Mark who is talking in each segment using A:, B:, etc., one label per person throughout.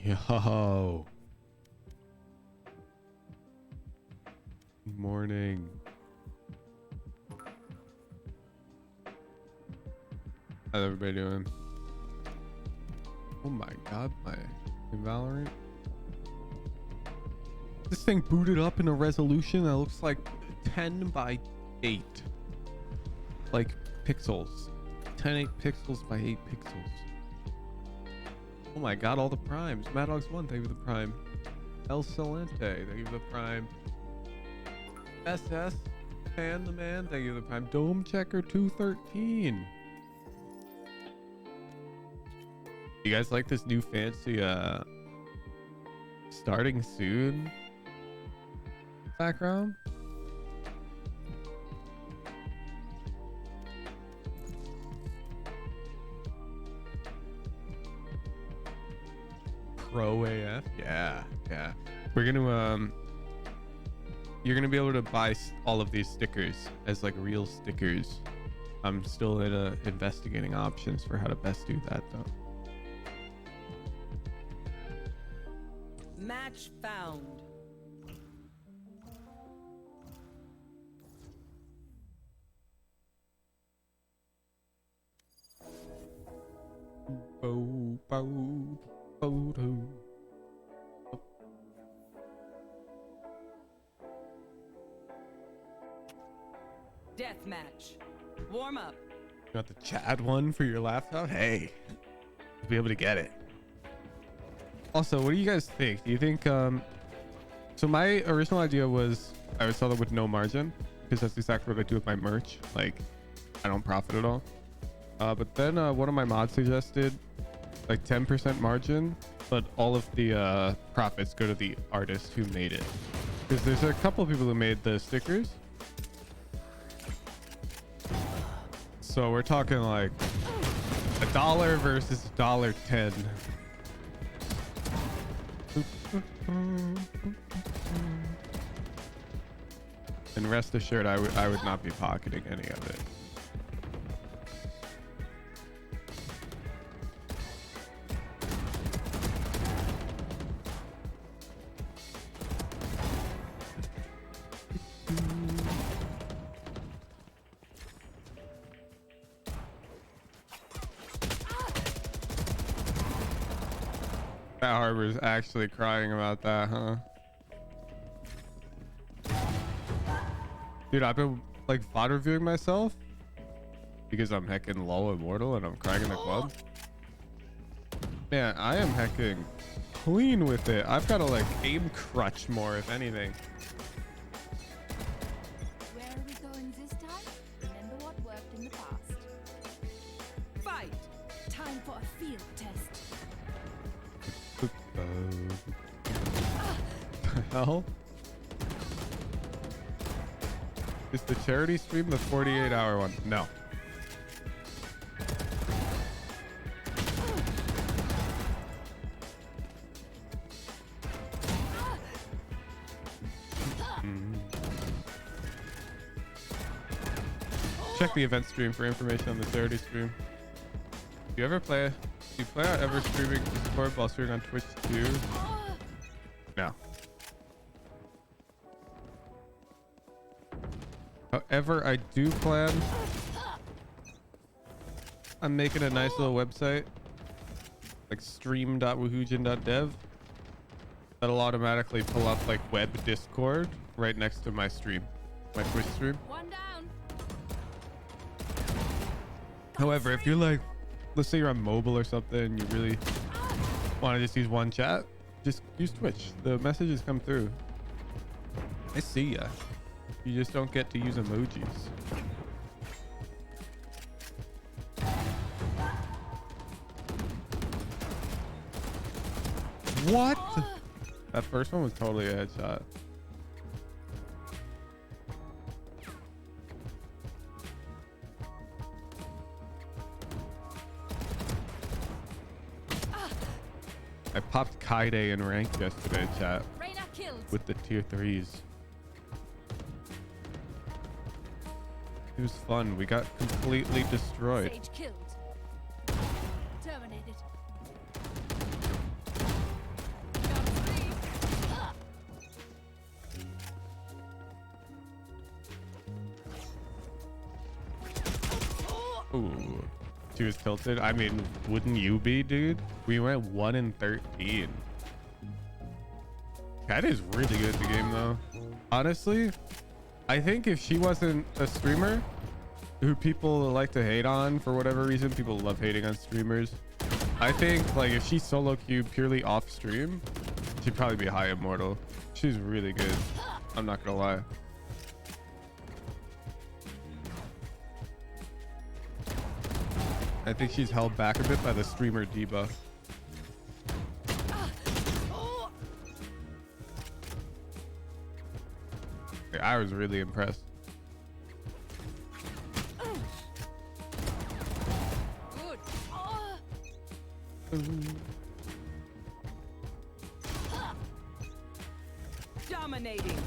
A: Yo. Good morning. How's everybody doing? Oh my god, my Valorant. This thing booted up in a resolution that looks like 10 by 8. Like pixels. 8 pixels by 8 pixels. Oh my god, all the primes. Maddox1, thank you for the prime. El Salente, thank you for the prime. SS, Fan the Man, thank you for the prime. Dome Checker 213. You guys like this new fancy starting soon background? Pro AF? Yeah. We're gonna you're gonna be able to buy all of these stickers as like real stickers. I'm still investigating options for how to best do that though.
B: Match found.
A: Bow, bow, bow, bow.
B: Deathmatch. Warm up.
A: You got the Chad one for your laptop? Hey, you'll be able to get it. Also, what do you guys think? Do you think so my original idea was I would sell it with no margin because that's exactly what I do with my merch. Like I don't profit at all. But then one of my mods suggested like 10% margin, but all of the profits go to the artist who made it. Because there's a couple of people who made the stickers. So we're talking like $1 versus $1.10. And rest assured, I would not be pocketing any of it. That Harbor's actually crying about that, huh? Dude, I've been like VOD reviewing myself because I'm hecking low immortal and I'm crying in the club. Man, I am hecking clean with it. I've got to like aim crutch more, if anything.
C: Where are we going this time? Remember what worked in the past.
B: Fight.
C: Time for a field test.
A: The hell? Is the charity stream the 48-hour one? No. Check the event stream for information on the charity stream. Do you plan on ever streaming Discord while streaming on Twitch too? No. However, I do plan on making a nice little website like stream.woohoojin.dev that'll automatically pull up like web Discord right next to my stream, my Twitch stream.
C: One down.
A: However, if you're like, let's say you're on mobile or something and you really want to just use one chat, just use Twitch. The messages come through. I see ya. You just don't get to use emojis. What? That first one was totally a headshot. I popped Kaide in ranked yesterday, chat, with the tier 3s. It was fun. We got completely destroyed.
C: Sage killed. Terminated.
A: Ooh, she was tilted. I mean, wouldn't you be, dude? We went 1-13. Cat is really good at the game, though. Honestly, I think if she wasn't a streamer who people like to hate on for whatever reason, people love hating on streamers. I think like if she solo queued purely off stream, she'd probably be high immortal. She's really good. I'm not gonna lie. I think she's held back a bit by the streamer debuff. I was really impressed.
B: Dominating.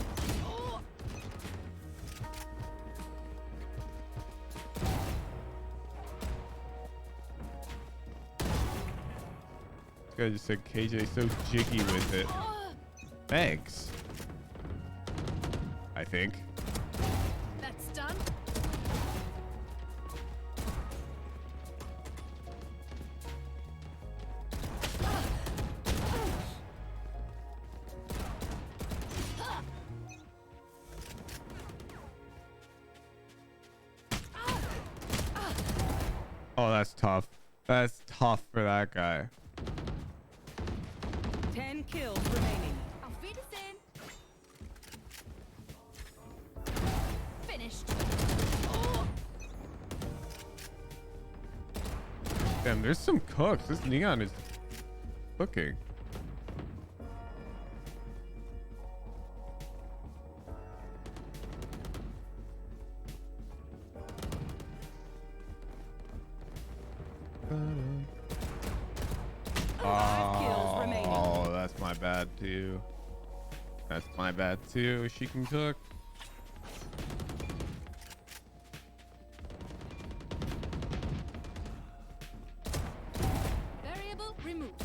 A: This guy just said KJ so jiggy with it. Thanks. I think.
C: That's done.
A: Oh, that's tough. That's tough for that guy.
B: 10 kills remaining.
C: Auf Wiedersehen. Finished.
A: Damn, there's some cooks. This neon is cooking.
B: Kills remaining.
A: Oh, that's my bad too. That's my bad too. She can cook.
C: Variable removed.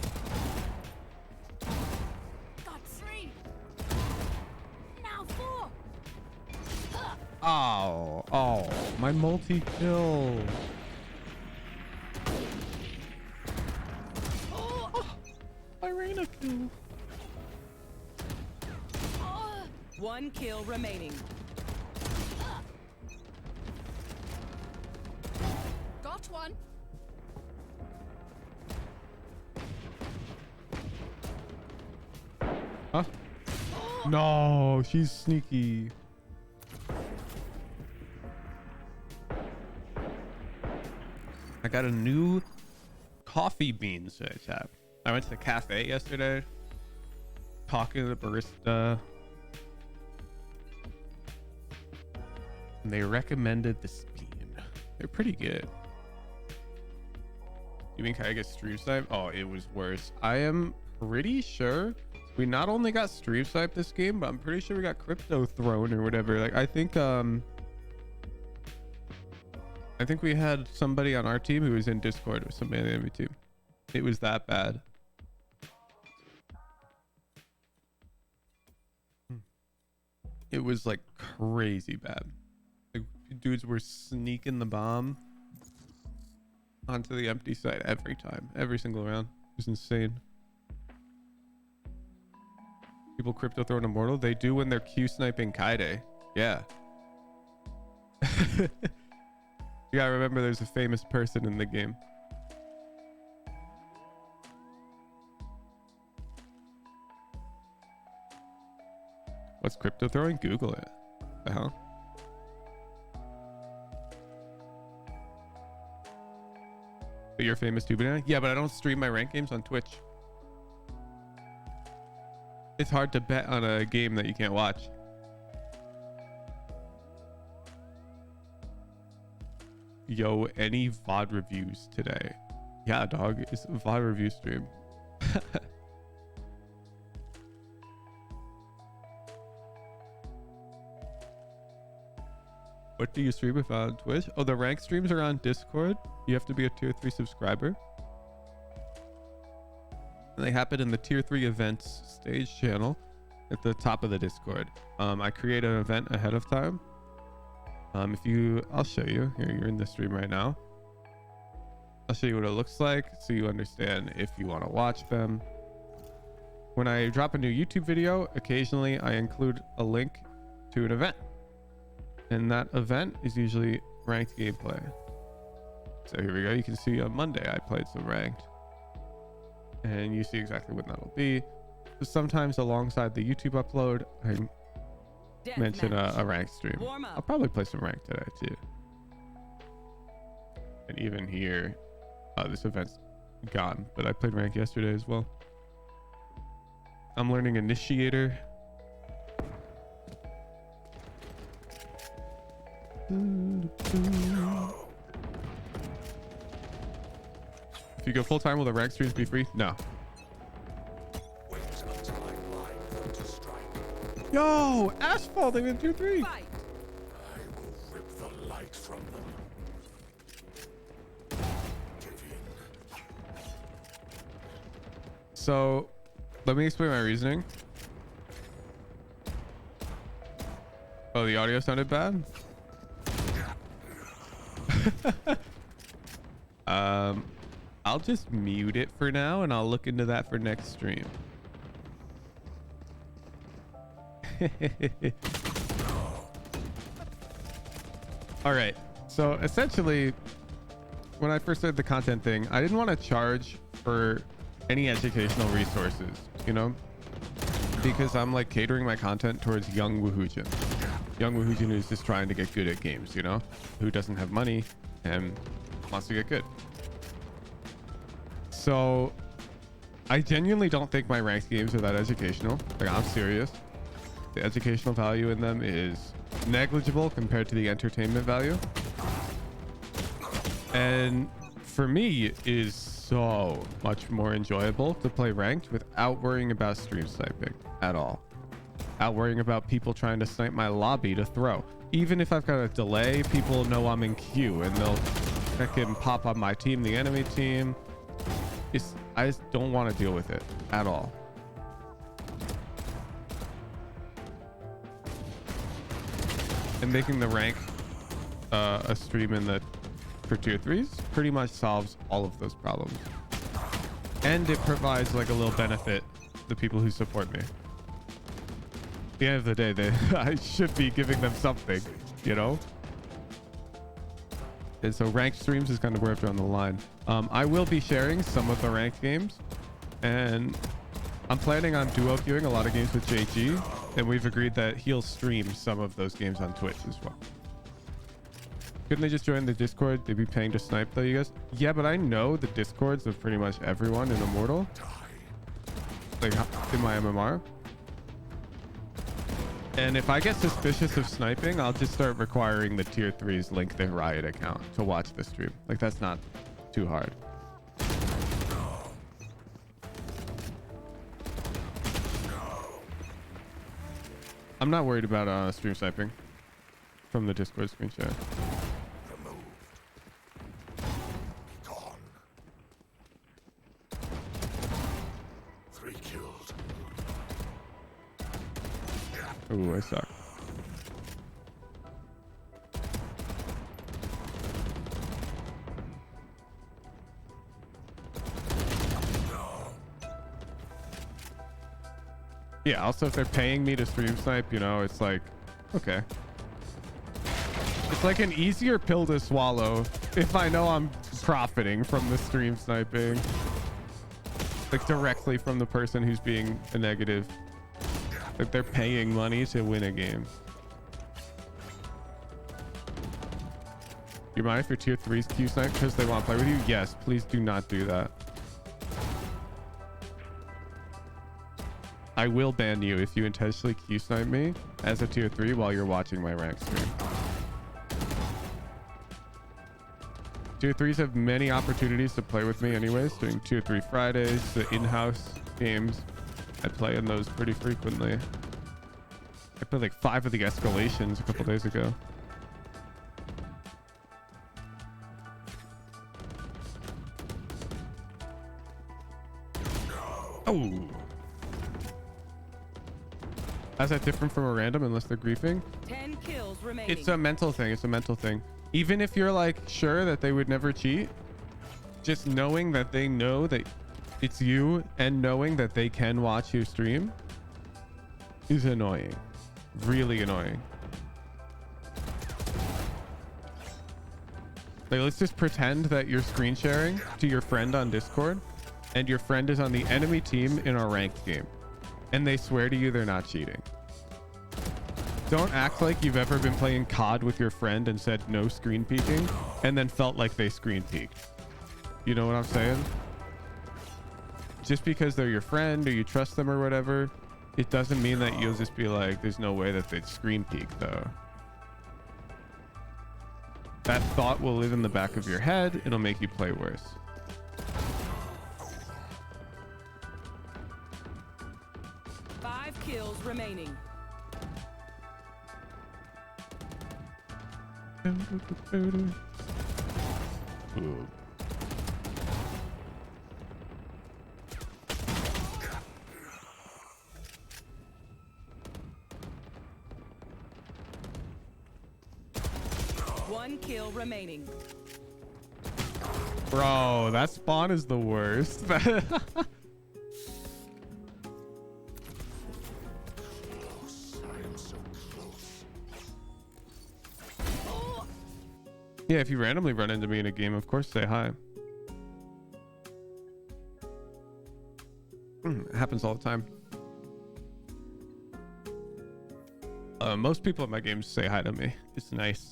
C: Got 3. Now 4.
A: Oh, my multi-kill. My Reina kill.
B: 1 kill remaining.
C: Got 1.
A: Huh? No, she's sneaky. I got a new coffee bean switch app. I went to the cafe yesterday, talking to the barista, and they recommended this bean. They're pretty good. You mean can I get stream snipe? Oh, it was worse. I am pretty sure we not only got stream snipe this game, but I'm pretty sure we got crypto thrown or whatever. Like I think we had somebody on our team who was in Discord with somebody on the enemy team. It was that bad. It was like crazy bad. Like dudes were sneaking the bomb onto the empty site every time, every single round. It was insane. People crypto throwing immortal. They do when they're Q sniping Kaide. Yeah. You gotta remember there's a famous person in the game. What's crypto throwing? Google it. The hell? But you're famous too, Banana? Yeah, but I don't stream my ranked games on Twitch. It's hard to bet on a game that you can't watch. Yo, any VOD reviews today? Yeah, dog. It's a VOD review stream. What do you stream if on Twitch? Oh, the rank streams are on Discord. You have to be a tier 3 subscriber. And they happen in the tier 3 events stage channel at the top of the Discord. I create an event ahead of time. I'll show you. Here, you're in the stream right now. I'll show you what it looks like so you understand if you want to watch them. When I drop a new YouTube video, occasionally I include a link to an event. And that event is usually ranked gameplay. So here we go. You can see on Monday I played some ranked. And you see exactly what that'll be. So sometimes alongside the YouTube upload, I mention a ranked stream. I'll probably play some ranked today too. And even here, this event's gone, but I played ranked yesterday as well. I'm learning Initiator. If you go full time, will the ranked streams be free? No. Yo, Asphalt, they've been 2-3.
B: Fight.
D: I will rip the light from them. Give in.
A: So, let me explain my reasoning. Oh, the audio sounded bad? I'll just mute it for now and I'll look into that for next stream. All right, so essentially when I first started the content thing, I didn't want to charge for any educational resources, you know, because I'm like catering my content towards young Woohoojin who's just trying to get good at games, you know, who doesn't have money and wants to get good. So I genuinely don't think my ranked games are that educational. Like, I'm serious. The educational value in them is negligible compared to the entertainment value. And for me, it is so much more enjoyable to play ranked without worrying about stream sniping at all. Without worrying about people trying to snipe my lobby to throw. Even if I've got a delay, people know I'm in queue and they'll freaking pop on my team, the enemy team. I just don't want to deal with it at all. And making the rank a stream in the for tier 3s pretty much solves all of those problems. And it provides like a little benefit to the people who support me. At the end of the day, I should be giving them something, you know? And so ranked streams is kind of where I've drawn the line. I will be sharing some of the ranked games, and I'm planning on duo queuing a lot of games with JG, and we've agreed that he'll stream some of those games on Twitch as well. Couldn't they just join the Discord? They'd be paying to snipe though, you guys? Yeah, but I know the Discords of pretty much everyone in Immortal, like in my MMR. And if I get suspicious of sniping, I'll just start requiring the tier 3s link their Riot account to watch the stream. Like, that's not too hard. I'm not worried about stream sniping from the Discord screen share.
D: Removed. Gone. 3 killed.
A: Ooh, I suck. Yeah, also if they're paying me to stream snipe, you know, it's like, okay. It's like an easier pill to swallow if I know I'm profiting from the stream sniping. Like directly from the person who's being a negative. Like they're paying money to win a game. You mind if your tier 3s Q snipe because they want to play with you? Yes, please do not do that. I will ban you if you intentionally Q snipe me as a tier 3 while you're watching my rank stream. Tier 3s have many opportunities to play with me anyways, doing tier 3 Fridays, the in-house games. I play in those pretty frequently. I played like 5 of the escalations a couple days ago. Oh. How's that different from a random unless they're griefing?
B: 10 kills remaining.
A: It's a mental thing. It's a mental thing. Even if you're like sure that they would never cheat, just knowing that they know that it's you and knowing that they can watch your stream is annoying. Really annoying. Like, let's just pretend that you're screen sharing to your friend on Discord and your friend is on the enemy team in our ranked game and they swear to you they're not cheating. Don't act like you've ever been playing COD with your friend and said no screen peeking and then felt like they screen peeked. You know what I'm saying? Just because they're your friend or you trust them or whatever, it doesn't mean that you'll just be like, there's no way that they'd screen peek though. That thought will live in the back of your head. It'll make you play worse.
B: Five kills remaining.
A: Ooh.
B: One kill remaining.
A: Bro, that spawn is the worst.
D: Close. I am so close.
A: Yeah, if you randomly run into me in a game, of course say hi. It happens all the time. Most people at my games say hi to me. It's nice.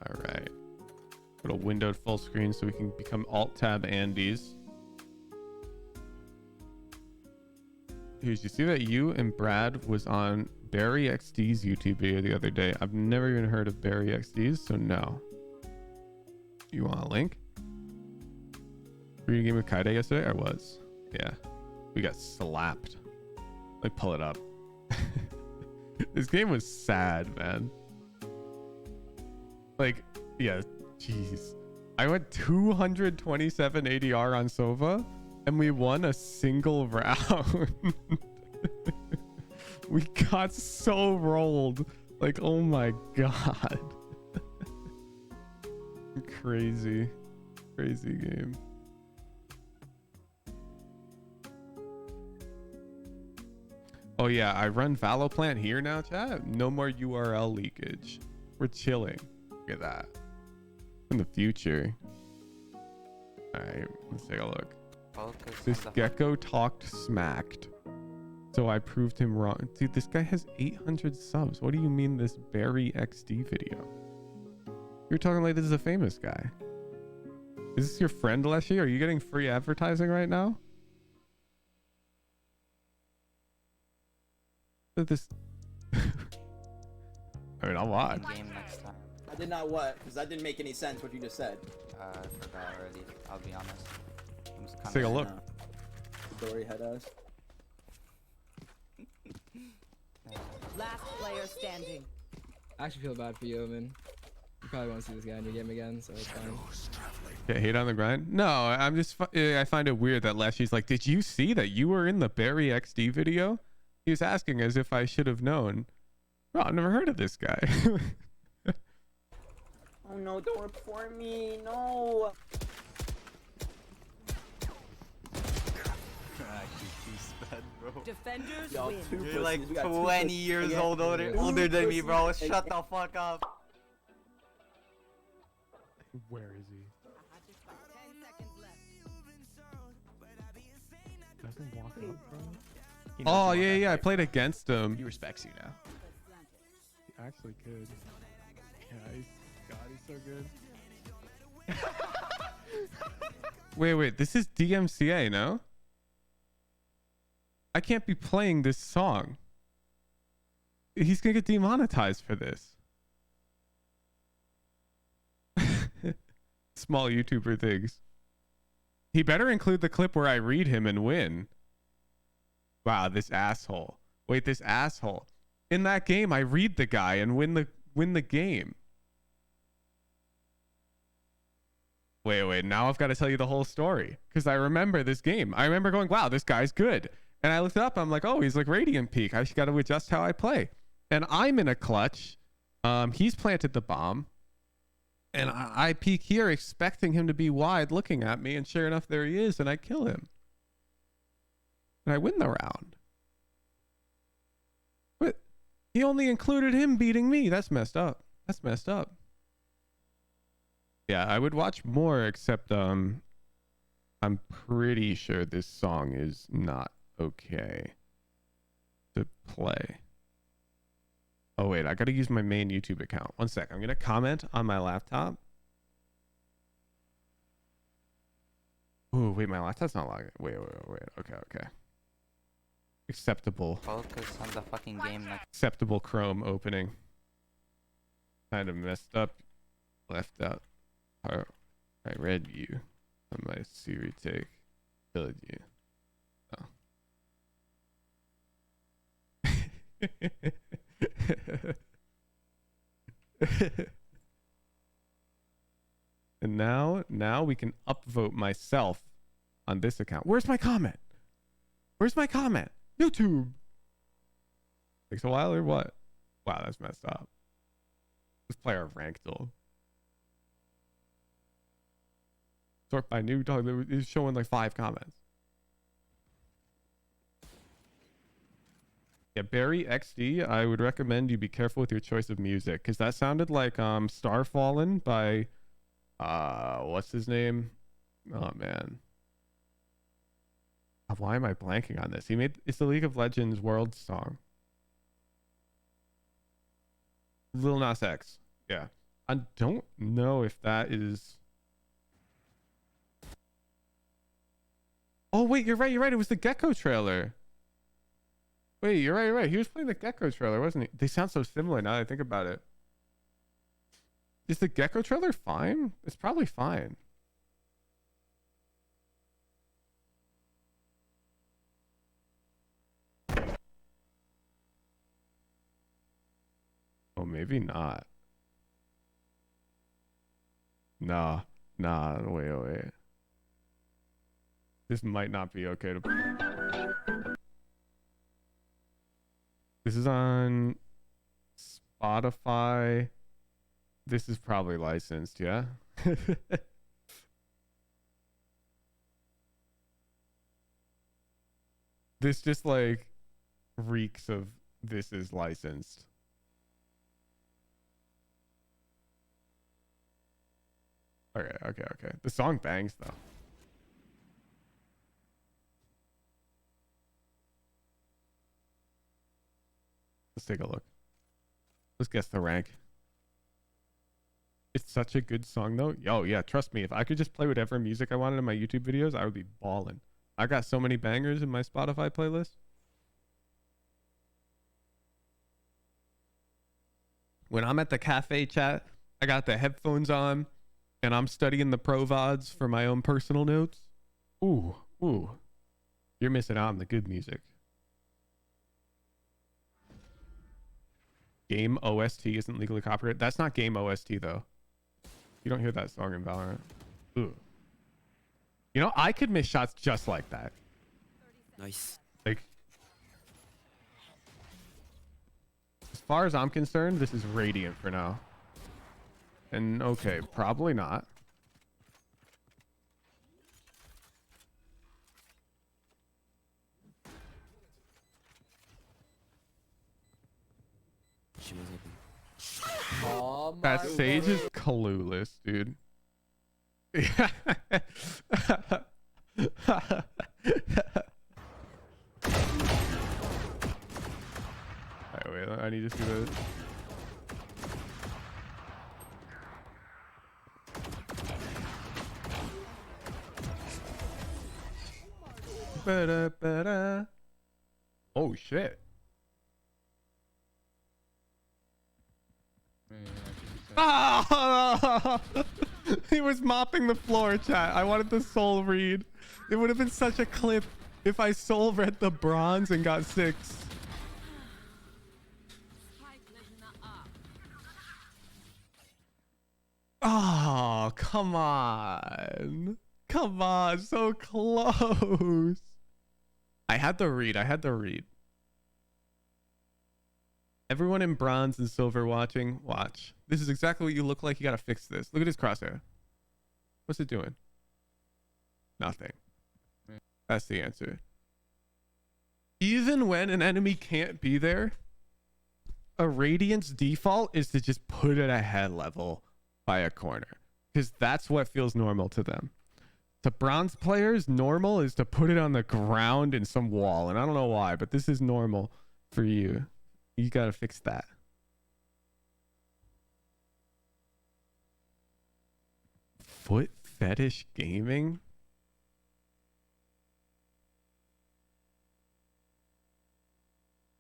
A: All right. Put a windowed full screen so we can become Alt-Tab Andes. Did you see that you and Brad was on Barry XD's YouTube video the other day? I've never even heard of Barry XD's, so no. You want a link? Were you in a game with Kaide yesterday? I was. Yeah. We got slapped. Like, pull it up. This game was sad, man. Like, yeah, jeez. I went 227 ADR on Sova, and we won a single round. We got so rolled. Like, oh my god. Crazy. Crazy game. Oh yeah, I run Valoplant here now, chat. No more URL leakage. We're chilling. Look at that. In the future. Alright, let's take a look. This gecko talked smacked. So I proved him wrong. Dude, this guy has 800 subs. What do you mean this Barry XD video? You're talking like this is a famous guy. Is this your friend, Leshy? Are you getting free advertising right now? This... I mean, I'll watch.
E: Game next time.
F: I did not what? Because that didn't make any sense what you just said.
E: I forgot already. I'll be honest. I'm just
A: Let's take a look.
F: Dory had us.
B: Last player standing.
G: I actually feel bad for you, Omen. You probably want to see this guy in your game again, so it's fine.
A: Yeah, hate on the grind? No, I'm just... I find it weird that Leshy's like, did you see that you were in the Barry XD video? He was asking as if I should have known. Bro, I've never heard of this guy.
F: Oh no, don't report me, no!
B: Defenders
F: Y'all
B: win.
F: two
E: You're like
F: pussies, we got two
E: 20
F: pussies
E: years
F: again.
E: old older
F: Two
E: than me, bro.
F: pussies
E: Shut
F: again.
E: the fuck up.
A: Where is he?
B: 10 seconds left.
A: Doesn't walk up, bro. Oh, yeah, I played against him.
H: He respects you now.
A: He actually could. Yeah, he's so good. Wait, this is DMCA, no? I can't be playing this song. He's gonna get demonetized for this. Small YouTuber things. He better include the clip where I read him and win. Wow, this asshole. Wait, this asshole. In that game, I read the guy and win the game. Wait. Now I've got to tell you the whole story because I remember this game. I remember going, wow, this guy's good. And I looked it up. I'm like, oh, he's like Radiant Peak. I just got to adjust how I play. And I'm in a clutch. He's planted the bomb. And I peek here expecting him to be wide looking at me. And sure enough, there he is. And I kill him. And I win the round. But he only included him beating me. That's messed up. That's messed up. Yeah, I would watch more, except I'm pretty sure this song is not okay to play. Oh wait, I gotta use my main YouTube account. One sec, I'm gonna comment on my laptop. Ooh, wait, my laptop's not logged. Wait. Okay. Acceptable.
E: Focus on the fucking game.
A: Acceptable Chrome opening. Kind of messed up. Left out. I read you on my Siri take. Killed you. Oh. And now we can upvote myself on this account. Where's my comment? Where's my comment? YouTube. Takes a while or what? Wow, that's messed up. Let's play our Rankdle. Sort by new dog. It's showing like 5 comments. Yeah, Barry XD, I would recommend you be careful with your choice of music because that sounded like Starfallen by what's his name? Oh man. Why am I blanking on this? It's the League of Legends World song. Lil Nas X. Yeah. I don't know if that is. Oh wait, you're right. It was the Gecko trailer. Wait, you're right. He was playing the Gecko trailer, wasn't he? They sound so similar now that I think about it. Is the Gecko trailer fine? It's probably fine. Oh, maybe not. Nah, wait. This might not be okay to... This is on Spotify. This is probably licensed, yeah? This just like reeks of this is licensed. Okay. The song bangs though. Let's take a look. Let's guess the rank. It's such a good song though. Yo, yeah, trust me. If I could just play whatever music I wanted in my YouTube videos, I would be balling. I got so many bangers in my Spotify playlist. When I'm at the cafe chat, I got the headphones on and I'm studying the pro VODs for my own personal notes. Ooh. You're missing out on the good music. Game OST isn't legally copyrighted. That's not game OST though. You don't hear that song in Valorant. Ooh. You know, I could miss shots just like that.
H: Nice.
A: Like, as far as I'm concerned, this is Radiant for now. And okay, probably not.
H: She was open.
G: Oh,
A: That
G: my
A: Sage
G: word.
A: is clueless, dude. Yeah. Alright, wait, I need to see this. Ba-da-ba-da. Oh shit. Ah! He was mopping the floor, chat. I wanted the soul read. It would have been such a clip if I soul read the bronze and got 6. Oh, come on. Come on. So close. I had to read. Everyone in bronze and silver watching, watch. This is exactly what you look like. You got to fix this. Look at his crosshair. What's it doing? Nothing. That's the answer. Even when an enemy can't be there, a Radiant's default is to just put it at head level by a corner, because that's what feels normal to them. To bronze players, normal is to put it on the ground in some wall, and I don't know why, but this is normal for you. You gotta fix that. Foot fetish gaming?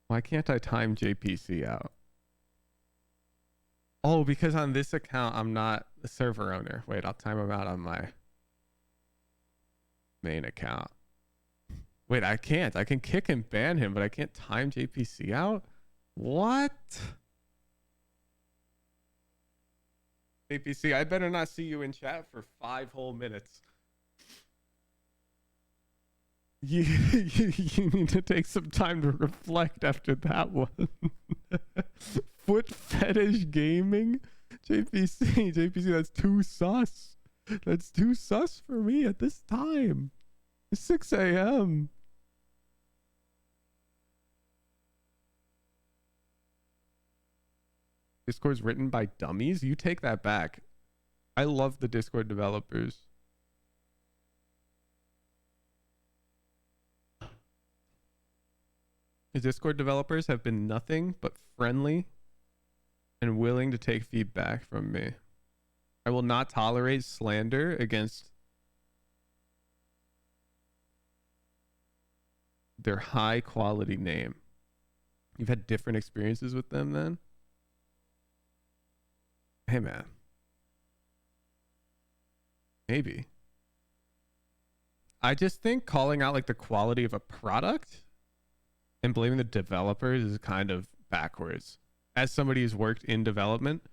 A: Why can't I time JPC out? Oh, because on this account, I'm not the server owner. Wait, I'll time him out on my main account. Wait, I can't. I can kick and ban him, but I can't time JPC out? What? JPC, I better not see you in chat for 5 whole minutes. You need to take some time to reflect after that one. Foot fetish gaming? JPC, that's too sus. That's too sus for me at this time. It's 6 a.m. Discord's written by dummies? You take that back. I love the Discord developers. The Discord developers have been nothing but friendly and willing to take feedback from me. I will not tolerate slander against their high quality name. You've had different experiences with them then? Hey man. Maybe. I just think calling out like the quality of a product and blaming the developers is kind of backwards. As somebody who's worked in development,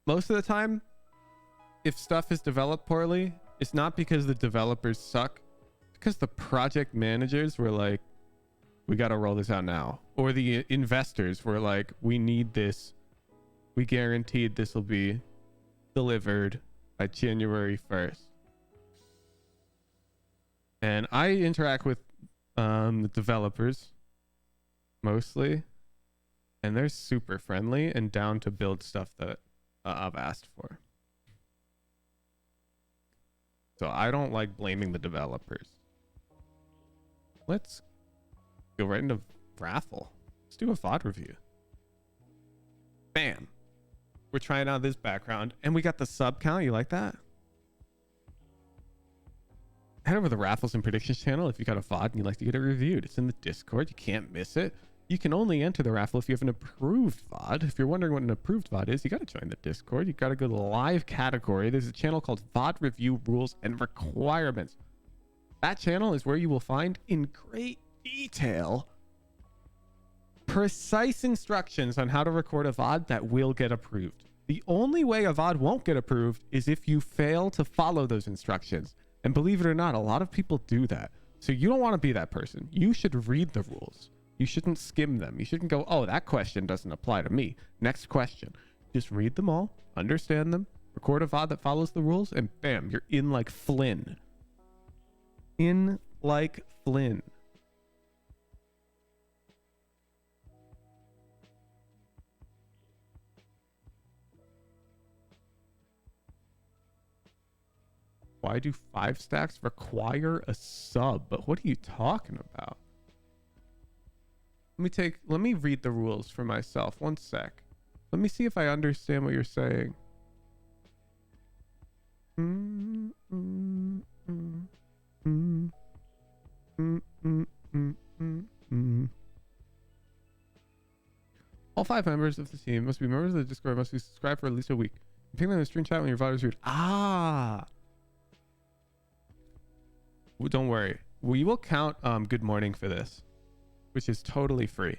A: most of the time, if stuff is developed poorly, it's not because the developers suck. It's because the project managers were like, we got to roll this out now. Or the investors were like, we need this. We guaranteed this will be delivered by January 1st. And I interact with the developers mostly, and they're super friendly and down to build stuff that I've asked for. So I don't like blaming the developers. Let's go right into raffle. Let's do a VOD review. Bam. We're trying out this background, and we got the sub count. You like that? Head over to the Raffles and Predictions channel if you got a VOD and you'd like to get it reviewed. It's in the Discord. You can't miss it. You can only enter the raffle if you have an approved VOD. If you're wondering what an approved VOD is, you got to join the Discord. You got to go to the live category. There's a channel called VOD Review Rules and Requirements. That channel is where you will find in great detail precise instructions on how to record a VOD that will get approved. The only way a VOD won't get approved is if you fail to follow those instructions. And believe it or not, a lot of people do that. So you don't want to be that person. You should read the rules. You shouldn't skim them. You shouldn't go, oh, that question doesn't apply to me. Next question. Just read them all, understand them, record a VOD that follows the rules, and bam, you're in like Flynn. In like Flynn. Why do 5 stacks require a sub? But what are you talking about? Let me read the rules for myself. 1 sec. Let me see if I understand what you're saying. All 5 members of the team must be members of the Discord, must be subscribed for at least a week. Ping them in the stream chat when your VOD is viewed. Ah! Well, don't worry. We will count good morning for this, which is totally free.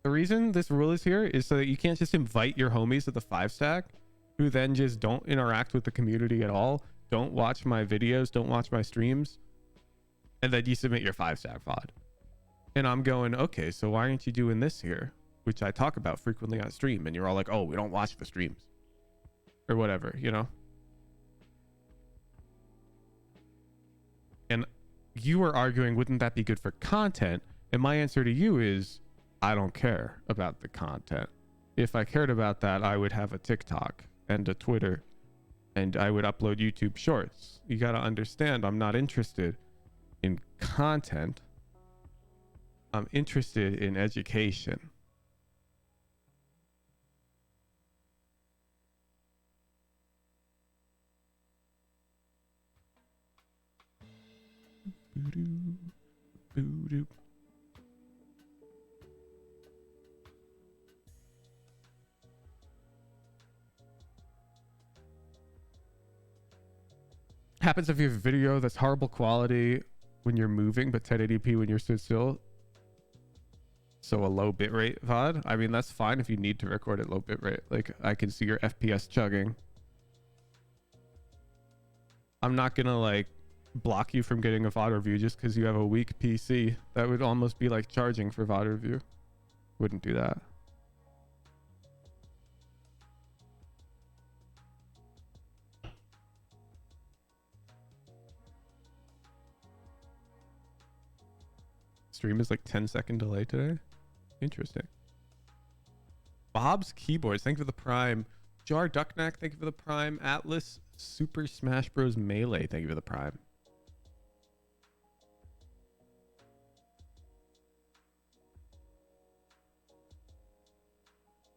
A: The reason this rule is here is so that you can't just invite your homies to the 5 stack, who then just don't interact with the community at all, don't watch my videos, don't watch my streams, and then you submit your 5-star VOD. And I'm going, okay, so why aren't you doing this here? Which I talk about frequently on stream, and you're all like, oh, we don't watch the streams. Or whatever, you know? And you were arguing, wouldn't that be good for content? And my answer to you is, I don't care about the content. If I cared about that, I would have a TikTok and a Twitter, and I would upload YouTube shorts. You got to understand, I'm not interested in content. I'm interested in education. Boo-doo, boo-doo. Happens if you have a video that's horrible quality when you're moving, but 1080p when you're stood still. So a low bitrate VOD. I mean, that's fine if you need to record at low bitrate. Like, I can see your FPS chugging. I'm not gonna like block you from getting a VOD review just because you have a weak PC. That would almost be like charging for VOD review. Wouldn't do that. Stream is like 10-second delay today. Interesting. Bob's Keyboards, thank you for the Prime. Jar Ducknack, thank you for the Prime. Atlas Super Smash Bros. Melee, thank you for the Prime.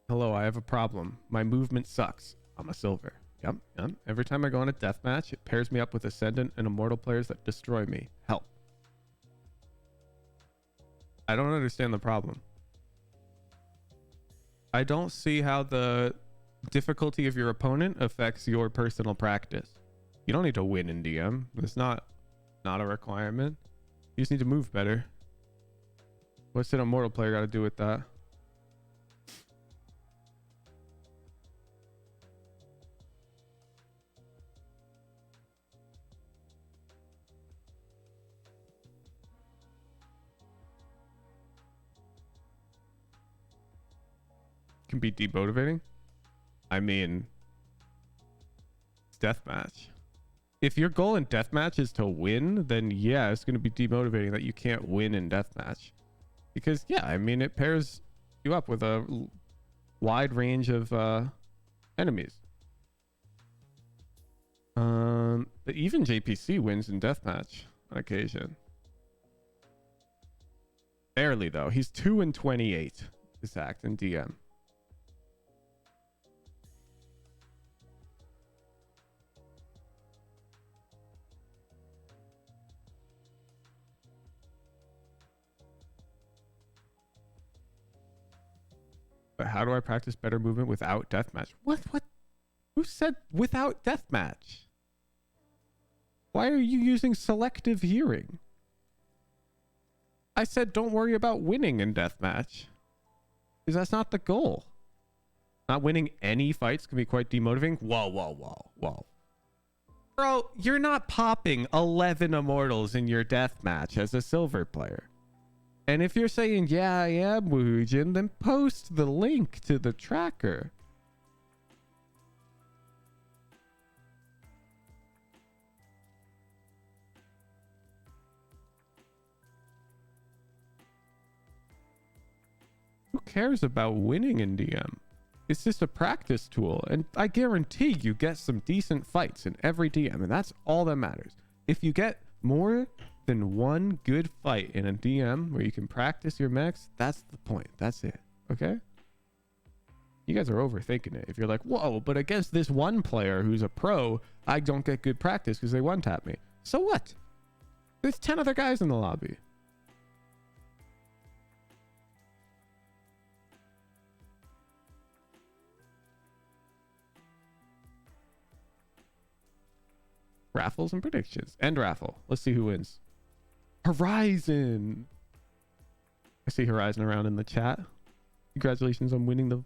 A: Hello, I have a problem. My movement sucks. I'm a silver. Yep. Every time I go on a deathmatch, it pairs me up with Ascendant and Immortal players that destroy me. Help. I don't understand the problem. I don't see how the difficulty of your opponent affects your personal practice. You don't need to win in DM. It's not a requirement. You just need to move better. What's an Immortal player got to do with that? Can be demotivating. I mean, it's deathmatch. If your goal in deathmatch is to win, then yeah, it's going to be demotivating that you can't win in deathmatch. Because yeah, I mean, it pairs you up with a wide range of enemies. But even JPC wins in deathmatch on occasion. Barely though. He's 2-28 exact in DM. But how do I practice better movement without deathmatch? What? Who said without deathmatch? Why are you using selective hearing? I said don't worry about winning in deathmatch. Because that's not the goal. Not winning any fights can be quite demotivating. Whoa. Bro, you're not popping 11 Immortals in your deathmatch as a silver player. And if you're saying, yeah, I am Woojin, then post the link to the tracker. Who cares about winning in DM? It's just a practice tool. And I guarantee you get some decent fights in every DM. And that's all that matters. If you get more than one good fight in a DM where you can practice your mechs, that's the point. That's it. Okay? You guys are overthinking it. If you're like, whoa, but against this one player who's a pro, I don't get good practice because they one-tap me. So what? There's 10 other guys in the lobby. Raffles and predictions. End raffle. Let's see who wins. Horizon. I see Horizon around in the chat. Congratulations on winning the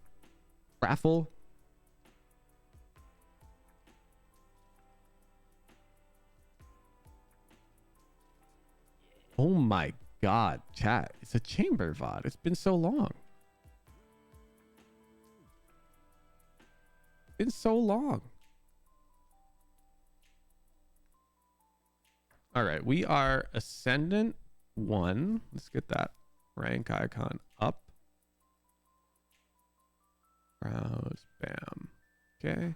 A: raffle. Oh my god, chat. It's a chamber VOD. It's been so long. Been so long. All right, we are Ascendant 1. Let's get that rank icon up. Browse, bam. Okay.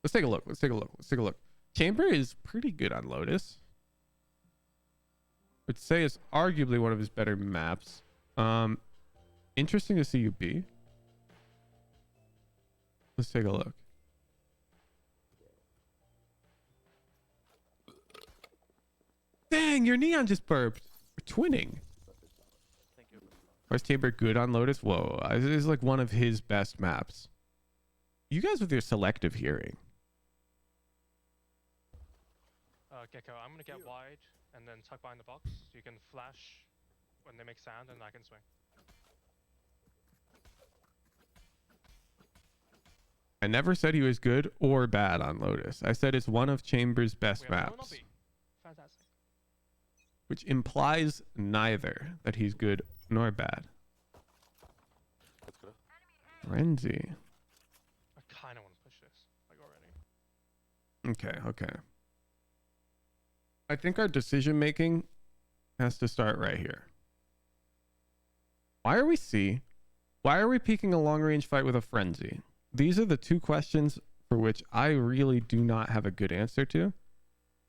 A: Let's take a look. Let's take a look. Let's take a look. Chamber is pretty good on Lotus. I'd say it's arguably one of his better maps. Interesting to see you be. Let's take a look. Dang, your neon just burped. We're twinning. Why is Chamber good on Lotus? Whoa, this is like one of his best maps. You guys with your selective hearing.
I: Gecko, I'm gonna get wide and then tuck behind the box so you can flash when they make sound and I can swing.
A: I never said he was good or bad on Lotus. I said it's one of Chamber's best maps.
I: Fantastic.
A: Which implies neither that he's good nor bad. Frenzy.
I: I kind of want to push this like already.
A: Okay, okay. I think our decision making has to start right here. Why are we C? Why are we peeking a long range fight with a frenzy? These are the two questions for which I really do not have a good answer to.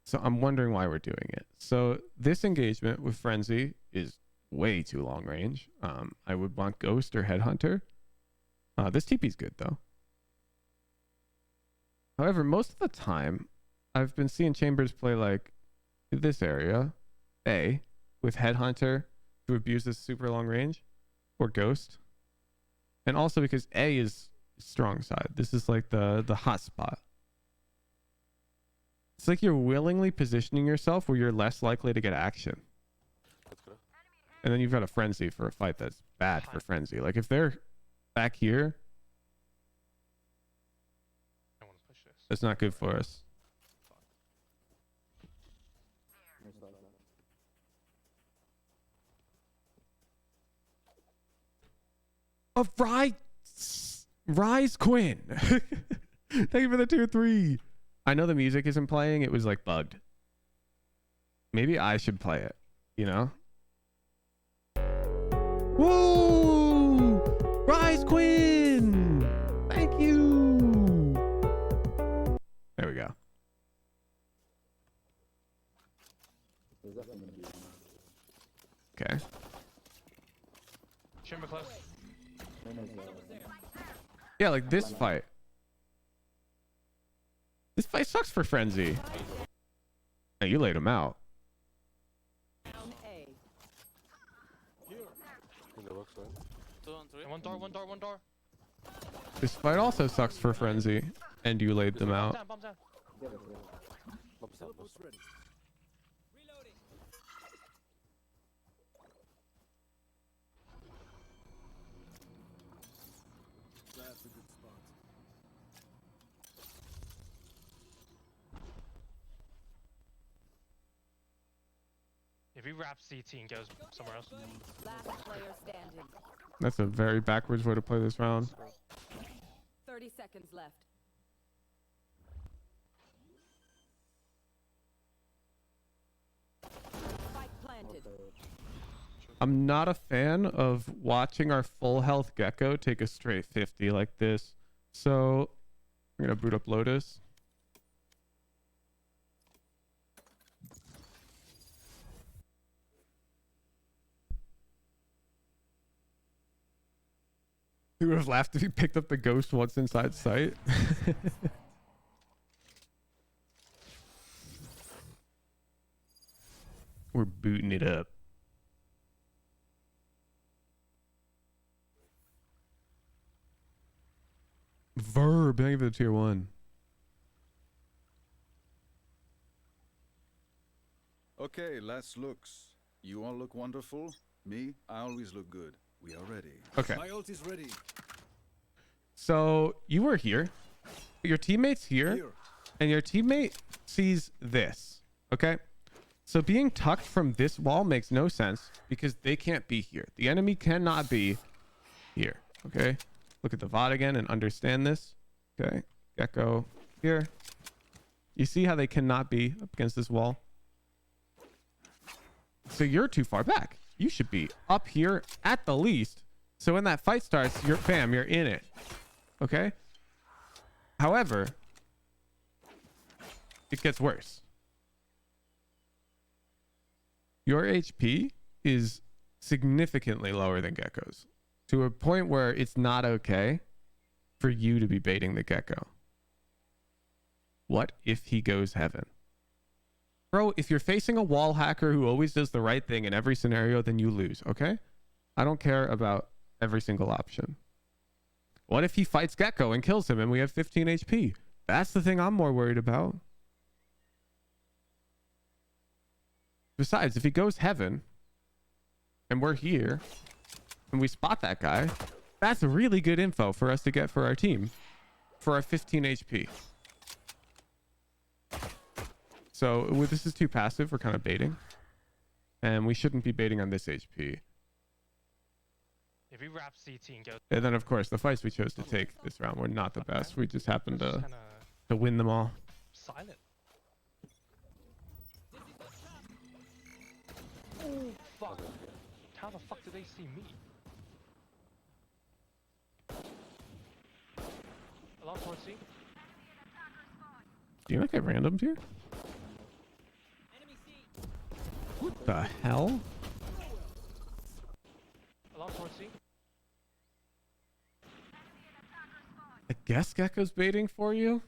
A: So I'm wondering why we're doing it. So this engagement with frenzy is way too long range. I would want Ghost or Headhunter. This TP's good though. However, most of the time I've been seeing Chambers play like this area, A, with Headhunter to abuse this super long range, or Ghost. And also because A is strong side. This is like the hot spot. It's like you're willingly positioning yourself where you're less likely to get action. And then you've got a frenzy for a fight that's bad for frenzy. Like if they're back here,
I: I want to push this.
A: that's not good for us. Of Rise Quinn. Thank you for the 2-3. I know the music isn't playing. It was like bugged. Maybe I should play it, you know? Woo! Rise Quinn! Thank you! There we go. Okay.
I: Chamber close.
A: Yeah, like this fight. This fight sucks for Frenzy. Hey, you laid him out.
B: Down A.
I: One door, one door.
A: This fight also sucks for Frenzy. And you laid them out.
I: Bomb down. If he wraps CT and goes somewhere else.
B: Last player standing.
A: That's a very backwards way to play this round.
B: 30 seconds left. Spike planted.
A: I'm not a fan of watching our full health Gecko take a straight 50 like this. So I'm going to boot up Lotus. He would have laughed if he picked up the ghost once inside sight. We're booting it up. Verb, thank you for the tier 1.
J: Okay, last looks. You all look wonderful. Me, I always look good. We are ready.
A: Okay.
J: My ult is ready.
A: So you were here. Your teammate's here, and your teammate sees this. Okay. So being tucked from this wall makes no sense because they can't be here. The enemy cannot be here. Okay. Look at the VOD again and understand this. Okay. Gecko here. You see how they cannot be up against this wall? So you're too far back. You should be up here at the least. So when that fight starts, you're in it. Okay. However, it gets worse. Your HP is significantly lower than Gecko's to a point where it's not okay for you to be baiting the Gecko. What if he goes heaven? Bro, if you're facing a wall hacker who always does the right thing in every scenario, then you lose, okay? I don't care about every single option. What if he fights Gecko and kills him and we have 15 HP? That's the thing I'm more worried about. Besides, if he goes heaven and we're here and we spot that guy, that's really good info for us to get for our team for our 15 HP. So this is too passive. We're kind of baiting. And we shouldn't be baiting on this HP.
I: If we wrap CT and go...
A: And then, of course, the fights we chose to take this round were not the best. We just happened to win them all.
I: Silent. Oh, fuck. How the fuck did they see me? Alarm towards C.
A: Do you not get randomed here? What the hell?
I: Alarm towards C.
A: I guess Gecko's baiting for you?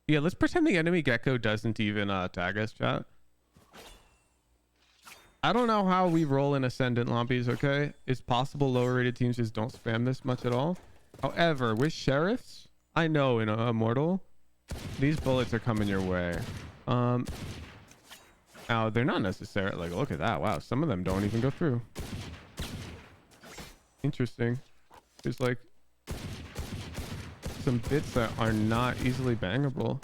A: Yeah, let's pretend the enemy Gecko doesn't even tag us, chat. I don't know how we roll in Ascendant lobbies, okay? It's possible lower rated teams just don't spam this much at all. However, with Sheriffs, I know in Immortal, these bullets are coming your way. Now, they're not necessarily, like, look at that. Wow, some of them don't even go through. Interesting. There's like some bits that are not easily bangable.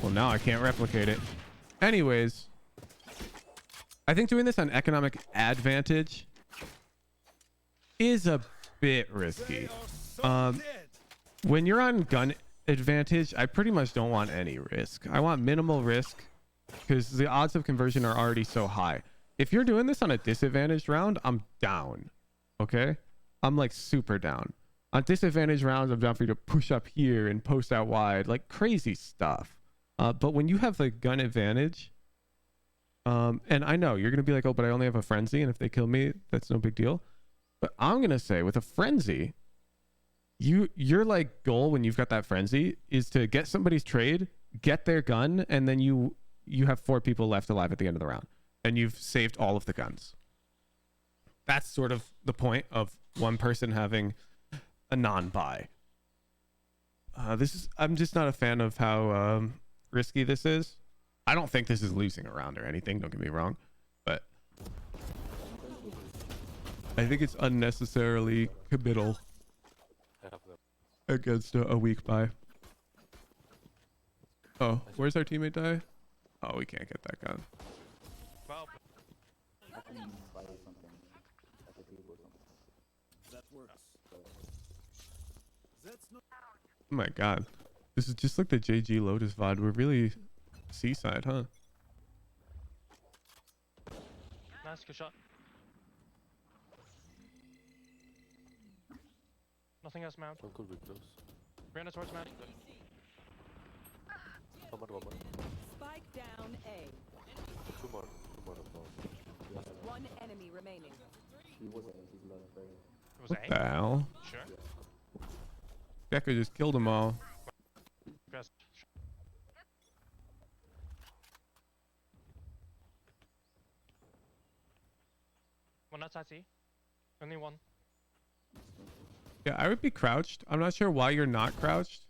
A: Well, now I can't replicate it. Anyways, I think doing this on economic advantage is a bit risky. When you're on gun advantage, I pretty much don't want any risk. I want minimal risk because the odds of conversion are already so high. If you're doing this on a disadvantaged round, I'm down. Okay? I'm like super down. On disadvantaged rounds, I'm down for you to push up here and post out wide, like crazy stuff. But when you have the gun advantage, and I know you're going to be like, oh, but I only have a frenzy, and if they kill me, that's no big deal. But I'm going to say with a frenzy, your like goal when you've got that frenzy is to get somebody's trade, get their gun, and then you have 4 people left alive at the end of the round, and you've saved all of the guns. That's sort of the point of one person having a non-buy. I'm just not a fan of how risky this is. I don't think this is losing a round or anything, don't get me wrong, but I think it's unnecessarily committal against a weak buy. Oh, where's our teammate die? Oh, we can't get that gun.
I: Well,
A: Oh my god. This is just like the JG Lotus VOD. We're really seaside, huh?
I: nice, good shot. Nothing else, Mount.
D: One could be close.
I: Brianna towards Mount.
B: Spike down A.
D: Two more above.
B: One enemy remaining.
I: It was
A: What
I: A?
A: the hell?
I: Sure.
A: Gecko just killed them all.
I: Press. One outside C. Only one.
A: Yeah, I would be crouched. I'm not sure why you're not crouched.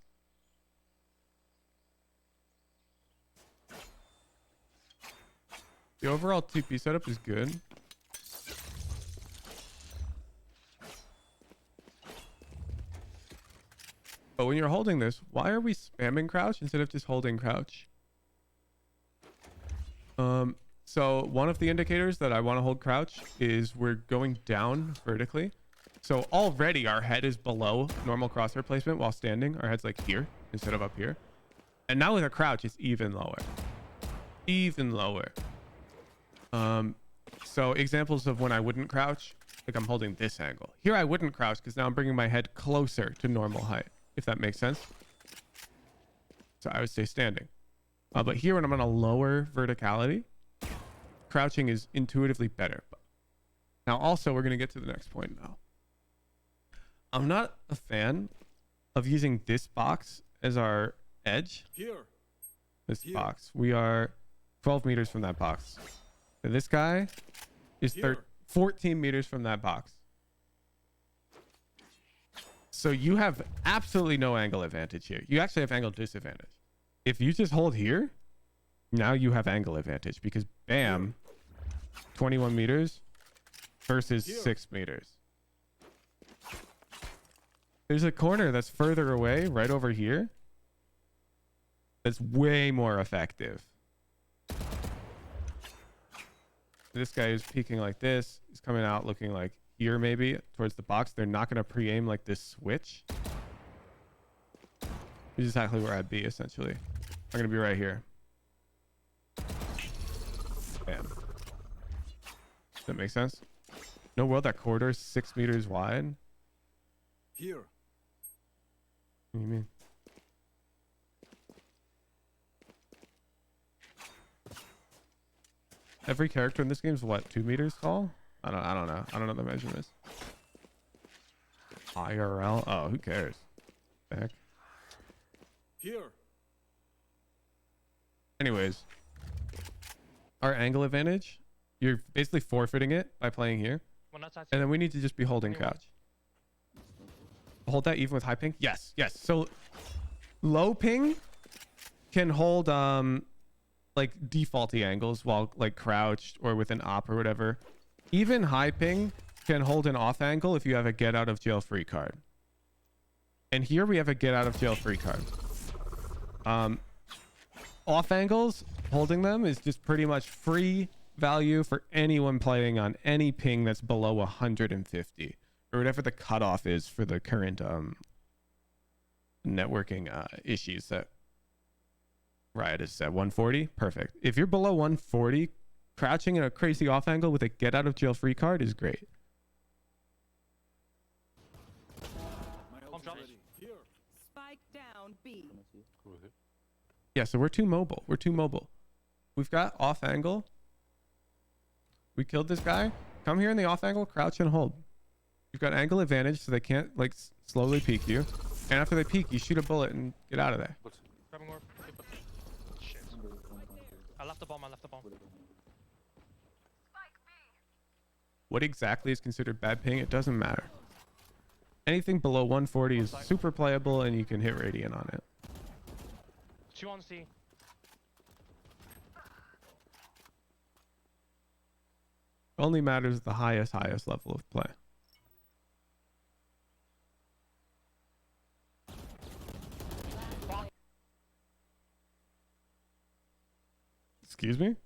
A: The overall TP setup is good. But when you're holding this, why are we spamming crouch instead of just holding crouch? So one of the indicators that I want to hold crouch is we're going down vertically. So already our head is below normal crosshair placement while standing. Our head's like here instead of up here. And now with a crouch, it's even lower. Even lower. So examples of when I wouldn't crouch, like I'm holding this angle. Here I wouldn't crouch because now I'm bringing my head closer to normal height, if that makes sense. So I would stay standing. But here when I'm on a lower verticality, crouching is intuitively better. Now also we're going to get to the next point now. I'm not a fan of using this box as our edge.
J: Here.
A: This box. We are 12 meters from that box. And this guy is 14 meters from that box. So you have absolutely no angle advantage here. You actually have angle disadvantage. If you just hold here, now you have angle advantage because bam, 21 meters versus 6 meters. There's a corner that's further away right over here. That's way more effective. This guy is peeking like this. He's coming out looking like here maybe towards the box. They're not going to pre-aim like this switch. Which is exactly where I'd be essentially. I'm going to be right here. Bam. Does that make sense? No world, that corridor is 6 meters wide.
J: Here.
A: What do you mean? Every character in this game is what, 2 meters tall? I don't know. I don't know the measurements. IRL? Oh, who cares? The heck?
J: Here.
A: Anyways, our angle advantage, you're basically forfeiting it by playing here. And then we need to just be holding crouch. Hold that even with high ping? Yes, yes. So low ping can hold like defaulty angles while like crouched or with an op or whatever. Even high ping can hold an off angle if you have a get out of jail free card. And here we have a get out of jail free card. Off angles, holding them is just pretty much free value for anyone playing on any ping that's below 150 or whatever the cutoff is for the current networking issues that Riot is at 140. Perfect. If you're below 140, crouching in a crazy off angle with a get out of jail free card is great.
B: Spike down B.
A: Yeah, so we're too mobile. We're too mobile. We've got off angle. We killed this guy. Come here in the off angle, crouch and hold. You've got angle advantage so they can't like slowly peek you. And after they peek, you shoot a bullet and get out of there.
I: Grabbing more. Shit. I left the bomb.
A: What exactly is considered bad ping? It doesn't matter. Anything below 140 is super playable and you can hit Radiant on it.
I: 2 on C.
A: Only matters the highest level of play. Excuse me?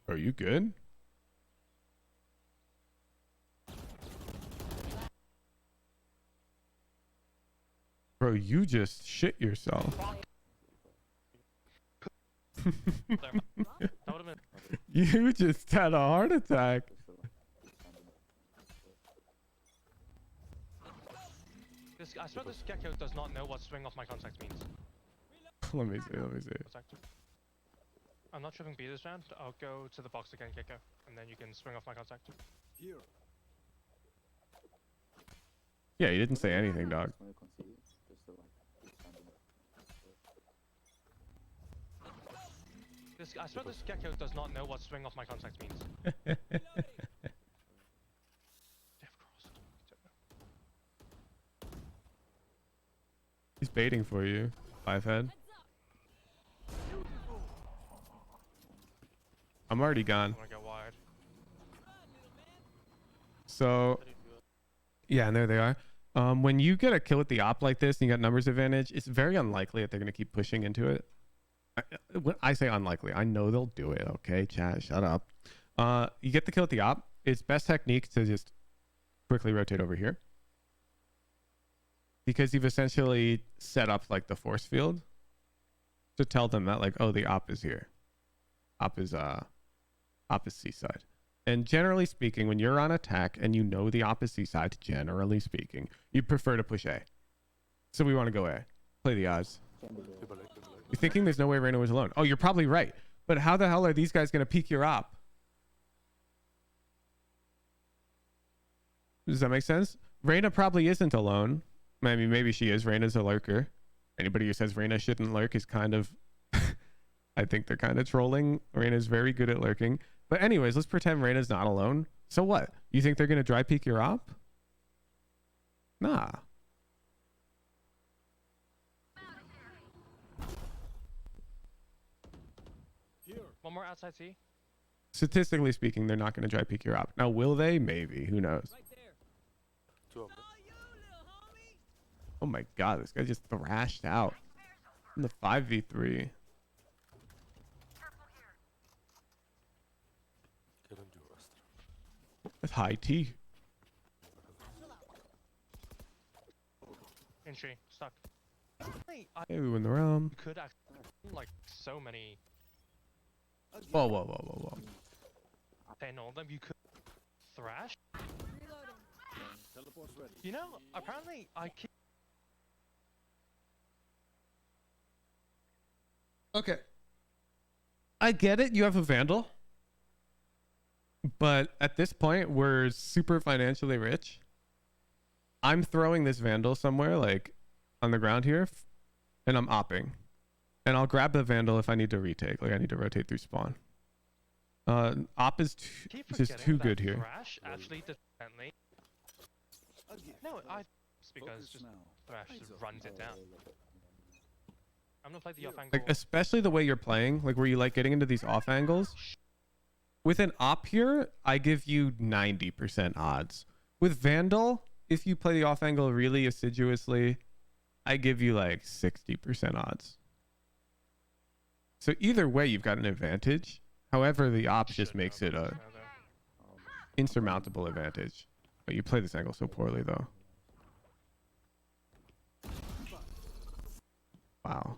A: Are you good? Bro, you just shit yourself. You just had a heart attack.
I: I swear this gecko does not know what swing off my contacts means.
A: Let me see.
I: I'm not tripping B this round. I'll go to the box again, gecko, and then you can swing off my contact.
J: Here.
A: Yeah, you didn't say anything, dog.
I: I swear this gecko does not know what swing off my contacts means. Death cross.
A: He's baiting for you. 5 head. I'm already gone.
I: I want to go wide.
A: So, yeah, and there they are. When you get a kill with the op like this and you got numbers advantage, it's very unlikely that they're going to keep pushing into it. When I say unlikely, I know they'll do it. Okay, chat, shut up. You get the kill with the op. It's best technique to just quickly rotate over here, because you've essentially set up like the force field to tell them that like, oh, the op is here. Op is C side. And generally speaking, when you're on attack and you know the op is C side, generally speaking, you prefer to push A. So we want to go A. Play the odds. You're thinking there's no way Reyna was alone. Oh, you're probably right. But how the hell are these guys going to peek your op? Does that make sense? Reyna probably isn't alone. I mean, maybe she is. Reyna's a lurker. Anybody who says Reyna shouldn't lurk is kind of... I think they're kind of trolling. Reyna's very good at lurking. But anyways, let's pretend Reyna's not alone. So what? You think they're going to dry peek your op? Nah.
I: One more outside C.
A: Statistically speaking, they're not going to dry peek your op. Now, will they? Maybe. Who knows?
D: Two of them.
A: Oh my god, this guy just thrashed out in the 5v3. That's high T.
I: Entry. Stuck. Hey,
A: Hey, we win the round.
I: you could actually like so many.
A: Whoa, whoa, whoa, whoa, whoa.
I: 10 of them. You could thrash. You know, apparently I keep.
A: Okay. I get it. You have a Vandal. But at this point, we're super financially rich. I'm throwing this Vandal somewhere, like on the ground here, and I'm opping. And I'll grab the Vandal if I need to retake. Like I need to rotate through spawn. Op is just too good here.
I: Thrash actually differently. No, it's because just Thrash just runs it down. I'm gonna play the off angle.
A: Like especially the way you're playing, like where you like getting into these off angles. With an op here, I give you 90% odds. With Vandal, if you play the off angle really assiduously, I give you like 60% odds. So either way, you've got an advantage. However, the op just makes it a insurmountable advantage. But you play this angle so poorly, though. Wow.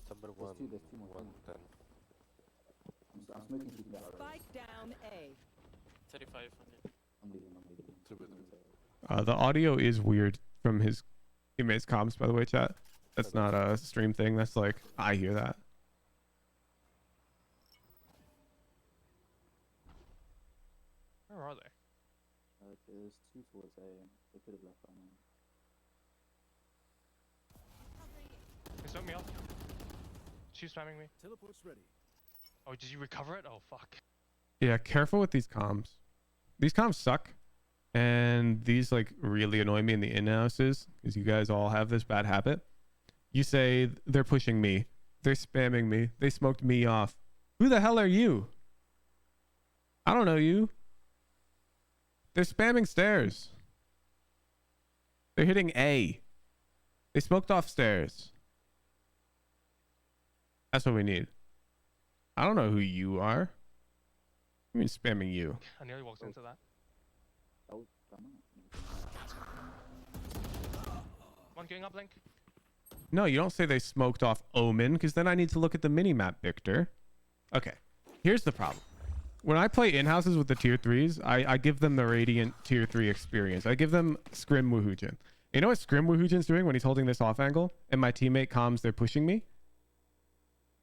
D: Number 110.
B: Spike down A.
I: 35.
A: The audio is weird from his teammates' comms, by the way, chat. That's not a stream thing. That's like, I hear that.
I: Where are they?
F: There's two towards A. They could have left by now.
I: They swept me off. She's spamming me.
J: Teleport's ready.
I: Oh, did you recover it? Oh, fuck.
A: Yeah, careful with these comms. These comms suck. And these like really annoy me in the in-houses because you guys all have this bad habit. You say they're pushing me. They're spamming me. They smoked me off. Who the hell are you? I don't know you. They're spamming stairs. They're hitting A. They smoked off stairs. That's what we need. I don't know who you are. I mean spamming you.
I: I nearly walked into that. One going up, Link.
A: No, you don't say they smoked off Omen, because then I need to look at the mini-map, Victor. Okay, here's the problem. When I play in-houses with the tier 3s, I give them the Radiant tier 3 experience. I give them Scrim Woohoojin. You know what Scrim Woohoojin's doing when he's holding this off angle, and my teammate comms they're pushing me?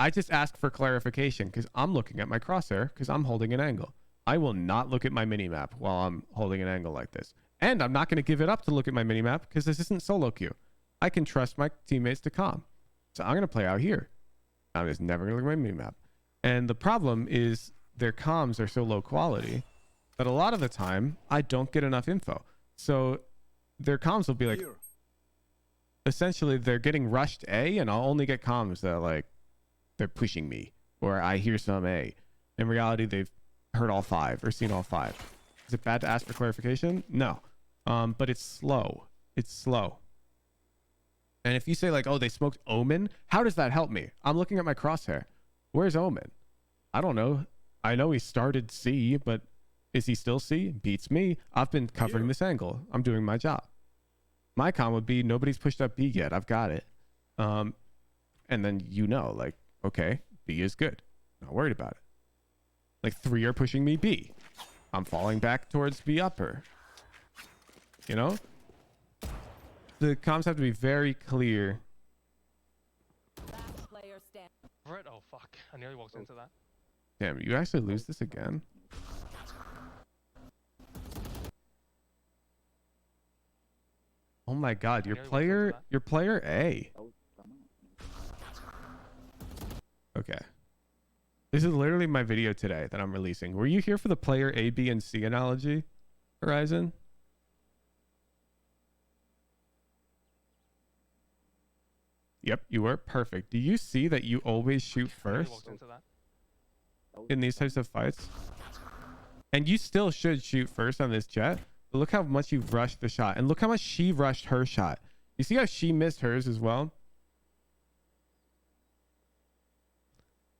A: I just ask for clarification, because I'm looking at my crosshair, because I'm holding an angle. I will not look at my mini-map while I'm holding an angle like this. And I'm not going to give it up to look at my mini-map, because this isn't solo queue. I can trust my teammates to calm. So I'm going to play out here. I'm just never going to look at my mini-map. And the problem is their comms are so low quality that a lot of the time I don't get enough info. So their comms will be like, essentially they're getting rushed A, and I'll only get comms that like they're pushing me, or I hear some A. In reality, they've heard all 5 or seen all 5. Is it bad to ask for clarification? No. But it's slow. It's slow. And if you say like, oh, they smoked Omen, how does that help me? I'm looking at my crosshair. Where's Omen? I don't know. I know he started C, but is he still C? Beats me. I've been covering this angle. I'm doing my job. My con would be nobody's pushed up B yet. I've got it. And then like, okay, B is good. Not worried about it. Like 3 are pushing me B. I'm falling back towards B upper. You know? The comms have to be very clear.
B: Last player stand.
I: Right? Oh fuck! I nearly walked into that.
A: Damn, you actually lose this again? Oh my god, your player A. Okay. This is literally my video today that I'm releasing. Were you here for the player A, B, and C analogy, Horizon? Yep, you were. Perfect. Do you see that you always shoot first in these types of fights? And you still should shoot first on this Jett. But look how much you rushed the shot. And look how much she rushed her shot. You see how she missed hers as well?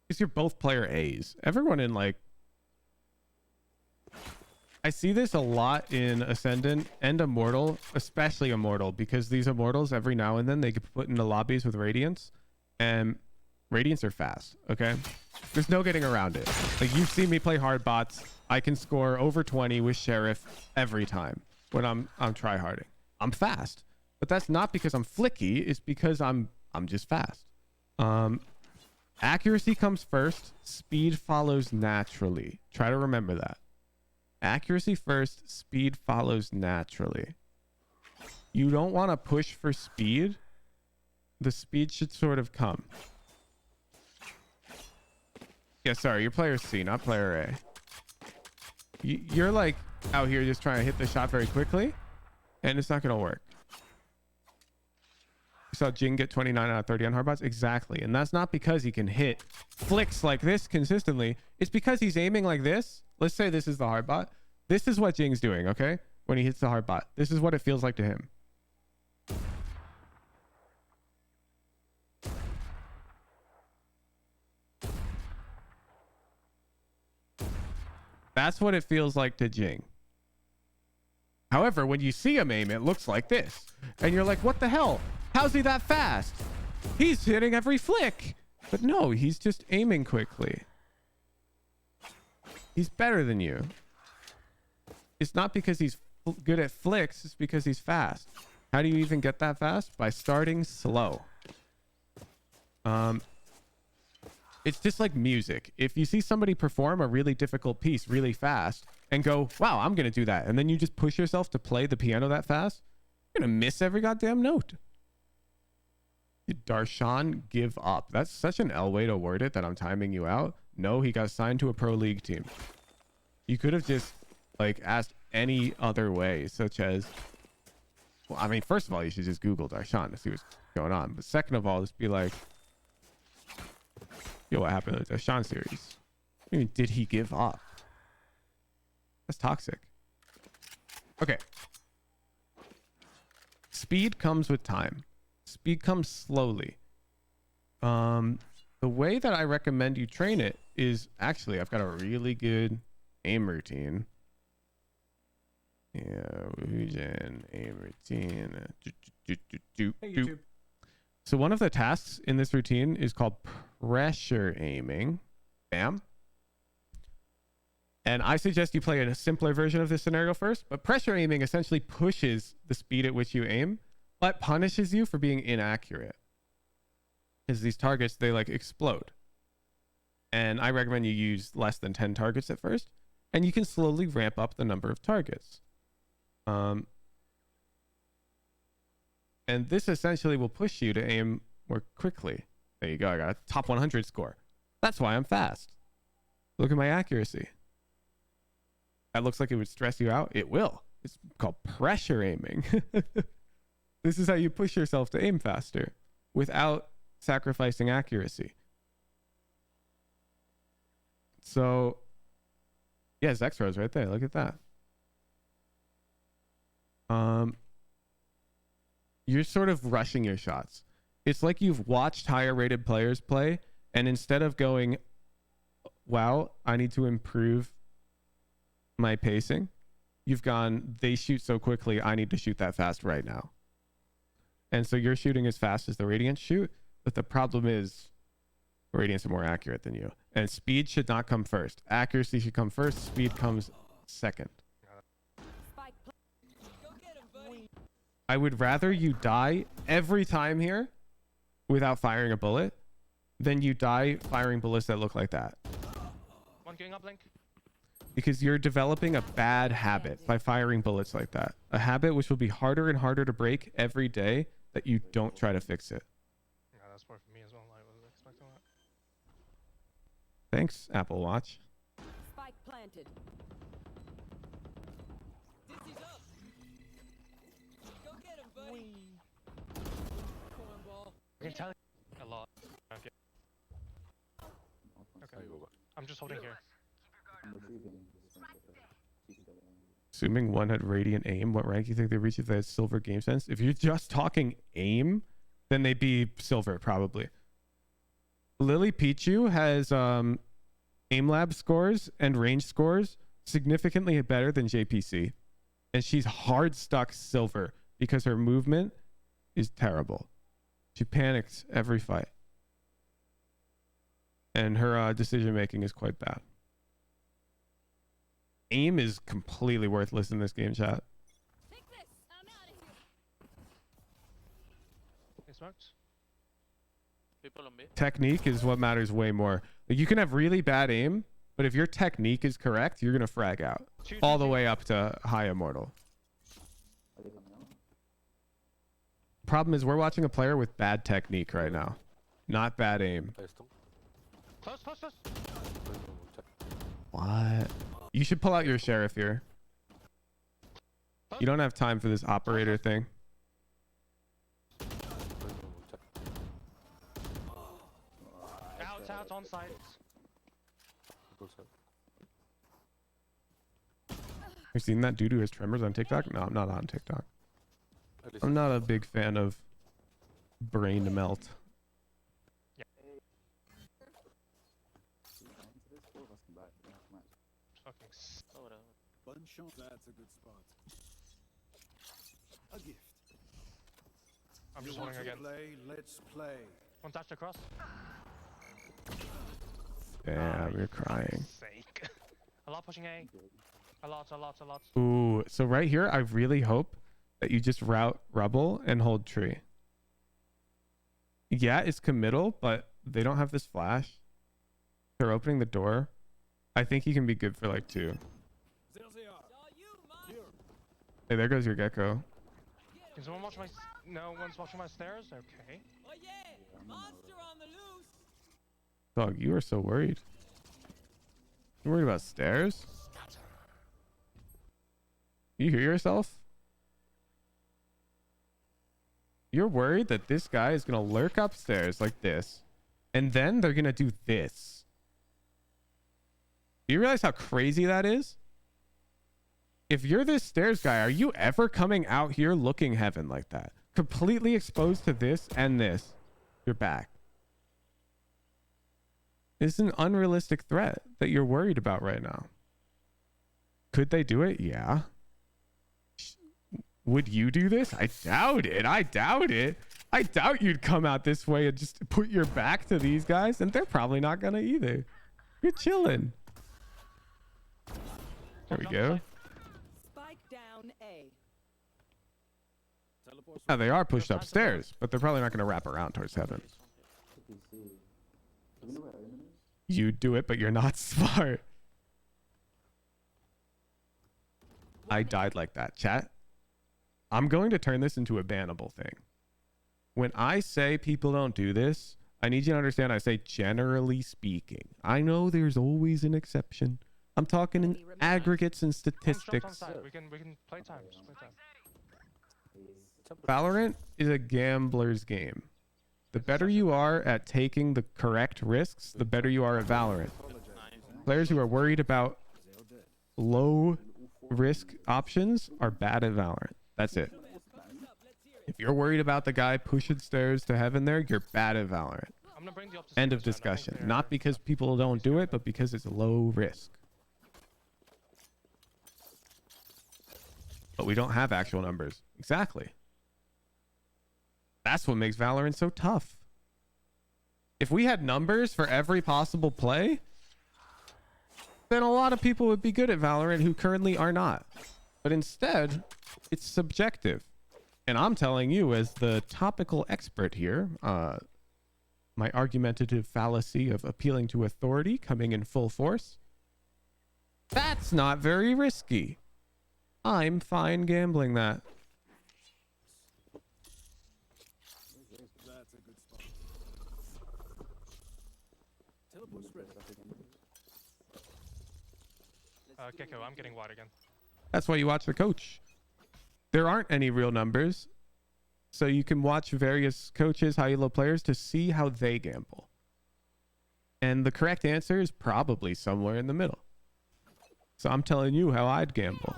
A: Because you're both player A's. Everyone in like... I see this a lot in Ascendant and Immortal, especially Immortal, because these Immortals, every now and then, they get put into lobbies with Radiants, and Radiants are fast, okay? There's no getting around it. Like, you've seen me play hard bots. I can score over 20 with Sheriff every time when I'm tryharding. I'm fast, but that's not because I'm flicky. It's because I'm just fast. Accuracy comes first. Speed follows naturally. Try to remember that. Accuracy first, speed follows naturally. You don't want to push for speed. The speed should sort of come. Yeah, sorry, you're player C, not player A. You're like out here just trying to hit the shot very quickly, and it's not going to work. You saw Jing get 29 out of 30 on hardbots? Exactly. And that's not because he can hit flicks like this consistently. It's because he's aiming like this. Let's say this is the hardbot. This is what Jing's doing, okay? When he hits the hardbot. This is what it feels like to him. That's what it feels like to Jing. However, when you see him aim, it looks like this. And you're like, what the hell? How's he that fast? He's hitting every flick. But no, he's just aiming quickly. He's better than you. It's not because he's good at flicks. It's because he's fast. How do you even get that fast? By starting slow. It's just like music. If you see somebody perform a really difficult piece really fast and go, wow, I'm going to do that. And then you just push yourself to play the piano that fast, you're going to miss every goddamn note. Did Darshan give up? That's such an L way to word it that I'm timing you out. No, he got signed to a pro league team. You could have just like asked any other way, such as, well, I mean, first of all, you should just Google Darshan to see what's going on. But second of all, just be like, yo, what happened to the Darshan series? I mean, did he give up? That's toxic. Okay. Speed comes with time. Speed comes slowly. The way that I recommend you train it is actually, I've got a really good aim routine. Yeah, aim routine. Hey, YouTube. So one of the tasks in this routine is called pressure aiming. Bam. And I suggest you play a simpler version of this scenario first, but pressure aiming essentially pushes the speed at which you aim, but punishes you for being inaccurate. Because these targets, they like explode. And I recommend you use less than 10 targets at first, and you can slowly ramp up the number of targets. And this essentially will push you to aim more quickly. There you go. I got a top 100 score. That's why I'm fast. Look at my accuracy. That looks like it would stress you out. It will. It's called pressure aiming. This is how you push yourself to aim faster without sacrificing accuracy. So, yeah, Zexro's right there. Look at that. You're sort of rushing your shots. It's like you've watched higher rated players play, and instead of going, wow, I need to improve my pacing, you've gone, they shoot so quickly, I need to shoot that fast right now. And so you're shooting as fast as the Radiants shoot, but the problem is Radiants are more accurate than you. And speed should not come first. Accuracy should come first, speed comes second. I would rather you die every time here without firing a bullet than you die firing bullets that look like that.
I: One going up, Link.
A: Because you're developing a bad habit by firing bullets like that. A habit which will be harder and harder to break every day that you don't try to fix it.
I: Yeah, that's more for me as well. I wasn't expecting that.
A: Thanks, Apple Watch.
B: Spike planted.
I: I can tell you a lot. Okay. Okay. I'm just holding here.
A: Assuming one had Radiant aim, what rank do you think they reach if they had silver game sense? If you're just talking aim, then they'd be silver probably. Lily Pichu has aim lab scores and range scores significantly better than JPC. And she's hard stuck silver because her movement is terrible. She panics every fight. And her decision making is quite bad. Aim is completely worthless in this game, chat.
C: Take this. I'm out of here.
I: They smoked.
D: People on me.
A: Technique is what matters way more. Like, you can have really bad aim, but if your technique is correct, you're gonna frag out all the way up to high immortal. Problem is, we're watching a player with bad technique right now, not bad aim.
I: Close, close, close.
A: What? You should pull out your sheriff here. You don't have time for this operator thing.
I: Out, on site.
A: You seen that dude who has tremors on TikTok? No, I'm not on TikTok. I'm not a big fan of brain melt.
I: Fucking
J: That's a good spot. A gift.
I: I'm just holding again.
J: Let's play.
I: One touch across.
A: Damn, you're crying.
I: Sake. A lot pushing A. A lot.
A: Ooh, so right here, I really hope that you just route rubble and hold tree. Yeah, it's committal, but they don't have this flash. They're opening the door. I think he can be good for like 2. Hey, there goes your gecko.
I: Can someone watch my... No one's watching my stairs? Okay.
B: Oh yeah! Monster on the loose!
A: Dog, you are so worried. You're worried about stairs? You hear yourself? You're worried that this guy is going to lurk upstairs like this. And then they're going to do this. Do you realize how crazy that is? If you're this stairs guy, are you ever coming out here looking heaven like that? Completely exposed to this and this. You're back. This is an unrealistic threat that you're worried about right now. Could they do it? Yeah. Would you do this? I doubt it. I doubt it. I doubt you'd come out this way and just put your back to these guys, and they're probably not gonna either. You're chilling. There we go.
B: Spike down A.
A: Now they are pushed upstairs, but they're probably not gonna wrap around towards heaven. You do it, but you're not smart. I died like that, chat. I'm going to turn this into a bannable thing. when I say people don't do this, I need you to understand I say generally speaking. I know there's always an exception. I'm talking in aggregates and
I: Come jump on
A: statistics.
I: side. We can play time. Just play time.
A: Valorant is a gambler's game. The better you are at taking the correct risks, the better you are at Valorant. Players who are worried about low risk options are bad at Valorant. That's it. If you're worried about the guy pushing stairs to heaven there, you're bad at Valorant.
I: I'm gonna bring you up to
A: End of
I: speed, so I don't think
A: discussion.
I: they're-
A: Not because people don't do it, but because it's low risk. But we don't have actual numbers. Exactly. That's what makes Valorant so tough. If we had numbers for every possible play, then a lot of people would be good at Valorant who currently are not. But instead, it's subjective. And I'm telling you, as the topical expert here, my argumentative fallacy of appealing to authority coming in full force, that's not very risky. I'm fine gambling that.
I: Gecko, I'm getting wide again.
A: That's why you watch the coach. There aren't any real numbers. So you can watch various coaches, high-elo players to see how they gamble. And the correct answer is probably somewhere in the middle. So I'm telling you how I'd gamble.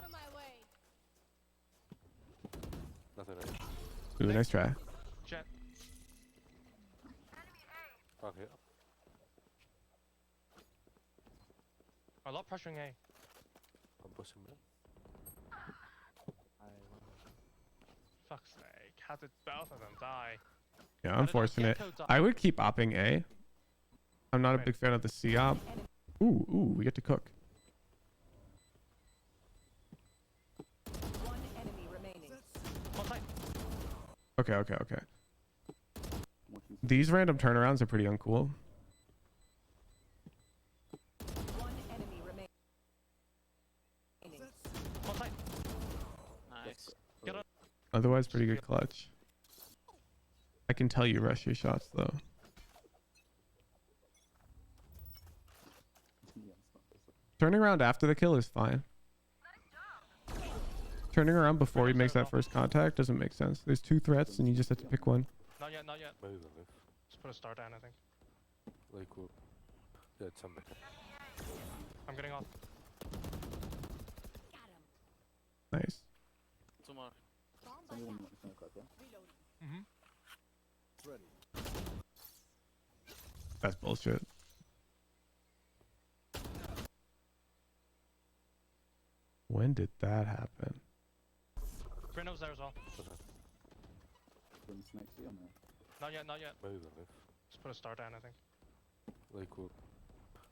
A: Ooh, nice try.
I: Jett.
K: Okay.
I: A lot pressuring A.
K: I'm pushing mid.
I: Fuck's sake. How did both of them die?
A: Yeah,
I: How did
A: unfortunate.
I: Gecko die?
A: I would keep opping A. I'm not a big fan of the C op. Ooh, we get to cook.
B: One enemy remaining.
I: One side.
A: Okay. These random turnarounds are pretty uncool.
B: One enemy remaining.
I: One side.
D: Nice.
I: Get up.
A: Otherwise, pretty good clutch. I can tell you rush your shots, though. Turning around after the kill is fine. Turning around before he makes that first contact doesn't make sense. There's two threats, and you just have to pick one.
I: Not yet, not yet.
K: Maybe the lift.
I: Just put a star down, I think.
K: Like what? Yeah, it's something.
I: I'm getting off.
A: Nice.
D: Two more.
I: Mm-hmm.
A: That's bullshit. When did that happen?
I: Brino's there as well. Not yet, not yet.
K: Maybe the lift.
I: Just put a star down, I think.
K: Like what?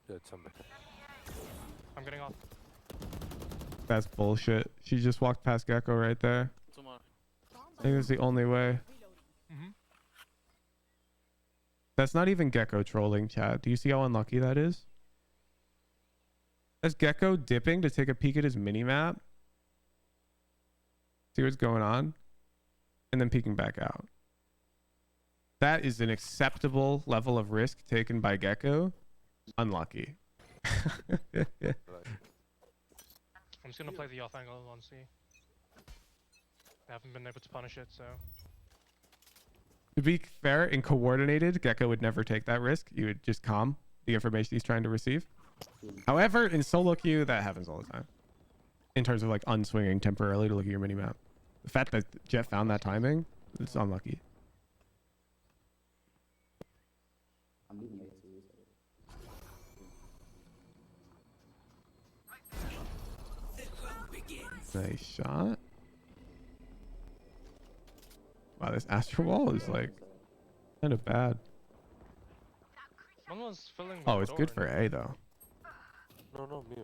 K: Yeah, it's something.
I: I'm getting off.
A: That's bullshit. She just walked past Gecko right there.
D: Two more.
A: I think that's the only way.
I: Mm-hmm.
A: That's not even Gecko trolling, Chad. Do you see how unlucky that is? That's Gecko dipping to take a peek at his mini-map. See what's going on. And then peeking back out. That is an acceptable level of risk taken by Gecko. Unlucky.
I: I'm just gonna play the off angle on C. I haven't been able to punish it, so.
A: To be fair and coordinated, Gecko would never take that risk. You would just calm the information he's trying to receive. However, in solo queue, that happens all the time. In terms of like unswinging temporarily to look at your minimap. The fact that Jett found that timing, it's unlucky.
F: I'm leaving A2.
A: Nice shot. Wow, this Astro Ball is like kind of bad.
I: One was filling.
A: Oh, it's good for A though.
K: No, me.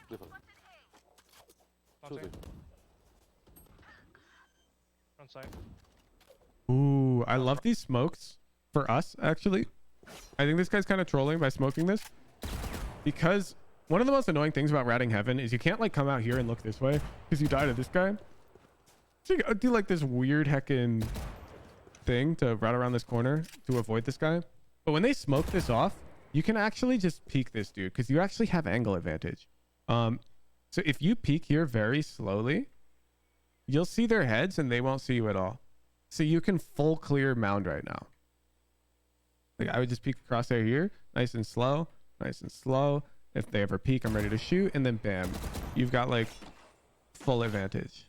K: Different. Two different.
I: Front side.
A: Ooh, I love these smokes for us, actually. I think this guy's kind of trolling by smoking this. Because one of the most annoying things about ratting heaven is you can't like come out here and look this way because you die to this guy. So you gotta do like this weird heckin' thing to run around this corner to avoid this guy. But when they smoke this off, you can actually just peek this dude because you actually have angle advantage. So if you peek here very slowly, you'll see their heads and they won't see you at all. So you can full clear mound right now. Like I would just peek across there here, nice and slow, nice and slow. If they ever peek, I'm ready to shoot, and then bam, you've got like full advantage.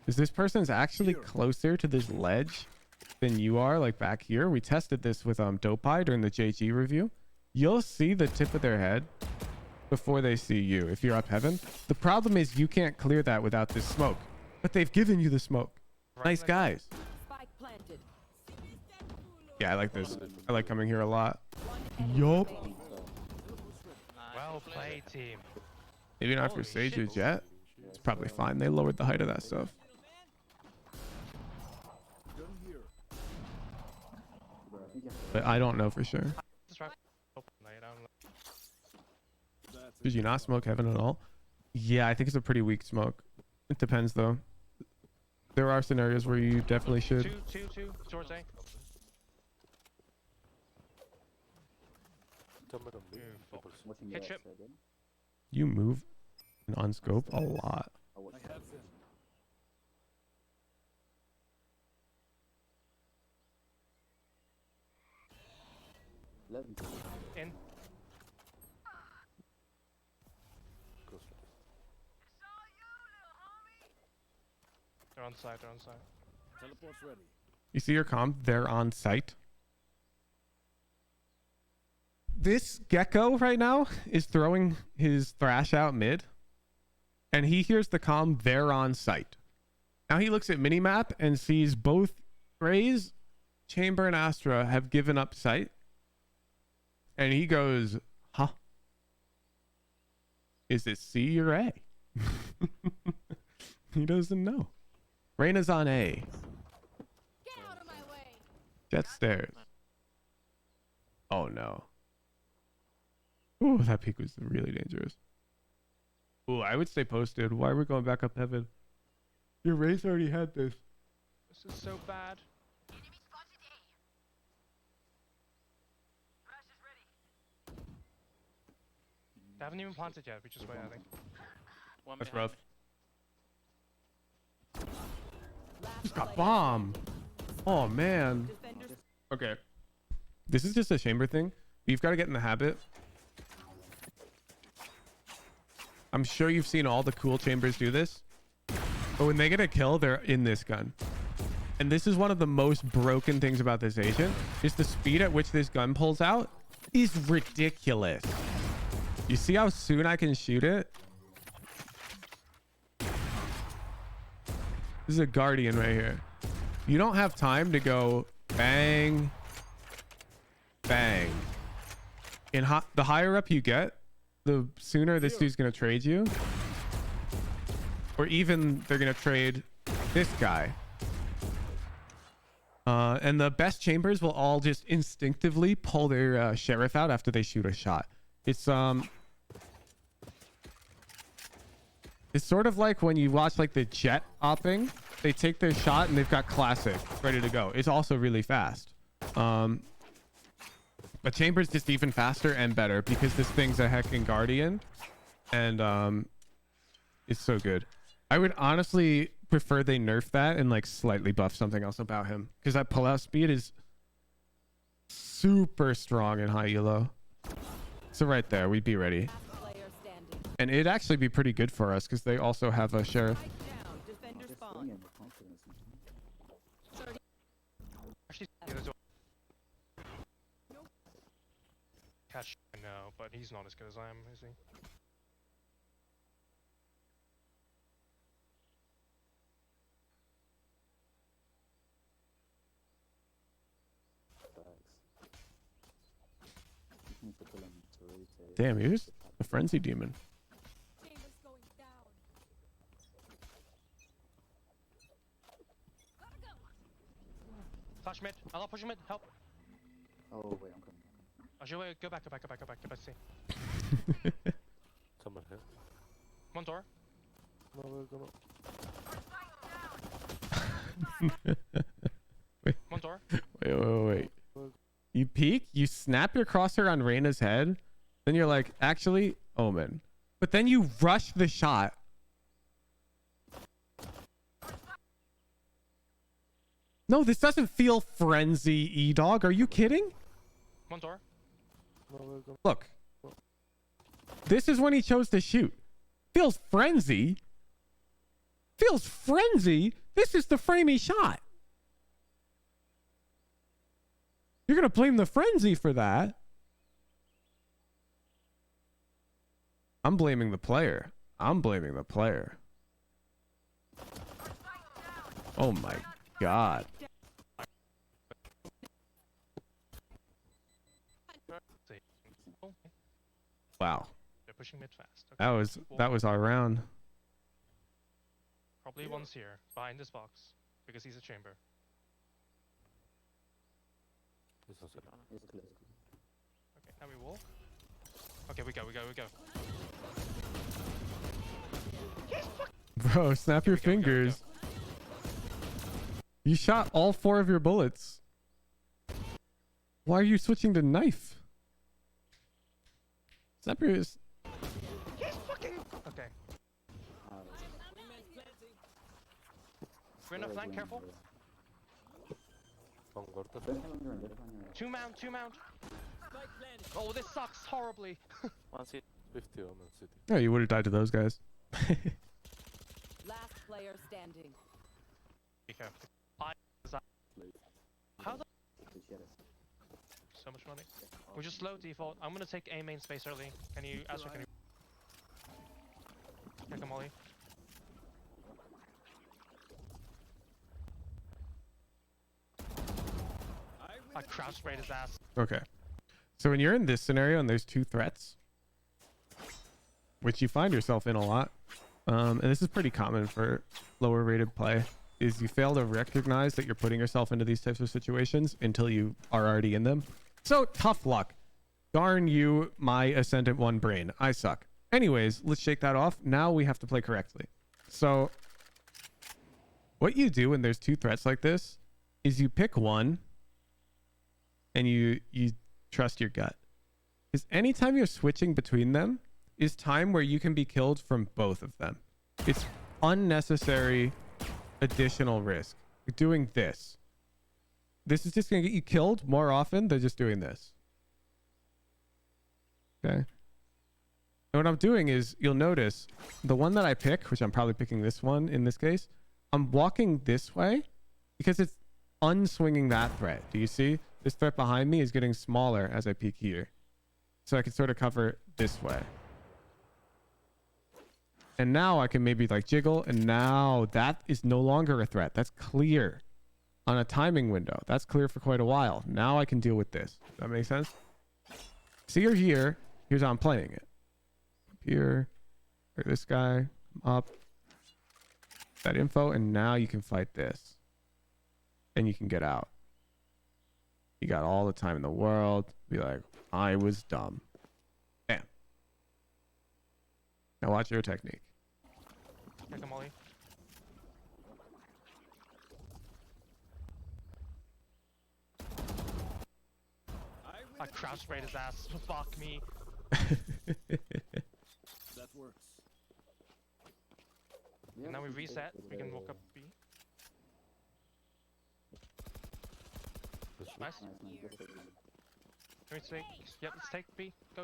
A: Because this person's actually closer to this ledge than you are, like back here. We tested this with Dopeye during the JG review. You'll see the tip of their head before they see you if you're up heaven. The problem is you can't clear that without this smoke, but they've given you the smoke. Nice guys.
B: Spike planted.
A: Yeah, I like this. I like coming here a lot.
B: One enemy
A: Yup.
B: remaining.
I: Well played, team.
A: Maybe not for
I: Holy
A: Sage or
I: shit.
A: Jett. It's probably fine. They lowered the height of that stuff.
F: Bro, I think you have to
A: But I don't know for sure.
I: Just try open late.
A: Did you not smoke heaven at all? Yeah, I think it's a pretty weak smoke. It depends though. There are scenarios where you definitely should.
I: Two. Towards A.
K: Camera B.
I: fuck.
K: People see.
F: watching
I: Hit
F: the
I: chip.
F: outside, yeah?
A: You move on scope a lot.
F: I'll watch that. Let them do it.
I: In.
K: Close.
I: They're on side.
J: Teleport's ready.
A: You see your comm? They're on site. This gecko right now is throwing his thrash out mid, and he hears the comm. They're on site. Now he looks at minimap and sees both Raze, Chamber, and Astra have given up sight, and he goes, "Huh? Is it C or A?" He doesn't know. Reyna's on A.
C: Get out of my way.
A: Jett stairs. Oh no. Ooh, that peak was really dangerous. Ooh, I would stay posted. Why are we going back up heaven? Your race already had this.
I: This is so bad. They haven't even planted yet. We just wait, I think.
D: One
A: That's
D: behind
A: rough.
D: me.
B: Last
A: Just got
B: player
A: bombed. Oh man.
B: Defenders
A: Okay. This is just a chamber thing. You've got to get in the habit. I'm sure you've seen all the cool chambers do this. But when they get a kill, they're in this gun. And this is one of the most broken things about this agent. Is the speed at which this gun pulls out is ridiculous. You see how soon I can shoot it? This is a Guardian right here. You don't have time to go bang, bang. And the higher up you get, the sooner this dude's going to trade you. Or even they're going to trade this guy. And the best chambers will all just instinctively pull their sheriff out after they shoot a shot. It's sort of like when you watch like the Jett opping. They take their shot and they've got classic ready to go. It's also really fast. But Chamber's just even faster and better because this thing's a heckin' Guardian. And it's so good. I would honestly prefer they nerf that and like slightly buff something else about him. Because that pullout speed is super strong in high elo. So right there, we'd be ready.
B: last player standing.
A: And it'd actually be pretty good for us because they also have a sheriff.
B: Spike down. Defender
F: Just
B: spawn.
F: bring in the confidence.
I: Actually, yeah, there's Catch, I know, but he's not as good as I am, is he?
F: Facts. You need to pull him to rotate.
A: Damn, you're just a frenzy demon.
C: Chambers going down. Gotta go.
I: Flash mid. I'm not pushing mid. Help.
F: Oh, wait, I'm coming.
I: I should wait. Go back. Go back to C.
K: Someone here.
I: One door.
K: No, we're gonna.
A: Wait. Wait. You peek, you snap your crosshair on Reyna's head, then you're like, actually, Omen. But then you rush the shot. No, this doesn't feel frenzy, E-Dog. Are you kidding?
I: One door.
A: Look. This is when he chose to shoot. Feels frenzy. Feels frenzy. This is the frame he shot. You're going to blame the frenzy for that. I'm blaming the player. I'm blaming the player. Oh my God. Wow.
I: They're pushing mid fast. Okay.
A: That was our round.
I: Probably one's here, behind this box, because he's a chamber.
F: It's clear.
I: Okay, now we walk. Okay, we go.
A: Bro, snap your fingers. You shot all 4 of your bullets. Why are you switching to knife? Snap your...
I: He's fucking... Okay. We're in a flank, careful. Two mount. Oh, this sucks horribly.
K: One city. 50 Omen City.
A: Oh, you would have died to those guys.
B: Last player standing.
I: Be careful. How the... So much money. We're just low default. I'm gonna take A main space early. Can you... Astro, can you... Take a molly. I crouch sprayed his ass.
A: Okay. So when you're in this scenario and there's 2 threats, which you find yourself in a lot, and this is pretty common for lower rated play, is you fail to recognize that you're putting yourself into these types of situations until you are already in them. So tough luck. Darn you, my Ascendant 1 brain. I suck. Anyways, let's shake that off. Now we have to play correctly. So what you do when there's 2 threats like this is you pick one and you trust your gut. Because anytime you're switching between them is time where you can be killed from both of them. It's unnecessary additional risk. You're doing this. This is just going to get you killed more often than just doing this. Okay. And what I'm doing is, you'll notice the one that I pick, which I'm probably picking this one in this case, I'm walking this way because it's unswinging that threat. Do you see? This threat behind me is getting smaller as I peek here. So I can sort of cover this way. And now I can maybe like jiggle, and now that is no longer a threat. That's clear on a timing window. That's clear for quite a while. Now I can deal with this. Does that make sense? See, you're here. Here's how I'm playing it. Up here. Or this guy. Up. That info. And now you can fight this. And you can get out. You got all the time in the world. Be like, I was dumb. Bam. Now watch your technique.
I: Take a molly. I crouch sprayed his ass. Fuck me.
J: That works.
I: And now we reset. We can walk up B. Nice. Can we take? Yep, let's take B. Go.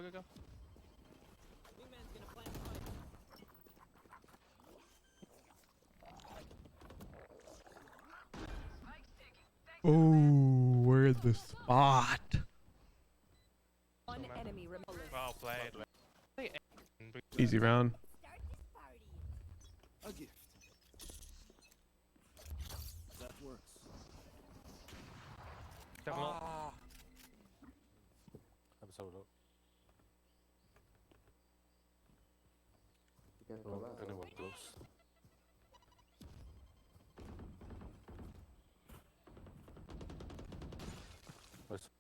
A: Oh, we're in the spot.
B: One enemy remaining.
I: Well played.
A: Easy round.
J: A gift. That works.
K: I'm so low. Anyone close?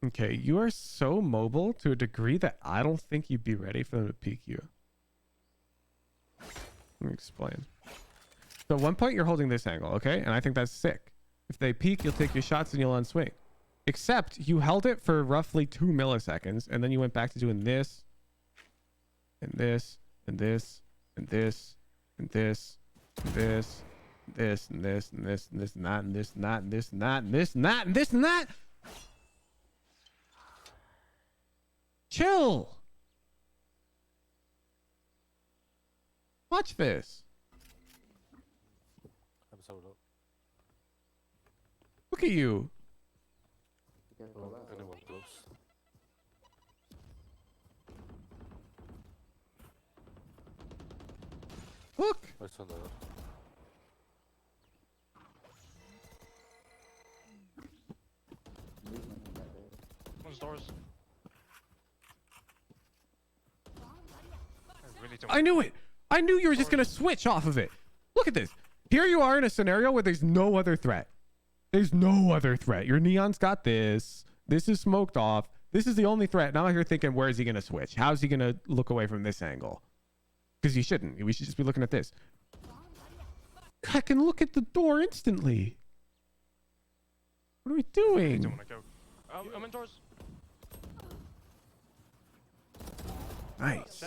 A: Okay, you are so mobile to a degree that I don't think you'd be ready for them to peek you. Let me explain. So at one point you're holding this angle, okay? And I think that's sick. If they peek, you'll take your shots and you'll unswing. Except you held it for roughly 2 milliseconds, and then you went back to doing this, and this, and this, and this, and this, and this, and this, and this, and this, and this, and that, and this, and that, and this, and that, and this, and that, and this, and that. Chill. Watch this.
K: I'm so low.
A: Look at you.
K: Anyone close?
A: Look.
K: I saw that.
F: Movement in that area.
I: One's doors. I really don't.
A: I knew it. I knew you were just going to switch off of it. Look at this. Here you are in a scenario where there's no other threat. There's no other threat. Your neon's got this. This is smoked off. This is the only threat. Now you're thinking, where is he going to switch? How's he going to look away from this angle? Because you shouldn't. We should just be looking at this. I can look at the door instantly. What are we
I: I
A: doing?
I: don't want to go. I'm indoors.
A: Nice.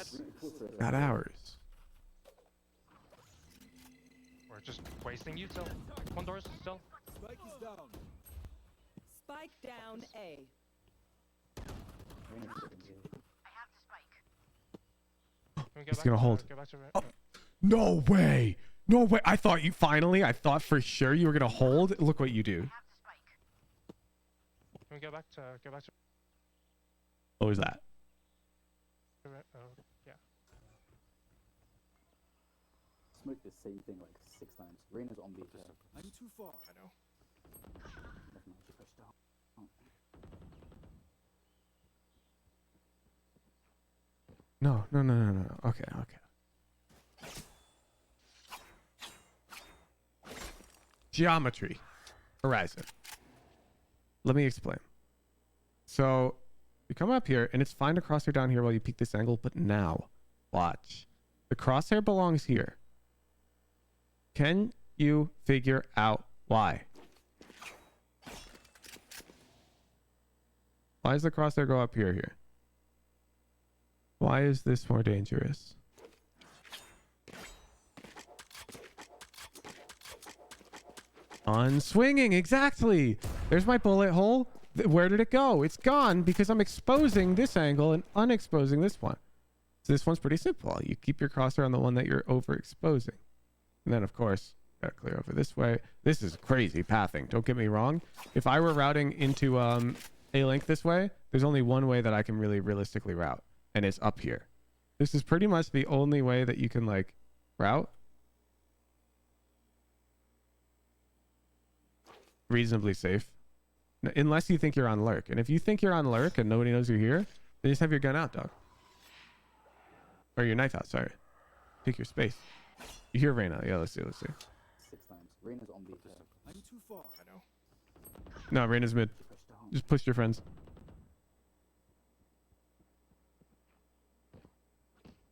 A: Got ours.
I: We're just wasting you still. One doors still.
B: Spike down A.
F: Reyna's sitting here.
I: Can we go
A: He's
I: back
A: gonna
I: to-
A: hold.
I: Go back to
A: Oh. No way. No way. I thought I thought for sure you were going to hold. Look what you do.
I: Can we go back to
A: What was that?
I: oh, yeah.
F: Smoked the same thing like 6 times. Reyna's on B.
K: I'm
F: too far.
I: I know.
F: Never mind, she pushed out. Oh.
A: No. Okay. Geometry. Horizon. Let me explain. So you come up here and it's fine to crosshair down here while you peek this angle, but now watch. The crosshair belongs here. Can you figure out why? Why does the crosshair go up here? Why is this more dangerous? Unswinging, exactly. There's my bullet hole. Where did it go? It's gone because I'm exposing this angle and unexposing this one. So this one's pretty simple. You keep your crosshair on the one that you're overexposing. And then, of course, gotta clear over this way. This is crazy pathing. Don't get me wrong. If I were routing into A-Link this way, there's only one way that I can really realistically route, and it's up here. This is pretty much the only way that you can, like, route reasonably safe. Unless you think you're on lurk. And if you think you're on lurk and nobody knows you're here, then just have your gun out, dog. Or your knife out, sorry. Pick your space. You hear Reyna. Yeah, let's see.
F: 6 times. Reyna's on B.
K: I'm too far.
I: I know.
A: No, Reyna's mid.
F: She pushed out.
A: Just push your friends.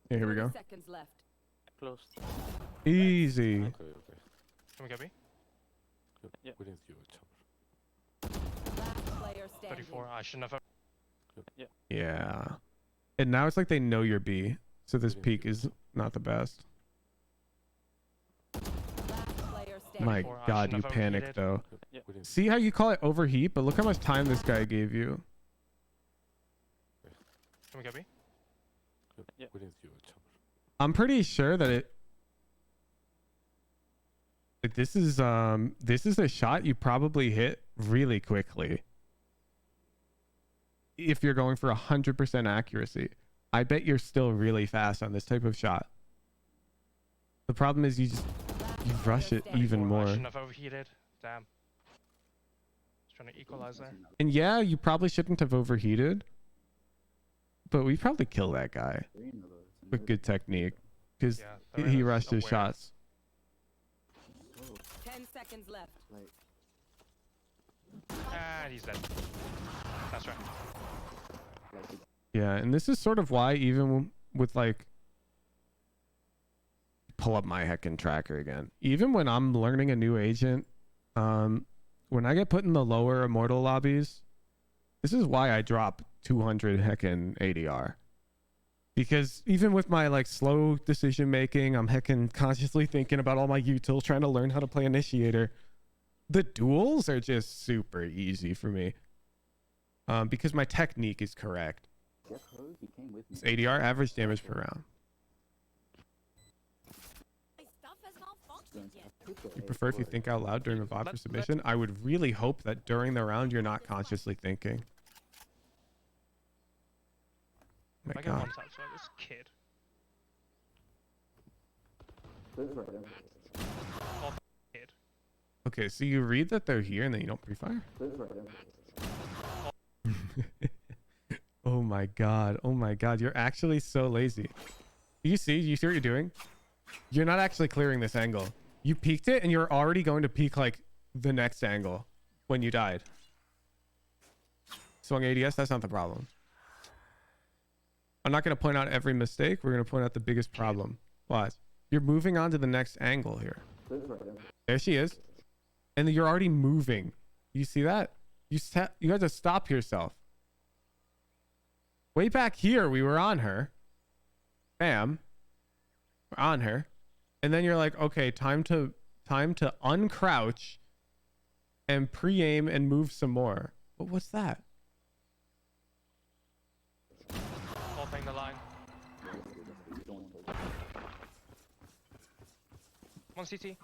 A: Yeah, here we go.
B: 30 seconds left.
D: Closed.
A: Easy.
K: Okay.
I: Can we go B?
D: Yeah.
K: We didn't give a chance.
B: Last player standing.
I: 34. I shouldn't have.
A: Yeah. And now it's like they know you're B. So this peak is not the best.
B: Last player standing.
A: My
I: Before I
A: God, you
I: shouldn't have
A: panicked
I: overheated.
A: though.
K: We didn't.
A: See how you call it overheat? But look how much time this guy gave you.
I: Can we go B?
D: Yeah.
K: We didn't give a chance.
A: I'm pretty sure that it. Like this is a shot you probably hit really quickly. If you're going for 100% accuracy, I bet you're still really fast on this type of shot. The problem is you rush it even
I: I
A: more.
I: shouldn't have overheated. Damn. Just trying to equalize there.
A: And yeah, you probably shouldn't have overheated, but we probably kill that guy
F: Reyna, though, it's a
A: with
F: no-
A: good technique because
I: Yeah,
A: he
I: Reina's
A: rushed his
I: aware.
A: shots.
F: Oh,
B: 10 seconds left.
F: like,
I: And he's dead. That's right.
F: like
A: Yeah, and this is sort of why even with like pull up my heckin' tracker again. Even when I'm learning a new agent, when I get put in the lower immortal lobbies This is why I drop 200 heckin' ADR. Because even with my like slow decision making, I'm heckin' consciously thinking about all my utils, trying to learn how to play initiator. The duels are just super easy for me. Because my technique is correct.
F: Jeff Hogue, he came with me.
A: It's ADR, average damage per round. You prefer if you think out loud during a VOD for submission? I would really hope that during the round you're not consciously thinking. Oh my
I: I get
A: god.
I: one touch by this kid. Oh, kid.
A: Okay, so you read that they're here and then you don't pre-fire? Oh my god. Oh my god. You're actually so lazy. You see what you're doing? You're not actually clearing this angle. You peeked it and you're already going to peek like the next angle when you died. Swung ADS, that's not the problem. I'm not going to point out every mistake. We're going to point out the biggest problem. Watch. You're moving on to the next angle here. There she is. And you're already moving. You see that? You have to stop yourself. Way back here, we were on her. Bam. We're on her. And then you're like, okay, time to uncrouch and pre-aim and move some more. But what's that?
I: Opening the line. One CT.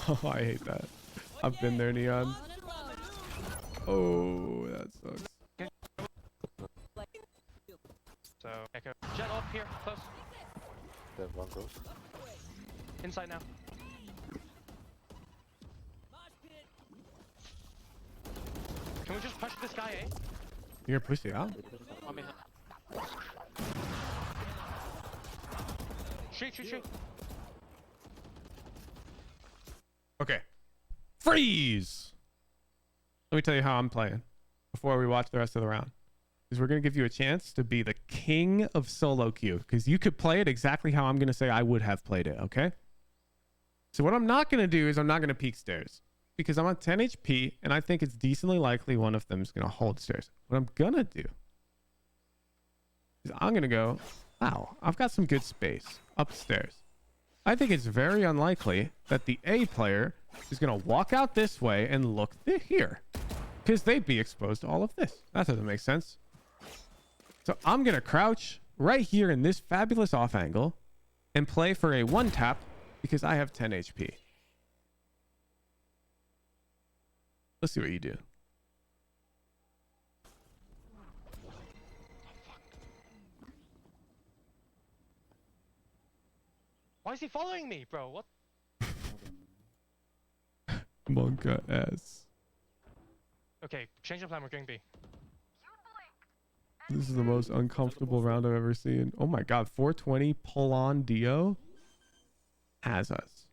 A: Oh, I hate that. I've been there, Neon. Oh, that sucks.
I: So Echo. Jett up here, close.
K: They have one close.
I: Inside now. Can we just push this guy, eh?
A: You're gonna push it out?
D: On me.
I: Shoot.
A: Okay. Freeze! Let me tell you how I'm playing before we watch the rest of the round. Is we're going to give you a chance to be the king of solo queue. Because you could play it exactly how I'm going to say I would have played it, okay? So what I'm not going to do is I'm not going to peek stairs. Because I'm on 10 HP and I think it's decently likely one of them is going to hold stairs. What I'm going to do is I'm going to go, wow, I've got some good space upstairs. I think it's very unlikely that the A player is going to walk out this way and look here. Because they'd be exposed to all of this. That doesn't make sense. So I'm going to crouch right here in this fabulous off angle and play for a one tap because I have 10 HP. Let's see what you do.
I: Why is he following me, bro? What?
A: Monka S.
I: Okay, change the plan. We're going B.
A: This is the most uncomfortable round I've ever seen. Oh my god, 420 pull on Dio has us.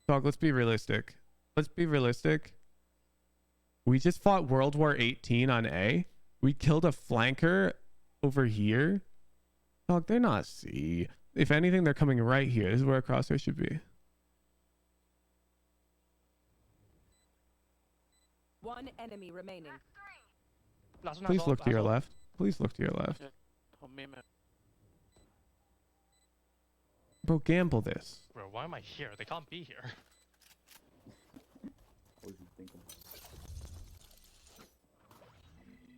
A: Dog, let's be realistic. We just fought World War 18 on A. We killed a flanker over here. Dog, they're not C. If anything, they're coming right here. This is where a crosshair should be.
B: One enemy remaining.
A: Please look to your left. Please look to your left.
D: On me, man.
A: Bro, gamble this.
I: Bro, why am I here? They can't be here.
F: What was he thinking?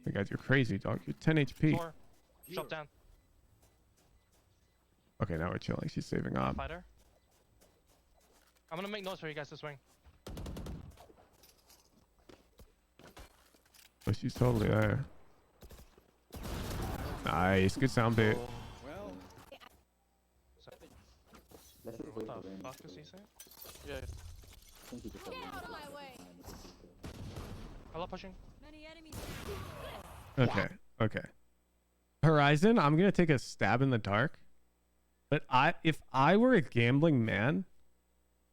A: My god, you're crazy, dog. You're 10 HP.
I: Four. Shot down.
A: Okay, now we're chilling. She's saving up.
I: Fighter. I'm gonna make noise for you guys to swing.
A: Oh, she's totally there. Nice. Good sound bit.
J: Well,
F: Let's just
I: What
F: wait for
I: the
F: him.
I: fuck does he say?
D: Yeah.
F: I think he just
C: Get out of my way.
I: Hello, pushing.
C: Many enemies.
A: Okay. Horizon, I'm gonna take a stab in the dark. But if I were a gambling man,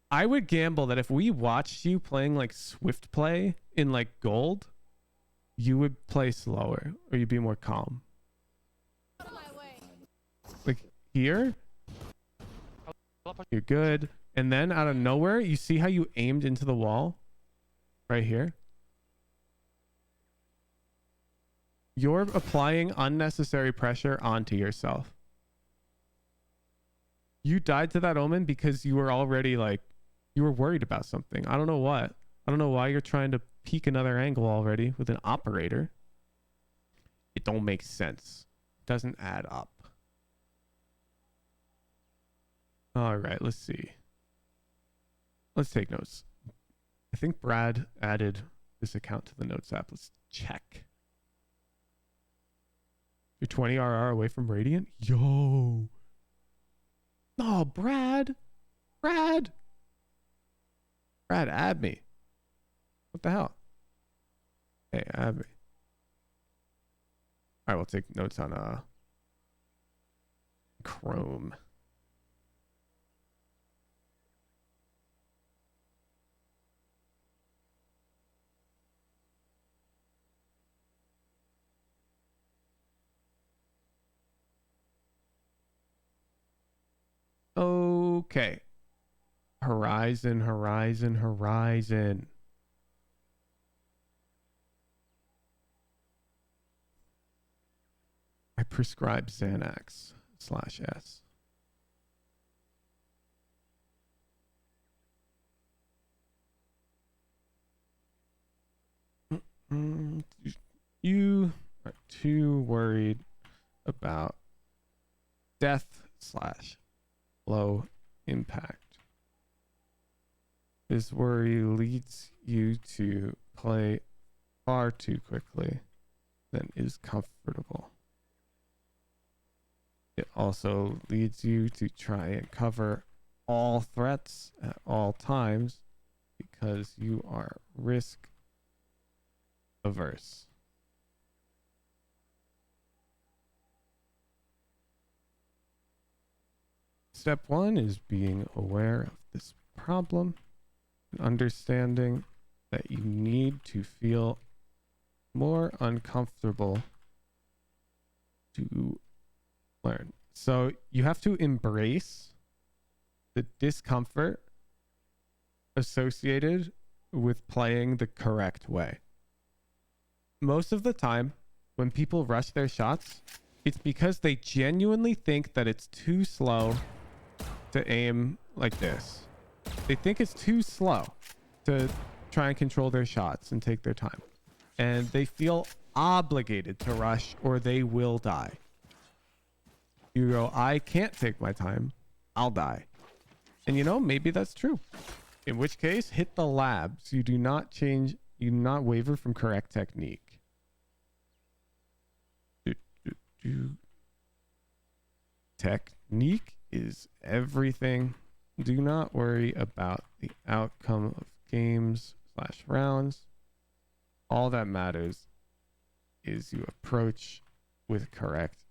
A: I would gamble that if we watched you playing like Swift play in like gold, you would play slower or you'd be more calm.
C: Out of my way.
A: Like here,
I: Hello, pushing.
A: you're good. And then out of nowhere, you see how you aimed into the wall right here? You're applying unnecessary pressure onto yourself. You died to that omen because you were already like, you were worried about something. I don't know what. I don't know why you're trying to peek another angle already with an operator. It don't make sense. Doesn't add up. All right, let's see. Let's take notes. I think Brad added this account to the notes app. Let's check. You're 20 RR away from Radiant? Yo. Oh, Brad. Brad, add me. What the hell? Hey, add me. All right, we'll take notes on Chrome. Okay. Horizon. I prescribe Xanax/S. You are too worried about death/low impact. This worry leads you to play far too quickly than is comfortable. It also leads you to try and cover all threats at all times because you are risk averse. Step 1 is being aware of this problem and understanding that you need to feel more uncomfortable to learn. So you have to embrace the discomfort associated with playing the correct way. Most of the time, when people rush their shots, it's because they genuinely think that it's too slow to aim like this. They think it's too slow to try and control their shots and take their time. And they feel obligated to rush or they will die. You go, I can't take my time. I'll die. And you know, maybe that's true. In which case, hit the labs. You do not change, you do not waver from correct technique. Technique is everything. Do not worry about the outcome of games/rounds. All that matters is you approach with correct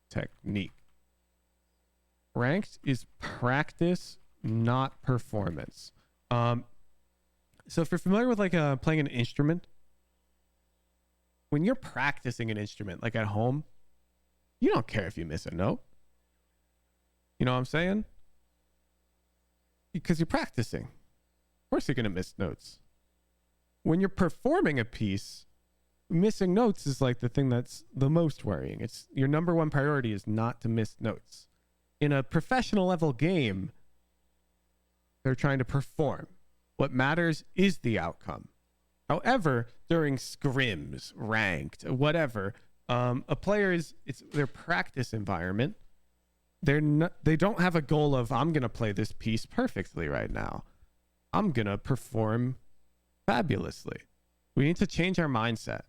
A: technique. Ranked is practice, not performance. So if you're familiar with like playing an instrument, when you're practicing an instrument, like at home, you don't care if you miss a note. You know what I'm saying? Because you're practicing. Of course you're going to miss notes. When you're performing a piece, missing notes is like the thing that's the most worrying. It's your number one priority is not to miss notes. In a professional level game, they're trying to perform. What matters is the outcome. However, during scrims, ranked, whatever, a player it's their practice environment. They don't have a goal of, I'm going to play this piece perfectly right now. I'm going to perform fabulously. We need to change our mindset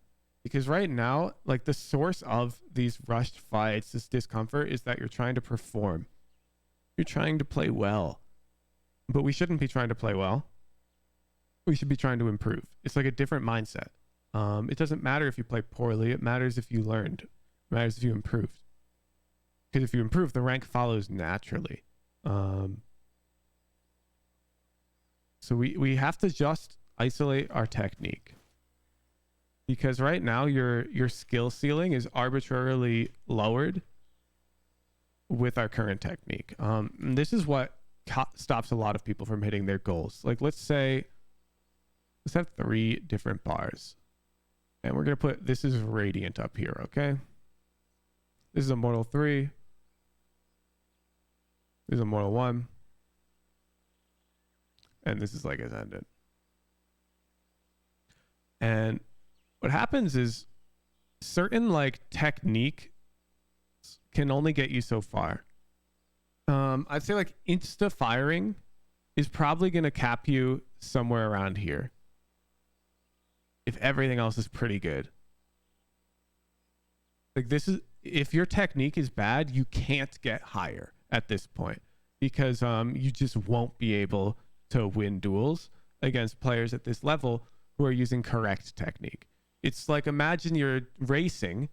A: because right now, like the source of these rushed fights, this discomfort is that you're trying to perform. You're trying to play well, but we shouldn't be trying to play well. We should be trying to improve. It's like a different mindset. It doesn't matter if you play poorly. It matters if you learned. It matters if you improved. Because if you improve, the rank follows naturally. So we have to just isolate our technique. Because right now your skill ceiling is arbitrarily lowered with our current technique. And this is what stops a lot of people from hitting their goals. Like let's have 3 different bars, and we're gonna put this is Radiant up here. Okay, this is Immortal 3. This is Immortal 1, and this is like Ascendant. And what happens is certain like technique can only get you so far. I'd say like insta firing is probably going to cap you somewhere around here if everything else is pretty good. Like this is, if your technique is bad, you can't get higher at this point because you just won't be able to win duels against players at this level who are using correct technique. It's like, imagine you're racing,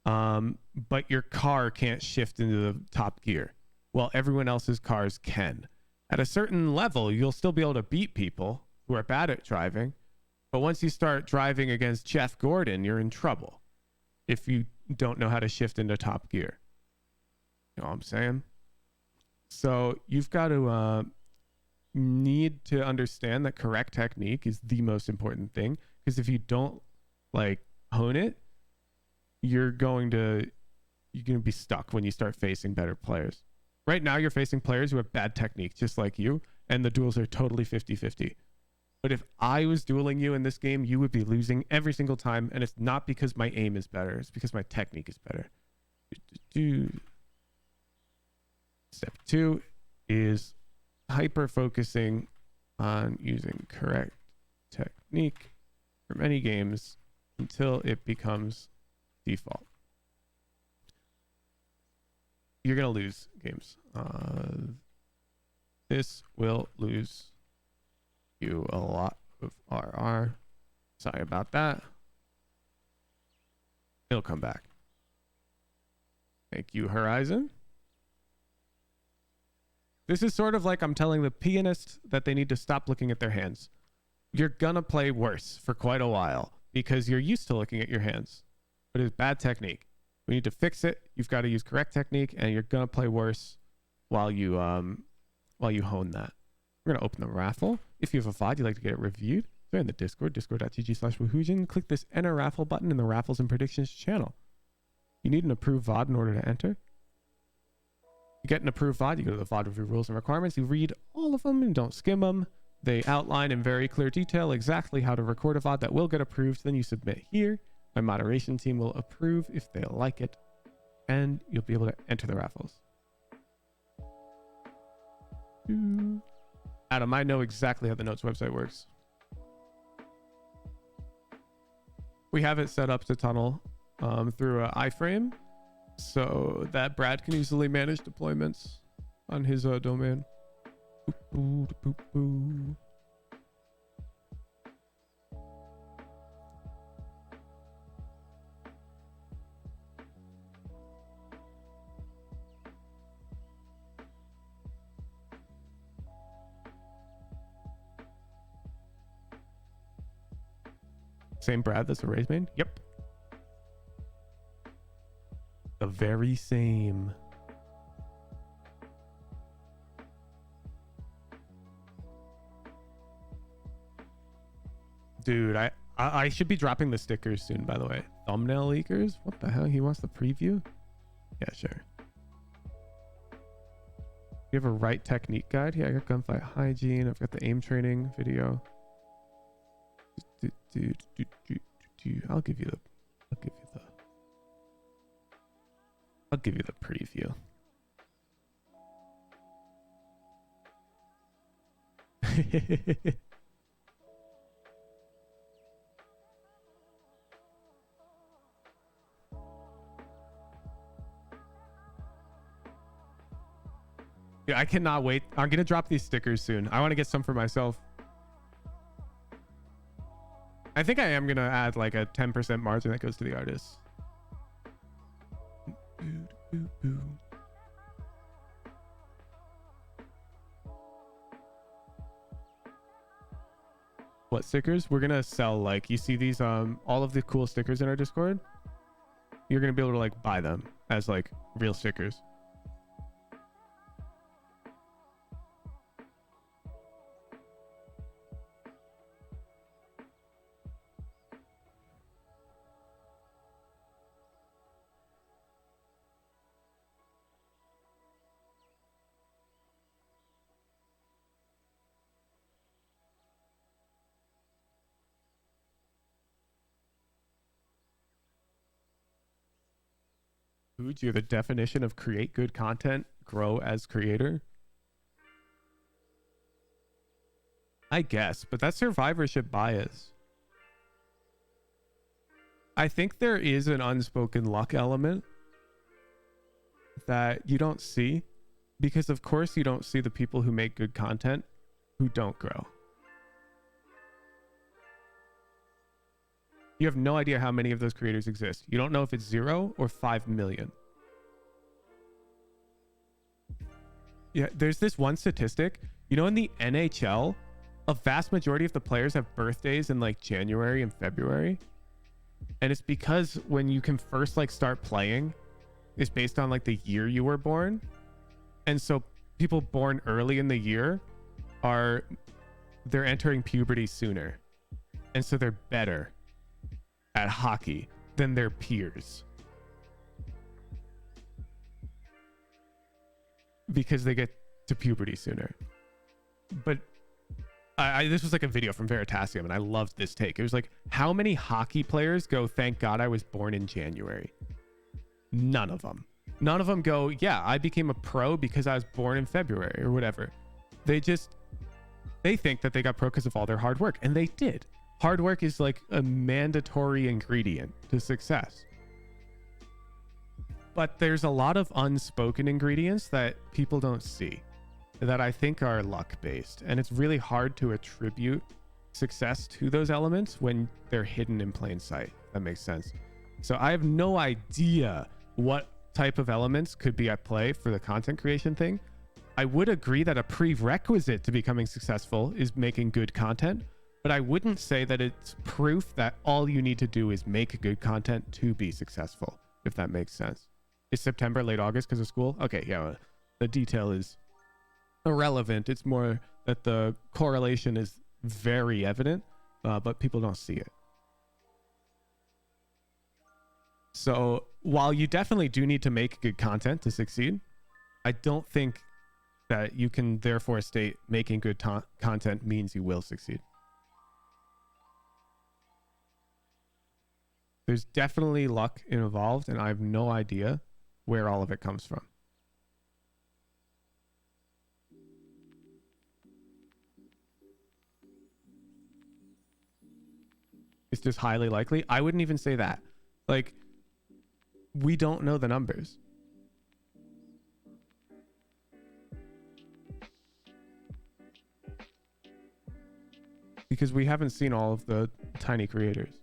A: but your car can't shift into the top gear. Well, everyone else's cars can. At a certain level, you'll still be able to beat people who are bad at driving. But once you start driving against Jeff Gordon, you're in trouble if you don't know how to shift into top gear. You know what I'm saying? So you've got to need to understand that correct technique is the most important thing, because if you don't like hone it, you're going to be stuck when you start facing better players. Right now you're facing players who have bad technique just like you, and the duels are totally 50-50. But if I was dueling you in this game, you would be losing every single time, and it's not because my aim is better, it's because my technique is better. Step 2 is hyper focusing on using correct technique for many games until it becomes default. You're gonna lose games. This will lose you a lot of RR. Sorry about that. It'll come back. Thank you, Horizon. This is sort of like I'm telling the pianist that they need to stop looking at their hands. You're gonna play worse for quite a while because you're used to looking at your hands, but it's bad technique. We need to fix it. You've got to use correct technique, and you're gonna play worse while you hone that. We're gonna open the raffle. If you have a VOD you'd like to get it reviewed, join the Discord, discord.gg/woohoojin. Click this enter raffle button in the raffles and predictions channel. You need an approved VOD in order to enter. You get an approved VOD, you go to the VOD review rules and requirements, you read all of them and don't skim them. They outline in very clear detail exactly how to record a VOD that will get approved. Then you submit here. My moderation team will approve if they like it, and you'll be able to enter the raffles. Adam, I know exactly how the notes website works. We have it set up to tunnel through an iframe so that Brad can easily manage deployments on his domain. Same Brad that's a raise main? Yep. The very same. Dude, I should be dropping the stickers soon, by the way. Thumbnail leakers? What the hell? He wants the preview? Yeah, sure. You have a right technique guide? Yeah, I got gunfight hygiene. I've got the aim training video. I'll give you the preview. Yeah, I cannot wait. I'm gonna drop these stickers soon. I want to get some for myself. I think I am gonna add like a 10% margin that goes to the artists. What stickers? We're gonna sell, like, you see these all of the cool stickers in our Discord? You're gonna be able to like buy them as like real stickers. Food, you're the definition of create good content, grow as creator. I guess, but that's survivorship bias. I think there is an unspoken luck element that you don't see, because of course you don't see the people who make good content who don't grow. You have no idea how many of those creators exist. You don't know if it's 0 or 5 million. Yeah, there's this one statistic. You know, in the NHL, a vast majority of the players have birthdays in like January and February. And it's because when you can first like start playing, it's based on like the year you were born. And so people born early in the year they're entering puberty sooner. And so they're better at hockey than their peers. Because they get to puberty sooner. But this was like a video from Veritasium, and I loved this take. It was like, how many hockey players go, thank God I was born in January? None of them. None of them go, yeah, I became a pro because I was born in February or whatever. They think that they got pro because of all their hard work, and they did. Hard work is like a mandatory ingredient to success. But there's a lot of unspoken ingredients that people don't see that I think are luck based. And it's really hard to attribute success to those elements when they're hidden in plain sight. That makes sense. So I have no idea what type of elements could be at play for the content creation thing. I would agree that a prerequisite to becoming successful is making good content, but I wouldn't say that it's proof that all you need to do is make good content to be successful, if that makes sense. Is September late August because of school? Okay, yeah, the detail is irrelevant. It's more that the correlation is very evident, but people don't see it. So while you definitely do need to make good content to succeed, I don't think that you can therefore state making good content means you will succeed. There's definitely luck involved, and I have no idea where all of it comes from. It's just highly likely. I wouldn't even say that. Like, we don't know the numbers. Because we haven't seen all of the tiny creators.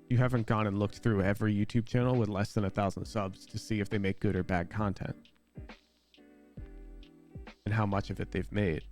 A: You haven't gone and looked through every YouTube channel with less than 1,000 subs to see if they make good or bad content. And how much of it they've made.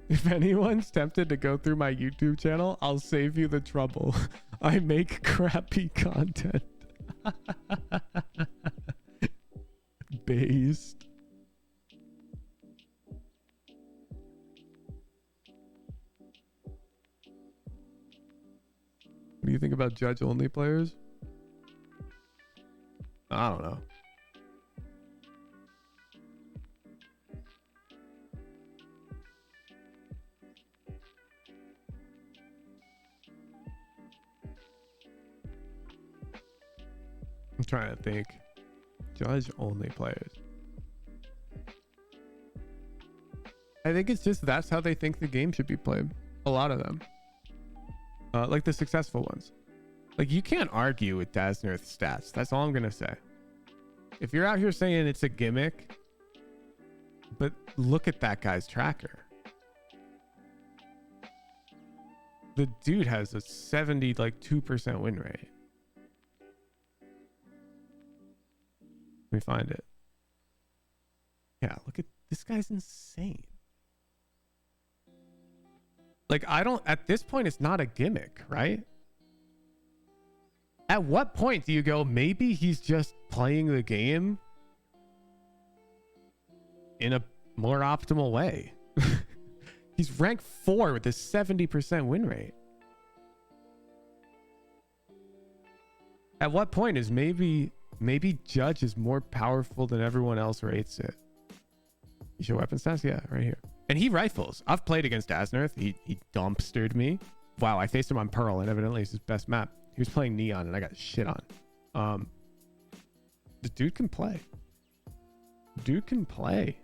A: If anyone's tempted to go through my YouTube channel, I'll save you the trouble. I make crappy content. Based. What do you think about judge-only players? I don't know. I'm trying to think. Judge-only players. I think it's just that's how they think the game should be played. A lot of them. Like the successful ones. Like, you can't argue with Daznirth's stats. That's all I'm going to say. If you're out here saying it's a gimmick, but look at that guy's tracker. The dude has a 72% win rate. Let me find it. Yeah, look at this guy's insane. Like, I don't, at this point, it's not a gimmick, right? At what point do you go, maybe he's just playing the game in a more optimal way? He's rank 4 with a 70% win rate. At what point is maybe Judge is more powerful than everyone else rates it? You show weapon stats? Yeah, right here. And he rifles. I've played against Asnerth. He dumpstered me. Wow, I faced him on Pearl, and evidently it's his best map. He was playing Neon, and I got shit on. The dude can play. Dude can play.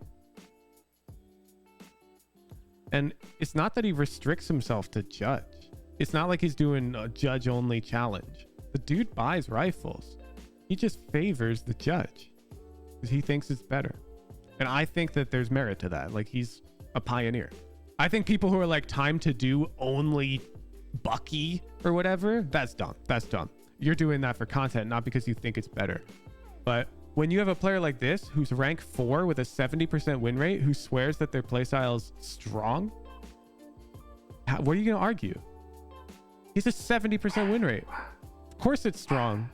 A: And it's not that he restricts himself to Judge. It's not like he's doing a Judge-only challenge. The dude buys rifles. He just favors the Judge because he thinks it's better. And I think that there's merit to that. Like, he's a pioneer. I think people who are like, time to do only Bucky or whatever, that's dumb. That's dumb. You're doing that for content, not because you think it's better. But when you have a player like this who's rank 4 with a 70% win rate, who swears that their playstyle's strong, what are you going to argue? He's a 70% win rate. Of course it's strong.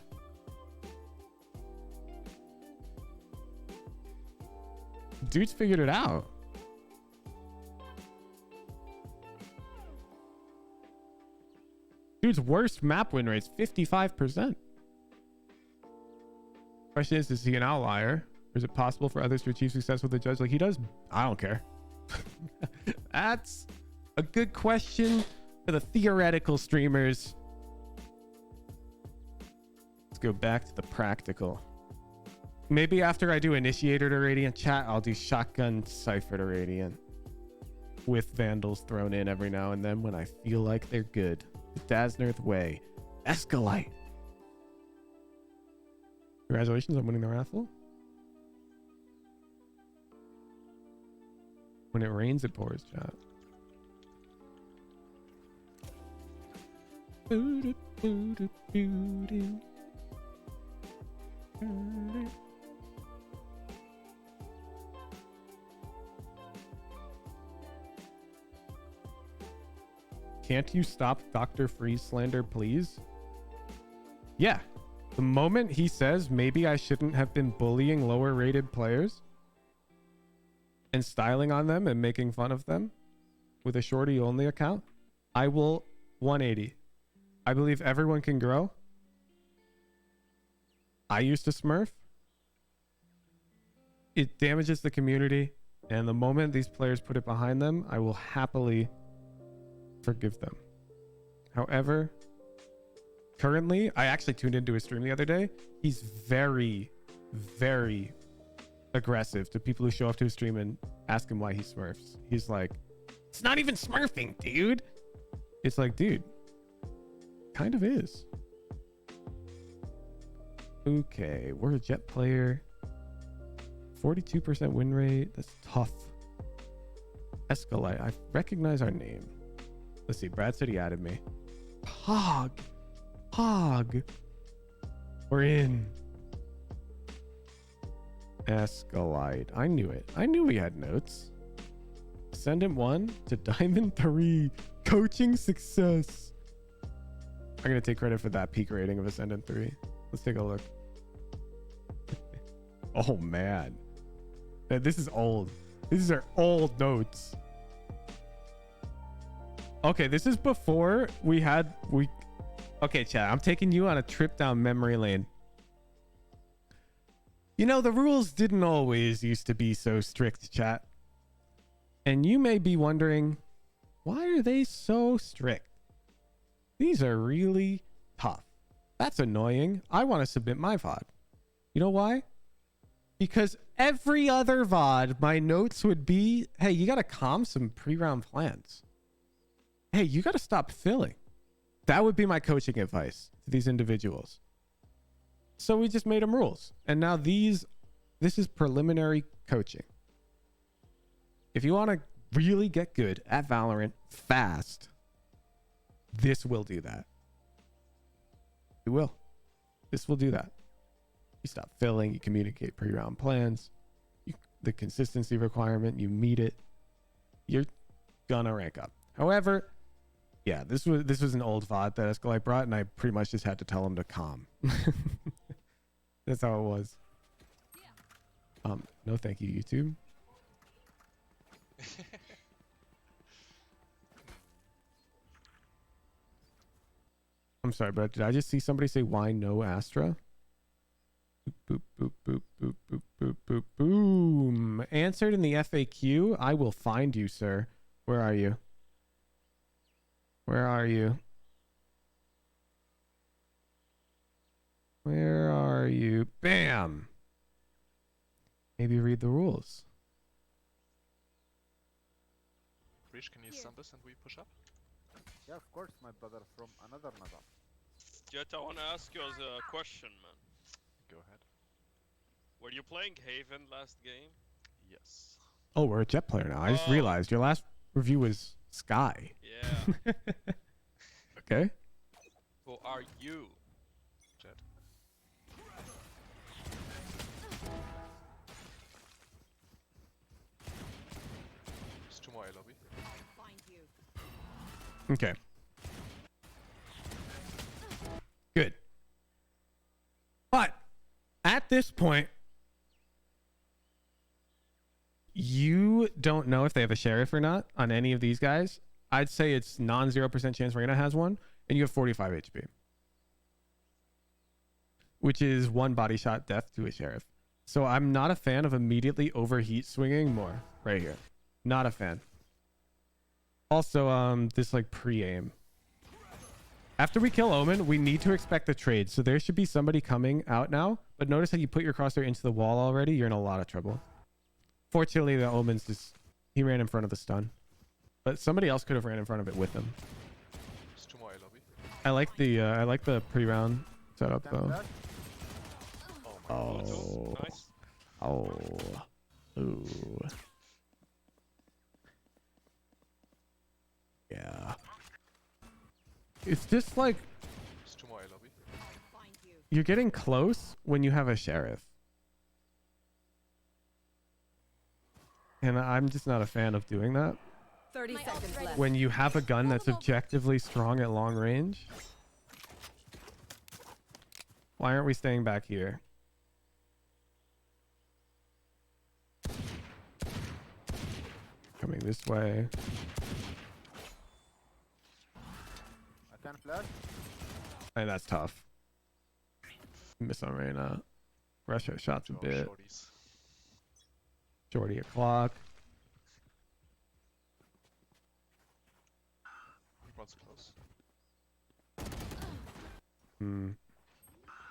A: Dude's figured it out. Dude's worst map win rate's 55%. Question is he an outlier? Or is it possible for others to achieve success with a Judge like he does? I don't care. That's a good question for the theoretical streamers. Let's go back to the practical. Maybe after I do Initiator to Radiant chat, I'll do Shotgun Cypher to Radiant with Vandals thrown in every now and then when I feel like they're good. The Dasnerth way. Escalate. Congratulations on winning the raffle. When it rains, it pours, chat. Can't you stop Dr. Freeze slander, please? Yeah. The moment he says maybe I shouldn't have been bullying lower rated players and styling on them and making fun of them with a shorty only account, I will 180. I believe everyone can grow. I used to smurf. It damages the community. And the moment these players put it behind them, I will happily forgive them. However, currently, I actually tuned into his stream the other day. He's very, very aggressive to people who show up to his stream and ask him why he smurfs. He's like, it's not even smurfing, dude. It's like, dude, kind of is. Okay, we're a Jett player. 42% win rate. That's tough. Escalate. I recognize our name. Let's see. Brad said he added me. Hog. We're in. Escalate. I knew it. I knew we had notes. Ascendant 1 to Diamond 3. Coaching success. I'm going to take credit for that peak rating of Ascendant 3. Let's take a look. Oh, man. This is old. These are old notes. Okay, this is before we had... Okay, chat, I'm taking you on a trip down memory lane. You know, the rules didn't always used to be so strict, chat. And you may be wondering, why are they so strict? These are really tough. That's annoying. I want to submit my VOD. You know why? Because every other VOD, my notes would be, hey, you got to calm some pre-round plans. Hey, you got to stop filling. That would be my coaching advice to these individuals. So we just made them rules. And now this is preliminary coaching. If you want to really get good at Valorant fast, this will do that. It will. This will do that. You stop filling, you communicate pre-round plans, the consistency requirement, you meet it, you're gonna rank up. However, Yeah, this was an old VOD that Escalite brought, and I pretty much just had to tell him to calm. That's how it was. No thank you, YouTube. I'm sorry, but did I just see somebody say why no Astra? Boop, boop, boop, boop, boop, boop, boop, boom. Answered in the FAQ. I will find you, sir. Where are you? Where are you? Where are you? Bam! Maybe read the rules.
K: Breach, can you stump us and we push up?
F: Yeah, of course, my brother from another mother.
L: Jett, I wanna ask you a question, man.
K: Go ahead.
L: Were you playing Haven last game?
K: Yes.
A: Oh, we're a Jett player now. I just realized your last review was Sky.
L: Yeah.
A: Okay.
L: Who are you?
K: Jett. There's 2 more A lobby.
B: Find you.
A: Okay. Good. But at this point, you don't know if they have a sheriff or not on any of these guys. I'd say it's non-0% chance Reyna has one, and you have 45 HP. Which is 1 body shot death to a sheriff. So I'm not a fan of immediately overheat swinging more right here. Not a fan. Also, this like pre-aim. After we kill Omen, we need to expect the trade. So there should be somebody coming out now. But notice how you put your crosshair into the wall already. You're in a lot of trouble. Fortunately, the Omen's just... He ran in front of the stun. But somebody else could have ran in front of it with him.
K: There's 2 more A lobby.
A: I like the pre-round setup though.
L: Oh. Nice.
A: Ooh. Yeah. It's just like
K: There's 2 more A lobby.
B: Find you.
A: you're getting close when you have a sheriff. And I'm just not a fan of doing that.
B: 30 seconds left.
A: When you have a gun that's objectively strong at long range. Why aren't we staying back here? Coming this way.
F: I can flash.
A: Hey, that's tough. Miss on Reyna. Rush her shots a
K: Oh,
A: bit.
K: shorties.
A: Shorty o'clock.
K: One's close.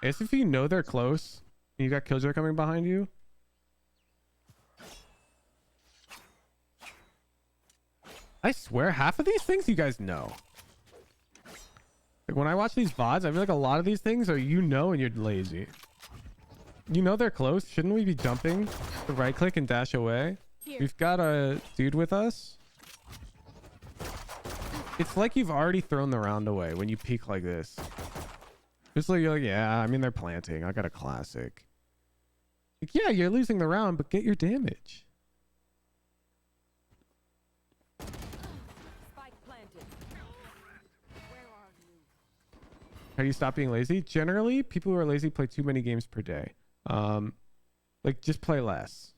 A: As if you know they're close and you got Killjoy coming behind you. I swear half of these things you guys know. Like when I watch these VODs, I feel like a lot of these things are and you're lazy. You know they're close. Shouldn't we be jumping to right click and dash away?
B: Here.
A: We've got a dude with us. It's like you've already thrown the round away when you peek like this. Just like you're like, yeah, I mean, they're planting. I got a classic. Like, yeah, you're losing the round, but get your damage.
B: Spike planted. Where are you?
A: How do you stop being lazy? Generally, people who are lazy play too many games per day. Like just play less.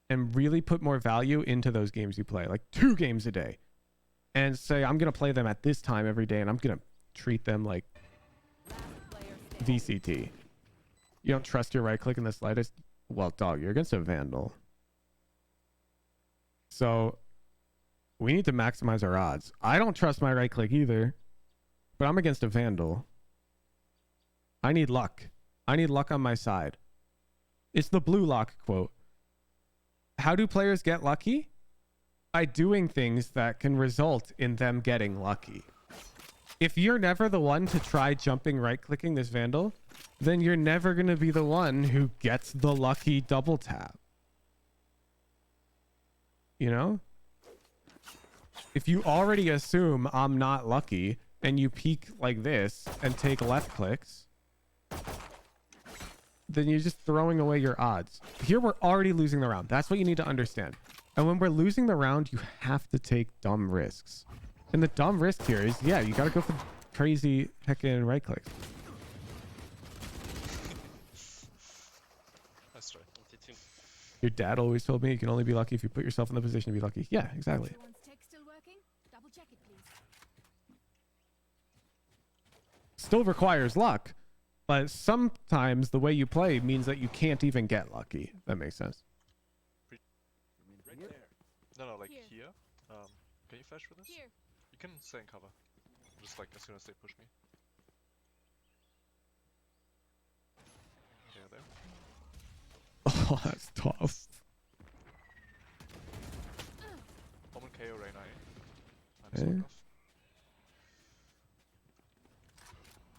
A: And really put more value into those games you play. Like 2 games a day. And say, I'm going to play them at this time every day, and I'm going to treat them like VCT. You don't trust your right click in the slightest? Well, dog, you're against a Vandal. So we need to maximize our odds. I don't trust my right click either, but I'm against a Vandal. I need luck. I need luck on my side. It's the blue lock quote. How do players get lucky? By doing things that can result in them getting lucky. If you're never the one to try jumping right clicking this Vandal, then you're never going to be the one who gets the lucky double tap. You know? If you already assume I'm not lucky and you peek like this and take left clicks, then you're just throwing away your odds. Here we're already losing the round. That's what you need to understand. And when we're losing the round, you have to take dumb risks. And the dumb risk here is, yeah, you got to go for crazy heckin' right clicks.
L: That's right.
A: Your dad always told me you can only be lucky if you put yourself in the position to be lucky. Yeah, exactly.
C: Everyone's tech still working? Double check it, please.
A: Still requires luck, but sometimes the way you play means that you can't even get lucky. That makes sense.
K: No, like
C: Here.
K: here. Can you flash for this?
C: Here.
K: You can stay in cover. Just like as soon as they push me. Yeah, there.
A: Oh, that's tough.
K: Omen KO Reyna. I'm
A: Okay.
K: sort of.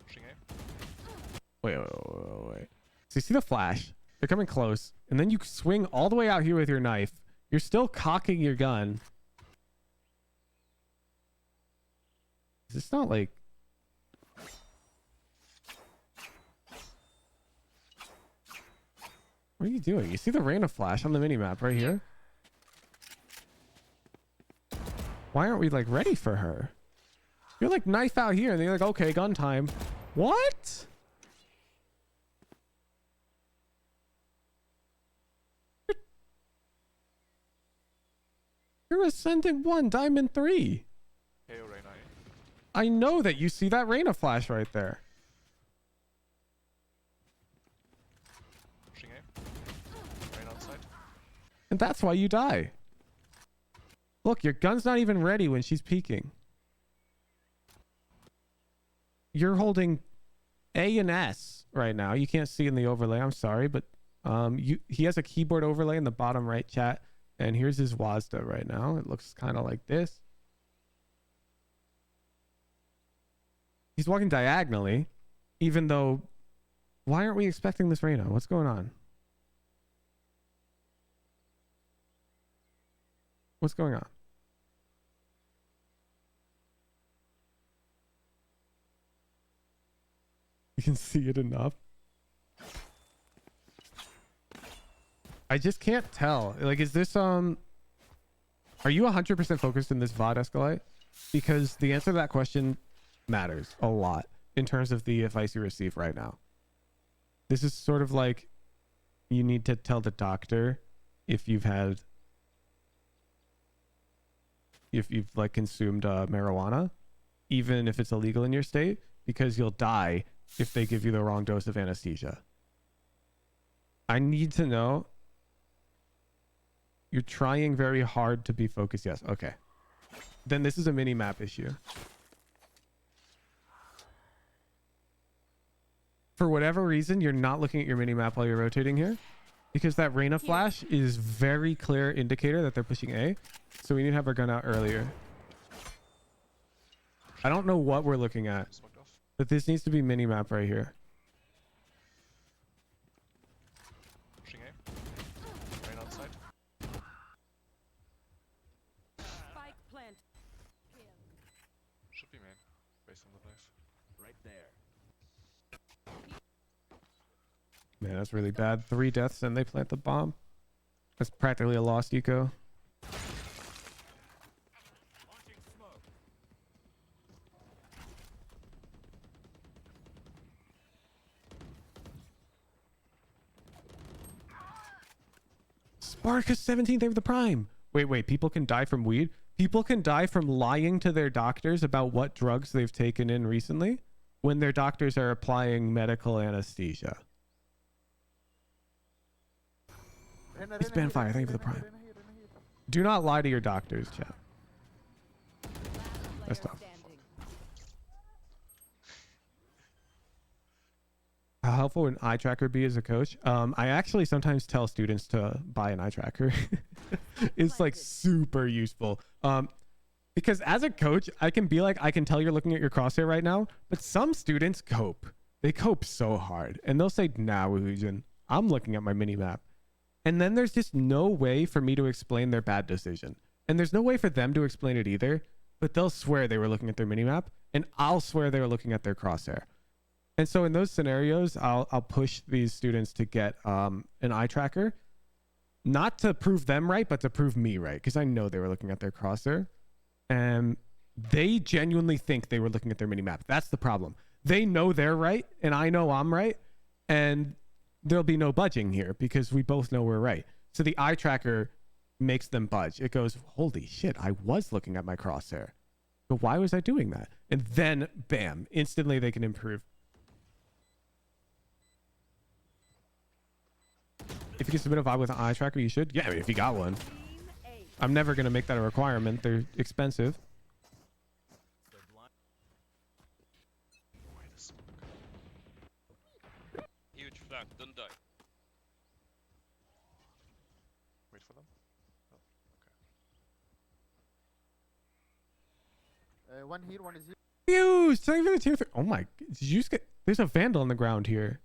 K: Pushing A.
A: Wait. So you see the flash? They're coming close, and then you swing all the way out here with your knife. You're still cocking your gun. It's not like... What are you doing? You see the Reyna flash on the minimap right here? Why aren't we like ready for her? You're like knife out here and they're like, okay, gun time. What? You're Ascendant 1, Diamond 3.
K: KO Reyna.
A: I know that you see that Reyna flash right there.
K: Pushing A. Reyna on side.
A: And that's why you die. Look, your gun's not even ready when she's peeking. You're holding A and S right now. You can't see in the overlay. I'm sorry, but he has a keyboard overlay in the bottom right chat. And here's his WASD right now. It looks kind of like this. He's walking diagonally, even though... Why aren't we expecting this Reyna? What's going on? What's going on? You can see it enough. I just can't tell. Like, is this, are you 100% focused in this VOD escalate? Because the answer to that question matters a lot in terms of the advice you receive right now. This is sort of like you need to tell the doctor if you've like consumed marijuana, even if it's illegal in your state, because you'll die if they give you the wrong dose of anesthesia. I need to know. You're trying very hard to be focused. Yes. Okay. Then this is a mini map issue. For whatever reason, you're not looking at your mini map while you're rotating here, because that Reyna flash is very clear indicator that they're pushing A. So we need to have our gun out earlier. I don't know what we're looking at,
K: Smoked off.
A: but this needs to be mini map right here.
K: Pushing A. Reyna on side.
B: Spike plant.
K: Should be main. Based on the knife.
H: Right there.
A: Man, that's really bad. 3 deaths and they plant the bomb. That's practically a lost eco. Sparkus 17th of the prime. Wait, people can die from weed? People can die from lying to their doctors about what drugs they've taken in recently when their doctors are applying medical anesthesia. It's Banfire, thank you for the prime. Do not lie to your doctors, chat. That's tough. How helpful would an eye tracker be as a coach? I actually sometimes tell students to buy an eye tracker. It's like super useful. Because as a coach, I can be like, I can tell you're looking at your crosshair right now, but some students cope. They cope so hard. And they'll say, nah, Illusion, I'm looking at my mini map. And then there's just no way for me to explain their bad decision. And there's no way for them to explain it either, but they'll swear they were looking at their mini map, and I'll swear they were looking at their crosshair. And so in those scenarios, I'll push these students to get an eye tracker, not to prove them right, but to prove me right, because I know they were looking at their crosshair. And They genuinely think they were looking at their mini map. That's the problem. They know they're right, and I know I'm right, and there'll be no budging here because we both know we're right. So the eye tracker makes them budge. It goes, holy shit, I was looking at my crosshair. But why was I doing that? And then, bam, instantly they can improve. If you can submit a VOD with an eye tracker, you should. Yeah, I mean, if you got one. I'm never going to make that a requirement. They're expensive.
L: Huge flank, don't die.
K: Wait for them. Oh, okay.
F: One here, one is here.
A: Fuse! It's not even a tier 3. Oh my, did you just get... There's a Vandal on the ground here.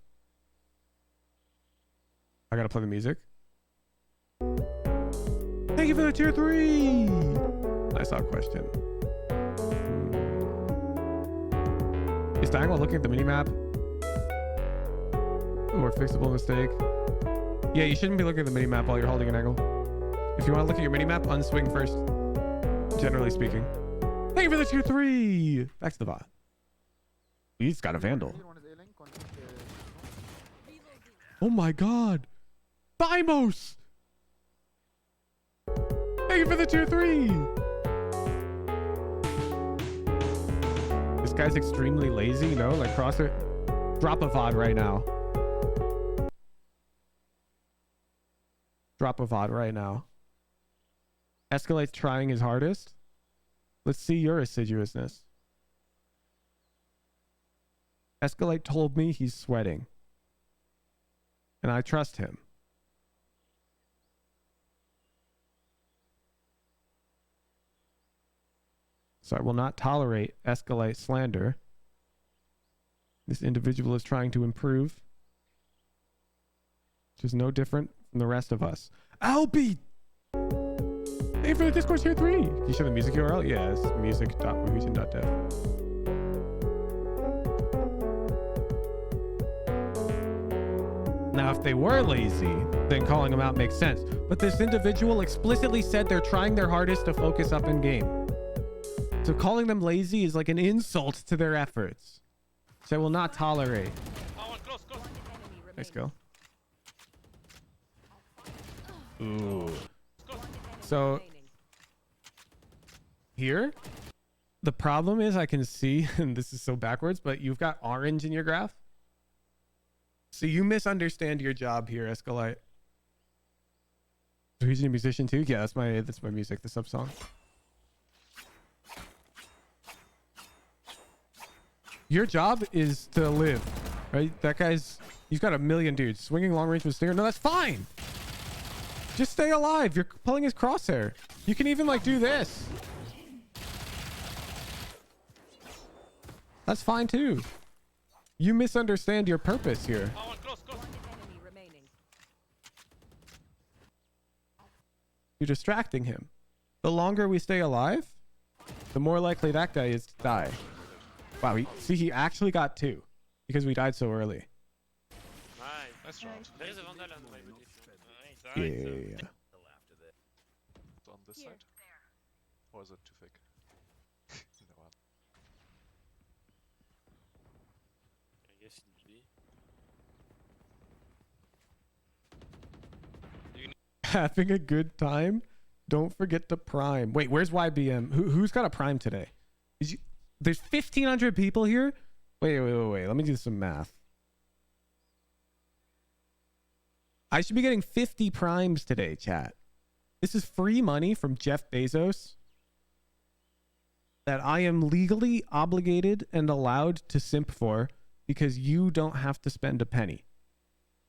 A: I gotta play the music. Thank you for the tier 3! I saw a question. Is Diagonal looking at the minimap? Or fixable mistake? Yeah, you shouldn't be looking at the minimap while you're holding an angle. If you want to look at your minimap, unswing first. Generally speaking. Thank you for the tier 3! Back to the bot. He's got a Vandal. Oh my god! Thymos! Thank you for the tier 3! This guy's extremely lazy, you know? Like, cross it. Drop a VOD right now. Drop a VOD right now. Escalate's trying his hardest. Let's see your assiduousness. Escalate told me he's sweating. And I trust him. So I will not tolerate Escalate slander. This individual is trying to improve. Which is no different from the rest of us. Albie! Hey, for the Discord tier 3! Can you show the music URL? Yeah, it's music.movision.dev. Now, if they were lazy, then calling them out makes sense. But this individual explicitly said they're trying their hardest to focus up in game. So calling them lazy is like an insult to their efforts. So I will not tolerate.
L: Oh, close, close.
A: Nice go. Ooh. So here, the problem is I can see, and this is so backwards, but you've got orange in your graph. So you misunderstand your job here, Escalate. So he's a musician too? Yeah, that's my music, the sub song. Your job is to live, right? That guy's, he's got a million dudes. Swinging long range with stinger. No, that's fine. Just stay alive. You're pulling his crosshair. You can even like do this. That's fine too. You misunderstand your purpose here.
L: Oh, close, close.
A: You're distracting him. The longer we stay alive, the more likely that guy is to die. Wow, he actually got 2 because we died so early.
L: Nice round.
K: There is a Vandal on my body.
A: Yeah.
K: On this side? Or is it too thick? No one.
L: I guess it's B.
A: Having a good time. Don't forget to prime. Wait, where's YBM? Who's got a prime today? There's 1,500 people here. Wait. Let me do some math. I should be getting 50 primes today, chat. This is free money from Jeff Bezos that I am legally obligated and allowed to simp for because you don't have to spend a penny.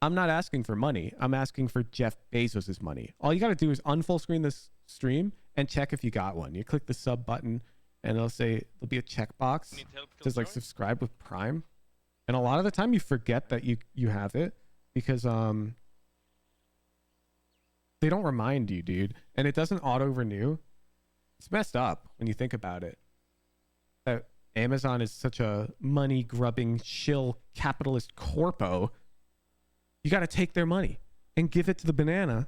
A: I'm not asking for money. I'm asking for Jeff Bezos's money. All you got to do is unfull screen this stream and check if you got one. You click the sub button and it'll say, there'll be a checkbox that says like subscribe with Prime. And a lot of the time you forget that you have it because they don't remind you, dude. And it doesn't auto renew. It's messed up when you think about it. That Amazon is such a money grubbing shill capitalist corpo. You got to take their money and give it to the banana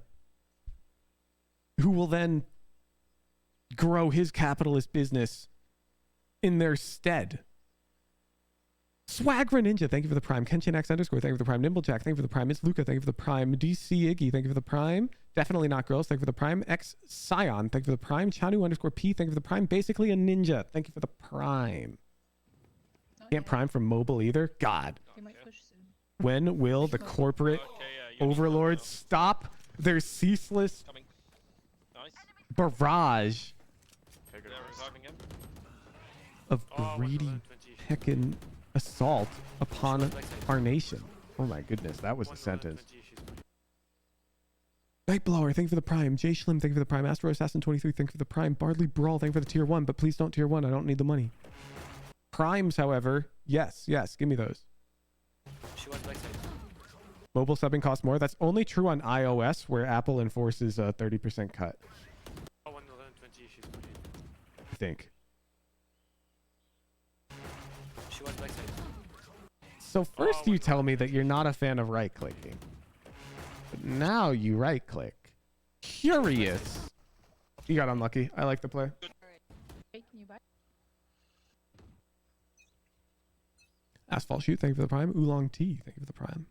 A: who will then grow his capitalist business in their stead. Swagra Ninja, thank you for the prime. Kenshin X underscore, thank you for the prime. Nimblejack, thank you for the prime. It's Luca, thank you for the prime. DC Iggy, thank you for the prime. Definitely Not Girls, thank you for the prime. X Scion, thank you for the prime. Chanu underscore P, thank you for the prime. Basically a ninja, thank you for the prime. Can't prime from mobile either. God. When will the corporate overlords stop their ceaseless barrage of greedy heckin' assault upon our nation? Oh my goodness, that was a sentence. Nightblower, thank you for the prime. Jay Schlim, thank you for the prime. Astro Assassin 23, thank you for the prime. Bardley Brawl, thank you for the tier 1, but please don't tier 1. I don't need the money. Primes, however, yes, give me those. Mobile subbing costs more. That's only true on iOS, where Apple enforces a 30% cut. I think. So first you tell me that you're not a fan of right clicking, but now you right click. Curious. You got unlucky. I like the play. Asphalt Shoot, thank you for the prime. Oolong Tea, thank you for the prime.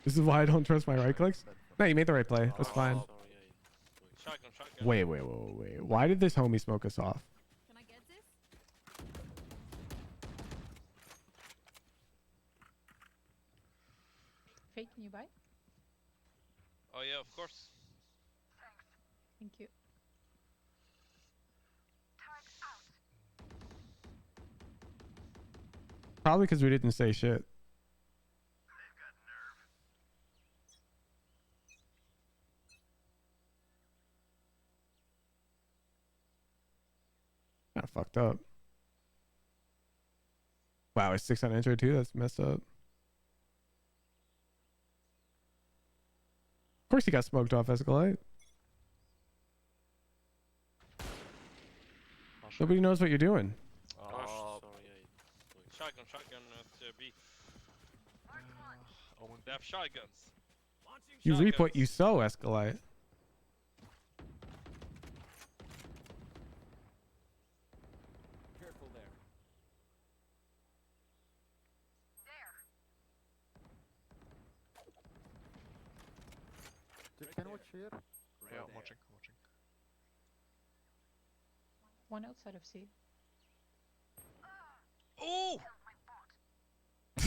A: This is why I don't trust my right clicks. No, you made the right play. That's fine. Wait. Why did this homie smoke us off?
C: Can I get this?
B: Fake, can you buy?
L: Oh yeah, of course.
B: Thank you.
A: Probably because we didn't say shit. Kind of fucked up. Wow, it's 6 on intro too? That's messed up. Of course he got smoked off, Escalade. Nobody knows what you're doing.
L: Shotgun at B. They have shotguns.
A: You reap what you sow, Escalade.
F: Careful there. Can watch here?
K: Yeah, I'm watching.
B: One outside of C.
L: Oh!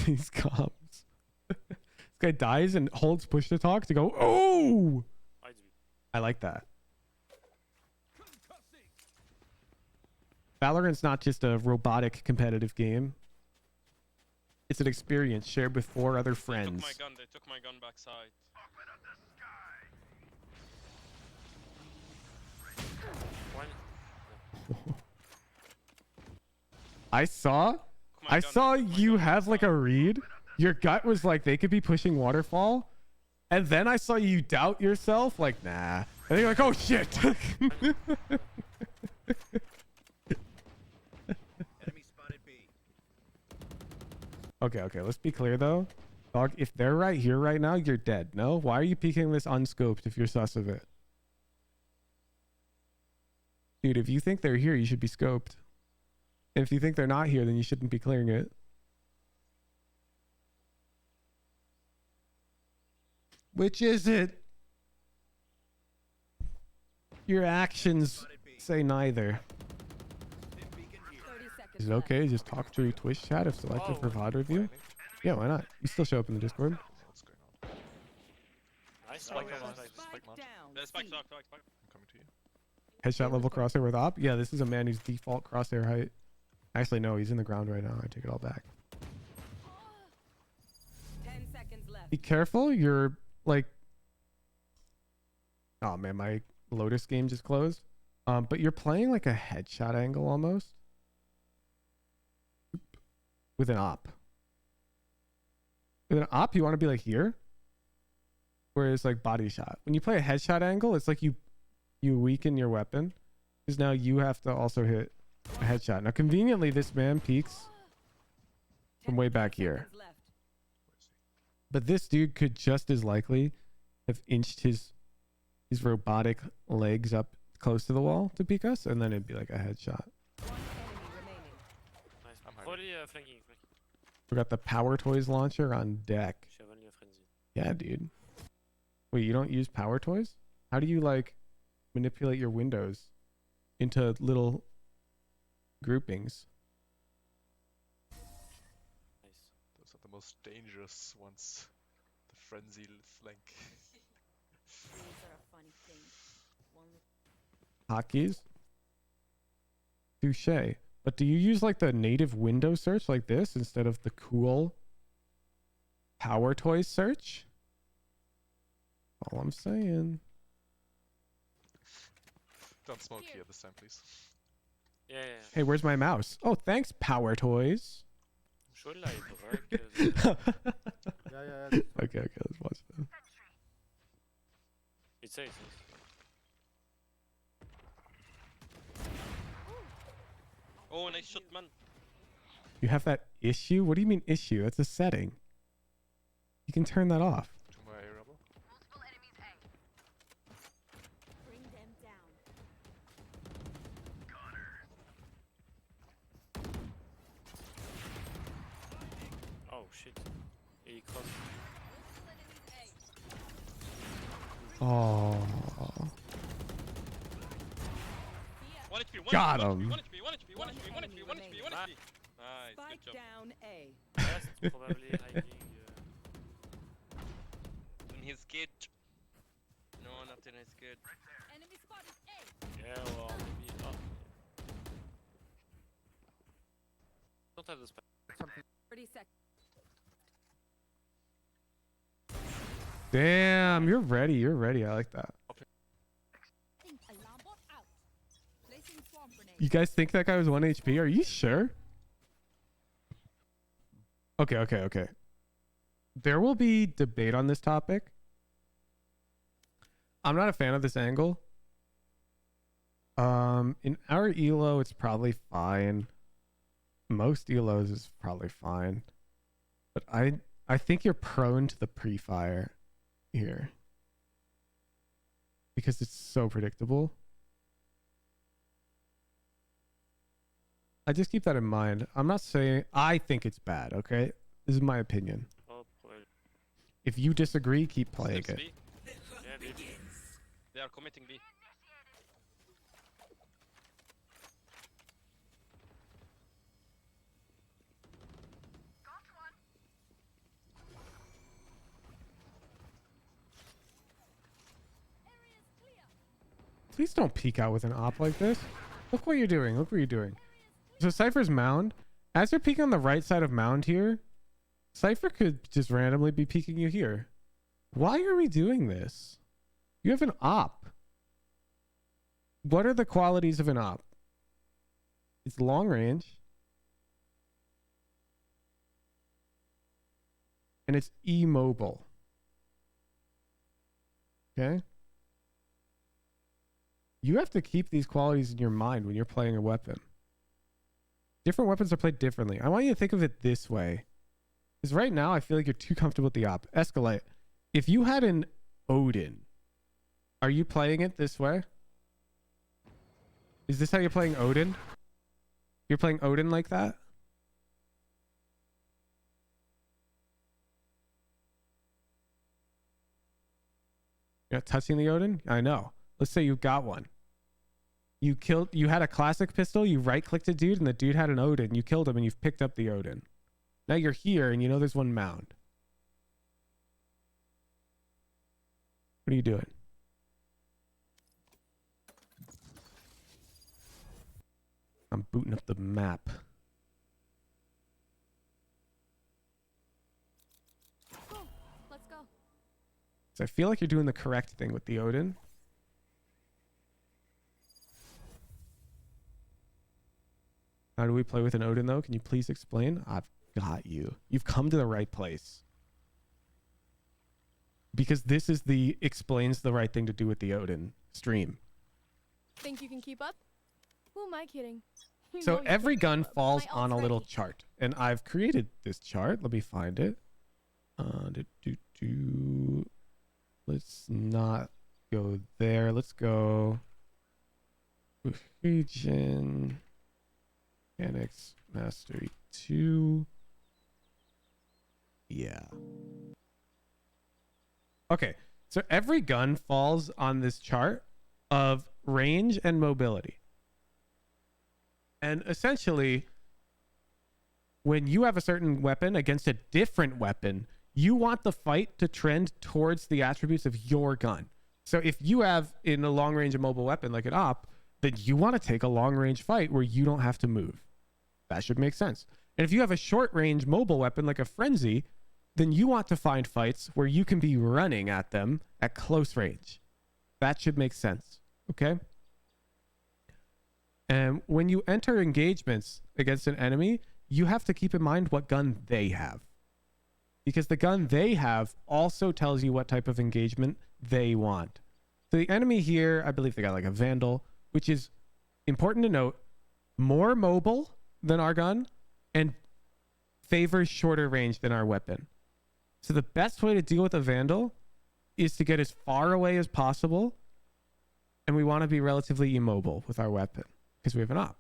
A: These comms. This guy dies and holds push to talk to go, oh! I like that. Valorant's not just a robotic competitive game. It's an experience shared with 4 other friends.
L: They took my gun backside.
A: I saw you have like a read. Your gut was like they could be pushing waterfall, and then I saw you doubt yourself, like nah. And you're like, oh shit.
F: Enemy spotted B.
A: Okay, let's be clear though. Dog, if they're right here right now, you're dead. No? Why are you peeking this unscoped if you're sus of it? Dude, if you think they're here, you should be scoped. And if you think they're not here, then you shouldn't be clearing it. Which is it? Your actions say neither. Is it okay? Just talk to your Twitch chat if selected for VOD review? Yeah, why not? You still show up in the Discord.
K: What's going on?
L: Nice.
K: Spike
L: Spike.
K: I'm coming to you.
A: Headshot level crosshair with op? Yeah, this is a man who's default crosshair height. Actually, no, he's in the ground right now. I take it all back.
C: 10 seconds left.
A: Be careful. You're like... Oh man, my Lotus game just closed. But you're playing like a headshot angle almost. With an op. With an op, you want to be like here. Whereas like body shot. When you play a headshot angle, it's like you weaken your weapon. Because now you have to also hit a headshot. Now conveniently, this man peeks from way back here. But this dude could just as likely have inched his robotic legs up close to the wall to peek us, and then it'd be like a headshot.
H: flanking.
A: We got the Power Toys launcher on deck.
H: Chevalier Frenzy.
A: Yeah, dude. Wait, you don't use Power Toys? How do you like manipulate your windows into little groupings?
H: Nice.
K: Those are the most dangerous ones. The frenzy flank.
C: These are a funny thing. One
A: Hotkeys? Touche. But do you use like the native window search like this instead of the cool Power Toys search? All I'm saying.
K: Don't smoke here this time, please.
H: Yeah, yeah.
A: Hey, where's my mouse? Oh, thanks, Power Toys.
H: Schon leid,
A: Okay, let's watch this.
H: It's safe.
L: Oh, nice shot, man.
A: You have that issue? What do you mean issue? That's a setting. You can turn that off.
K: To my rubble.
C: bring them down.
H: Oh shit. He crossed.
A: Oh.
L: 1 HP, 1
A: Got
L: HP,
A: him.
L: 1 HP, 1 HP, 1 HP, 1 HP, 1 HP, 1 HP. Nice, good job.
C: Down A.
H: Last, probably hiking.
L: In his cage. No, not in his cage.
C: Enemy spotted A.
H: Yeah, well, maybe. Oh. Don't have the spec.
C: 30 seconds.
A: Damn, you're ready. You're ready. I like that.
C: Alarm bot out. Placing swarm grenade.
A: You guys think that guy was 1 HP? Are you sure? Okay. There will be debate on this topic. I'm not a fan of this angle. In our elo, it's probably fine. Most elos is probably fine. But I think you're prone to the pre-fire here. Because it's so predictable. I just keep that in mind. I'm not saying I think it's bad, okay? This is my opinion.
H: Oh, probably.
A: If you disagree, keep playing
L: Steps
A: it.
L: B.
H: Yeah, maybe.
L: They are committing B.
A: Please don't peek out with an op like this. Look what you're doing. Look what you're doing. So Cypher's mound. As you're peeking on the right side of mound here, Cypher could just randomly be peeking you here. Why are we doing this? You have an op. What are the qualities of an op? It's long range. And it's immobile. Okay? You have to keep these qualities in your mind when you're playing a weapon. Different weapons are played differently. I want you to think of it this way. Because right now, I feel like you're too comfortable with the op. Escalate. If you had an Odin, are you playing it this way? Is this how you're playing Odin? You're playing Odin like that? You're not touching the Odin? I know. Let's say you got one. You had a classic pistol, you right-clicked a dude, and the dude had an Odin. You killed him, and you've picked up the Odin. Now you're here, and you know there's one mound. What are you doing? I'm booting up the map.
C: Go. Let's go.
A: So I feel like you're doing the correct thing with the Odin. How do we play with an Odin, though? Can you please explain? I've got you. You've come to the right place. Because this is the explains the right thing to do with the Odin stream.
C: Think you can keep up? Who am I kidding? You
A: So
C: know you
A: every
C: can
A: gun
C: keep up.
A: falls
C: My
A: on a
C: ult's
A: little
C: ready.
A: chart. And I've created this chart. Let me find it. Let's not go there. Let's go region. Mechanics Mastery 2. Yeah. Okay, so every gun falls on this chart of range and mobility. And essentially, when you have a certain weapon against a different weapon, you want the fight to trend towards the attributes of your gun. So if you have in a long range mobile weapon like an op, then you want to take a long range fight where you don't have to move. That should make sense. And if you have a short range mobile weapon like a frenzy, then you want to find fights where you can be running at them at close range. That should make sense. Okay? And when you enter engagements against an enemy, you have to keep in mind what gun they have. Because the gun they have also tells you what type of engagement they want. So the enemy here, I believe they got like a Vandal, which is important to note, more mobile than our gun and favors shorter range than our weapon. So the best way to deal with a Vandal is to get as far away as possible, and we want to be relatively immobile with our weapon because we have an op.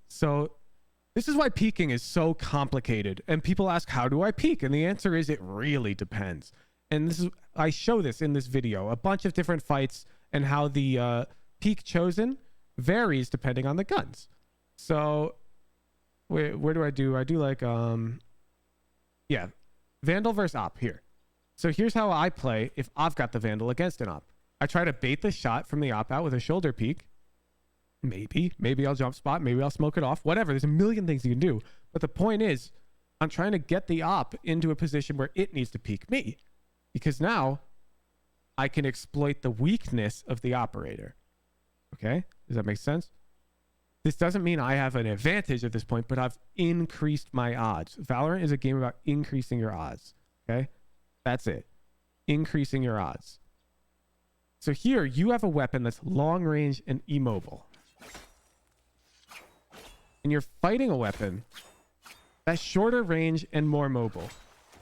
A: So this is why peeking is so complicated, and people ask, how do I peek? And the answer is, it really depends. And this is, I show this in this video, a bunch of different fights and how the peek chosen varies depending on the guns. So where do? I do like, yeah, Vandal versus op here. So here's how I play if I've got the Vandal against an op. I try to bait the shot from the op out with a shoulder peek. Maybe I'll jump spot. Maybe I'll smoke it off. Whatever. There's a million things you can do. But the point is, I'm trying to get the op into a position where it needs to peek me. Because now I can exploit the weakness of the operator. Okay? Does that make sense? This doesn't mean I have an advantage at this point, but I've increased my odds. Valorant is a game about increasing your odds. Okay? That's it. Increasing your odds. So here, you have a weapon that's long range and immobile. And you're fighting a weapon that's shorter range and more mobile.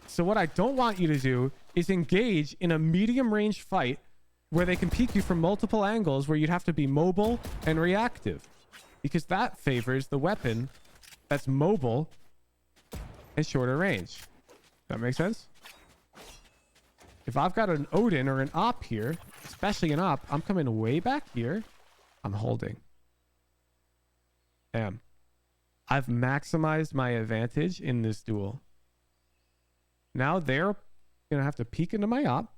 A: So what I don't want you to do is engage in a medium range fight where they can peek you from multiple angles where you'd have to be mobile and reactive. Because that favors the weapon that's mobile and shorter range. That make sense? If I've got an Odin or an op here, especially an op, I'm coming way back here. I'm holding. Damn. I've maximized my advantage in this duel. Now they're going to have to peek into my op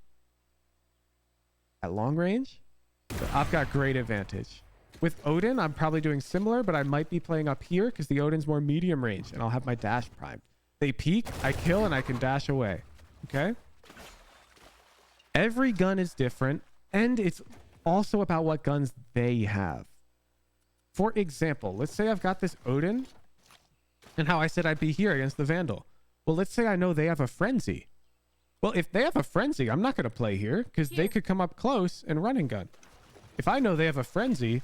A: at long range. But I've got great advantage. With Odin, I'm probably doing similar, but I might be playing up here because the Odin's more medium range and I'll have my dash primed. They peek, I kill, and I can dash away. Okay? Every gun is different, and it's also about what guns they have. For example, let's say I've got this Odin and how I said I'd be here against the Vandal. Well, let's say I know they have a Frenzy. Well, if they have a Frenzy, I'm not going to play here because they could come up close and run and gun. If I know they have a Frenzy,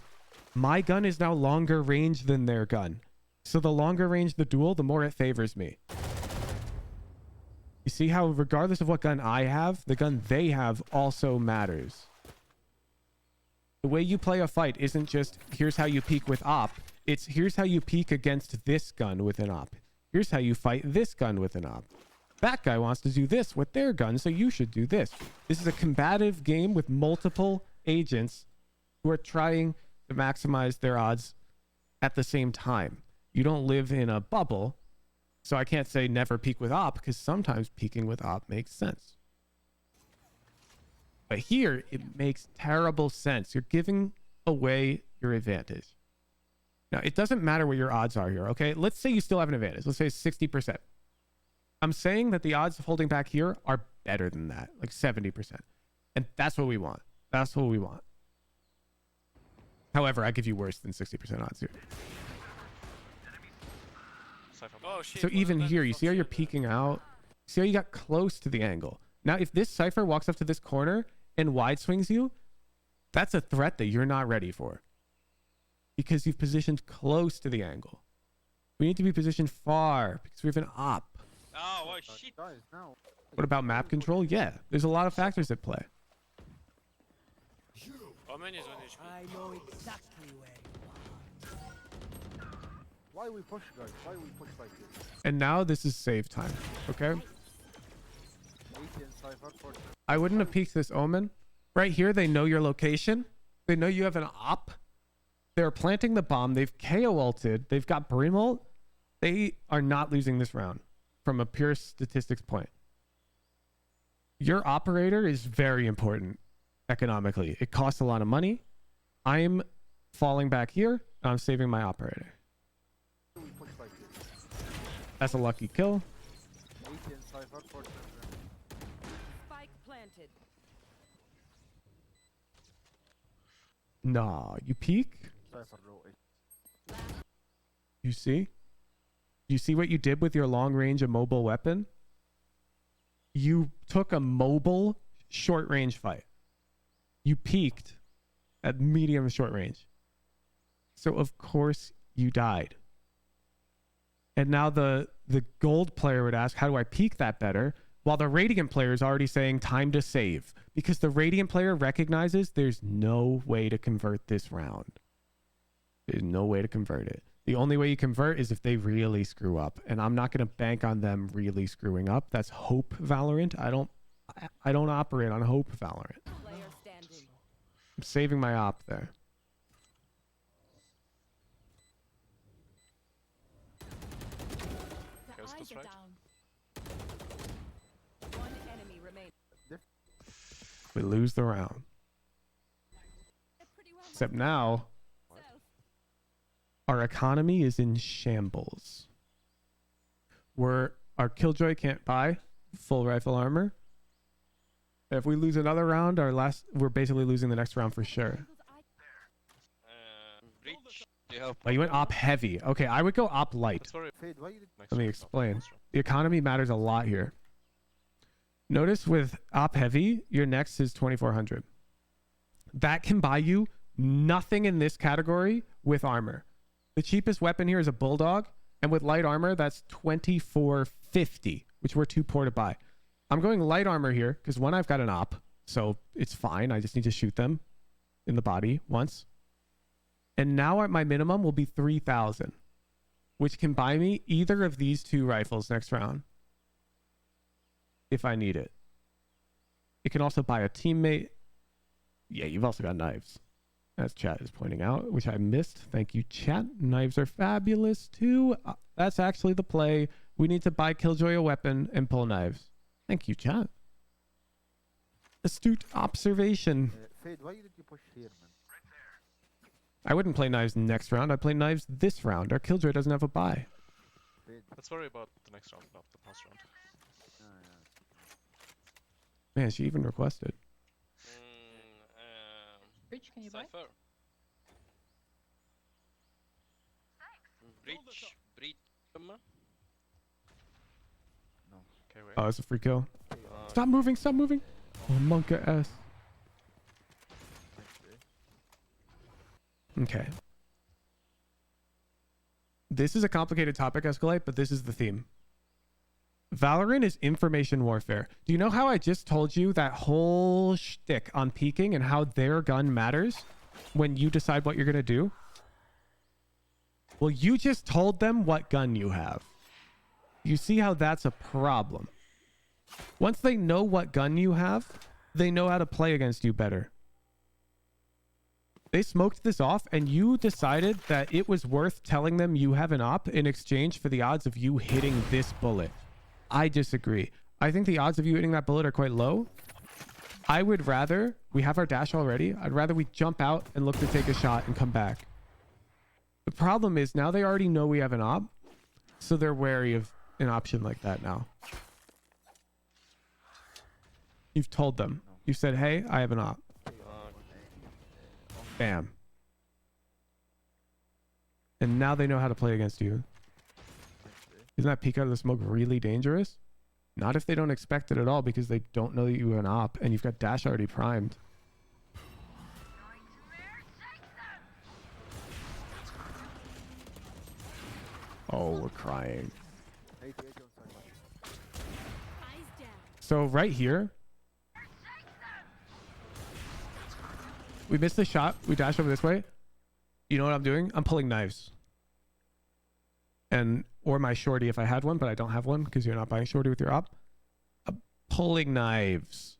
A: my gun is now longer range than their gun. So the longer range the duel, the more it favors me. You see how regardless of what gun I have, the gun they have also matters. The way you play a fight isn't just here's how you peek with op. It's here's how you peek against this gun with an op. Here's how you fight this gun with an op. That guy wants to do this with their gun, so you should do this. This is a combative game with multiple agents who are trying to maximize their odds at the same time. You don't live in a bubble, so I can't say never peek with op because sometimes peeking with op makes sense. But here, it makes terrible sense. You're giving away your advantage. Now, it doesn't matter what your odds are here, okay? Let's say you still have an advantage. Let's say 60%. I'm saying that the odds of holding back here are better than that, like 70%. And that's what we want. That's what we want. However, I give you worse than 60% odds here.
H: Oh, shit,
A: So even here, you see how you're peeking out? See how you got close to the angle? Now, if this Cypher walks up to this corner and wide swings you, that's a threat that you're not ready for. Because you've positioned close to the angle. We need to be positioned far because we have an op.
L: Oh, well, shit.
A: What about map control? Yeah, there's a lot of factors at play.
H: Omen is on HP.
B: I know exactly where you are.
F: Why we push, guys? Why we push like this?
A: And now this is save time. Okay.
F: 80 and Cypher for
A: I wouldn't have peeked this Omen. Right here, they know your location. They know you have an op. They're planting the bomb. They've KO ulted. They've got Brim ult. They are not losing this round from a pure statistics point. Your operator is very important economically. It costs a lot of money. I'm falling back here. I'm saving my operator.
F: we push like this.
A: That's a lucky kill.
F: 80 and Cypher for
B: Spike planted.
A: Nah, you peek.
F: Cypher row 8.
A: You see? You see what you did with your long range immobile weapon? You took a mobile short range fight. You peaked at medium short range. So of course you died. And now the gold player would ask, how do I peak that better? While the Radiant player is already saying time to save. Because the Radiant player recognizes there's no way to convert this round. There's no way to convert it. The only way you convert is if they really screw up. And I'm not going to bank on them really screwing up. That's hope Valorant. I don't operate on hope Valorant.
B: Player standing.
A: I'm saving my op there.
C: The
K: Goes to
C: eyes are
K: strike.
C: down.
B: One enemy remains.
A: We lose the round.
C: Pretty well.
A: Except now, our economy is in shambles. Our Killjoy can't buy full rifle armor. If we lose another round, we're basically losing the next round for sure.
L: Breach. You have
A: Oh, you went op heavy. Okay, I would go op light.
K: That's very
F: Fade, why you did
K: next
A: Let me
K: round,
A: explain.
K: next round.
A: The economy matters a lot here. Notice with op heavy, your next is 2400. That can buy you nothing in this category with armor. The cheapest weapon here is a bulldog, and with light armor, that's 2450, which we're too poor to buy. I'm going light armor here because one, I've got an op, so it's fine. I just need to shoot them in the body once. And now at my minimum will be 3000, which can buy me either of these two rifles next round if I need it. It can also buy a teammate. Yeah, you've also got knives, as chat is pointing out, which I missed. Thank you, chat. Knives are fabulous too. That's actually the play. We need to buy Killjoy a weapon and pull knives. Thank you, chat. Astute observation.
F: Fade, why did you push here, man?
A: I wouldn't play knives next round. I'd play knives this round. Our Killjoy doesn't have a buy.
F: Fade.
K: Let's worry about the next round, not the past round.
A: Man, she even requested.
L: Breach, can you buy? Breach. Breach.
K: Okay, wait.
A: Oh, it's a free kill. Stop moving, stop moving. Oh, Monka S. Okay. This is a complicated topic, Escalate, but this is the theme. Valorant is information warfare. Do you know how I just told you that whole shtick on peeking and how their gun matters when you decide what you're going to do? Well, you just told them what gun you have. You see how that's a problem. Once they know what gun you have, they know how to play against you better. They smoked this off and you decided that it was worth telling them you have an op in exchange for the odds of you hitting this bullet. I disagree. I think the odds of you hitting that bullet are quite low. I would rather, we have our dash already. I'd rather we jump out and look to take a shot and come back. The problem is now they already know we have an op, so they're wary of an option like that now. You've told them. You said, hey, I have an op. Bam. And now they know how to play against you. Isn't that peek out of the smoke really dangerous? Not if they don't expect it at all because they don't know that you have an op and you've got dash already primed. Oh, we're crying. So right here, we missed the shot. We dash over this way. You know what I'm doing? I'm pulling knives. and or my shorty if I had one, but I don't have one because you're not buying shorty with your op. Pulling knives.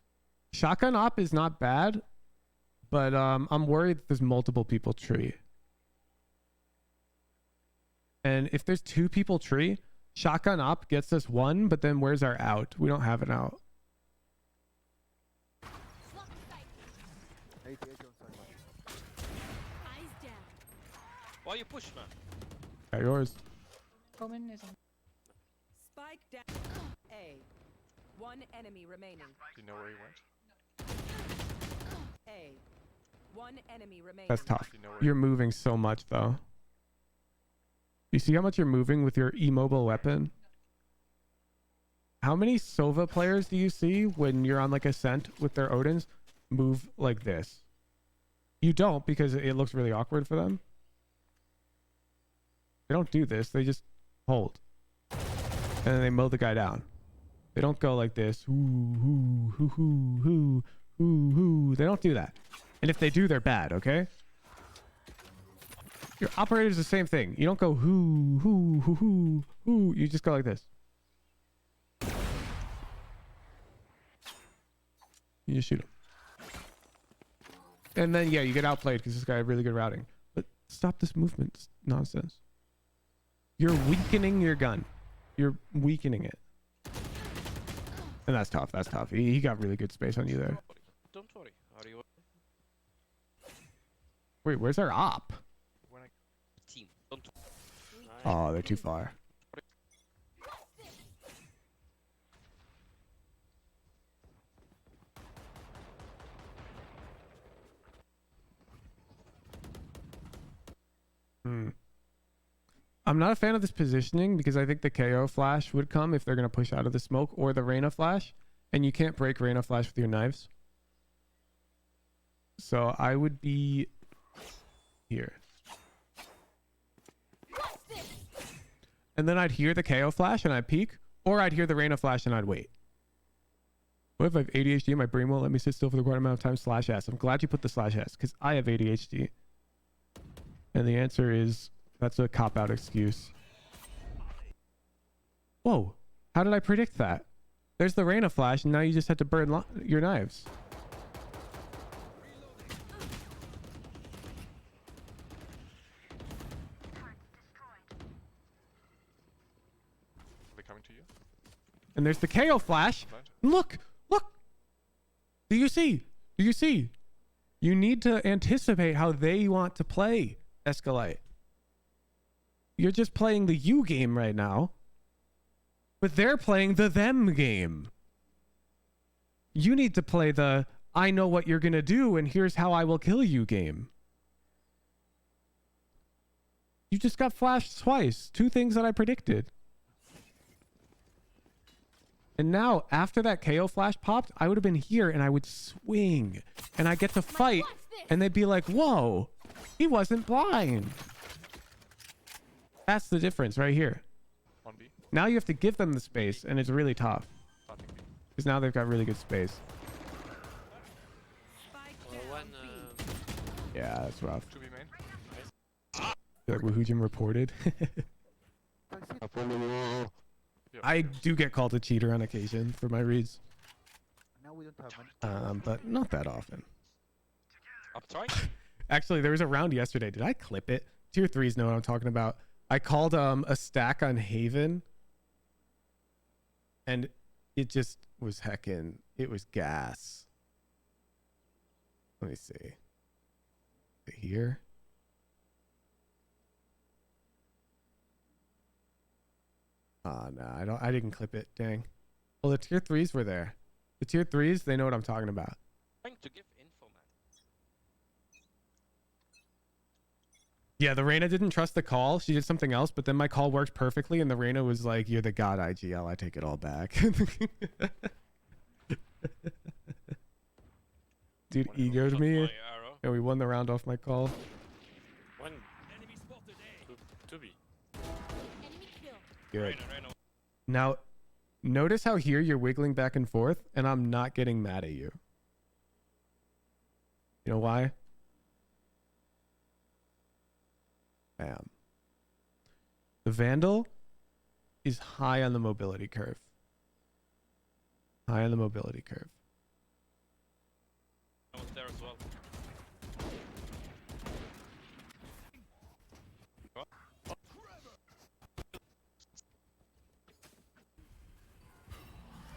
A: Shotgun op is not bad, but I'm worried that there's multiple people tree. And if there's 2 people tree, shotgun op gets us 1, but then where's our out? We don't have an out.
C: Eyes down.
L: Why you push, man?
A: Got yours.
B: Omen is on.
M: Spike down. A. One enemy remaining.
K: Do you know where he went?
M: A. One enemy remaining.
A: That's tough.
K: You know where
A: You're moving so much though. You see how much you're moving with your immobile weapon? How many Sova players do you see when you're on like Ascent with their Odins move like this? You don't, because it looks really awkward for them. They don't do this. They just hold. And then they mow the guy down. They don't go like this. Ooh, ooh, hoo, hoo, hoo, hoo, hoo. They don't do that. And if they do, they're bad, okay? Your operator is the same thing. You don't go hoo, hoo, hoo, hoo, hoo. You just go like this. You just shoot him. And then, yeah, you get outplayed because this guy had really good routing. But stop this movement. It's nonsense. You're weakening your gun. You're weakening it. And that's tough. That's tough. He got really good space on you there.
L: Don't worry. Are you
A: Wait, where's our op?
L: team? Don't.
A: Oh, they're too far. I'm not a fan of this positioning because I think the KO flash would come if they're going to push out of the smoke, or the Reyna flash, and you can't break Reyna flash with your knives. So I would be here. And then I'd hear the KO flash and I'd peek, or I'd hear the Reyna flash and I'd wait. What if I have ADHD and my brain won't let me sit still for the required amount of time? /S. I'm glad you put the /S because I have ADHD. And the answer is, that's a cop-out excuse. Whoa. How did I predict that? There's the Reyna flash, and now you just had to burn your knives.
K: Are they coming to you?
A: And there's the KO flash. Look! Look! Do you see? Do you see? You need to anticipate how they want to play Escalate. You're just playing the you game right now, but they're playing the them game. You need to play the I know what you're going to do and here's how I will kill you game. You just got flashed twice. 2 things that I predicted. And now, after that KO flash popped, I would have been here and I would swing. And I get to fight and they'd be like, whoa, he wasn't blind. That's the difference right here.
K: 1B.
A: Now you have to give them the space, and it's really tough. Because now they've got really good space. Yeah, that's rough.
K: 2B main.
A: I feel like Woohoojin reported. I do get called a cheater on occasion for my reads.
F: Now we don't have
A: But not that often.
L: I'm trying.
A: Actually, there was a round yesterday. Did I clip it? Tier 3s know what I'm talking about. I called a stack on Haven, and it just was heckin'. It was gas. Let me see. Here. Oh no, I didn't clip it. Dang. Well, the tier 3s were there. The tier 3s, they know what I'm talking about.
L: Trying to give info, man.
A: Yeah, the Reyna didn't trust the call. She did something else, but then my call worked perfectly, and the Reyna was like, "You're the god, IGL. I take it all back." Dude egoed me, and we won the round off my call.
H: One. To be.
A: Good. Now, notice how here you're wiggling back and forth, and I'm not getting mad at you. You know why? Bam. The Vandal is high on the mobility curve. High on the mobility curve.
L: I was there as well.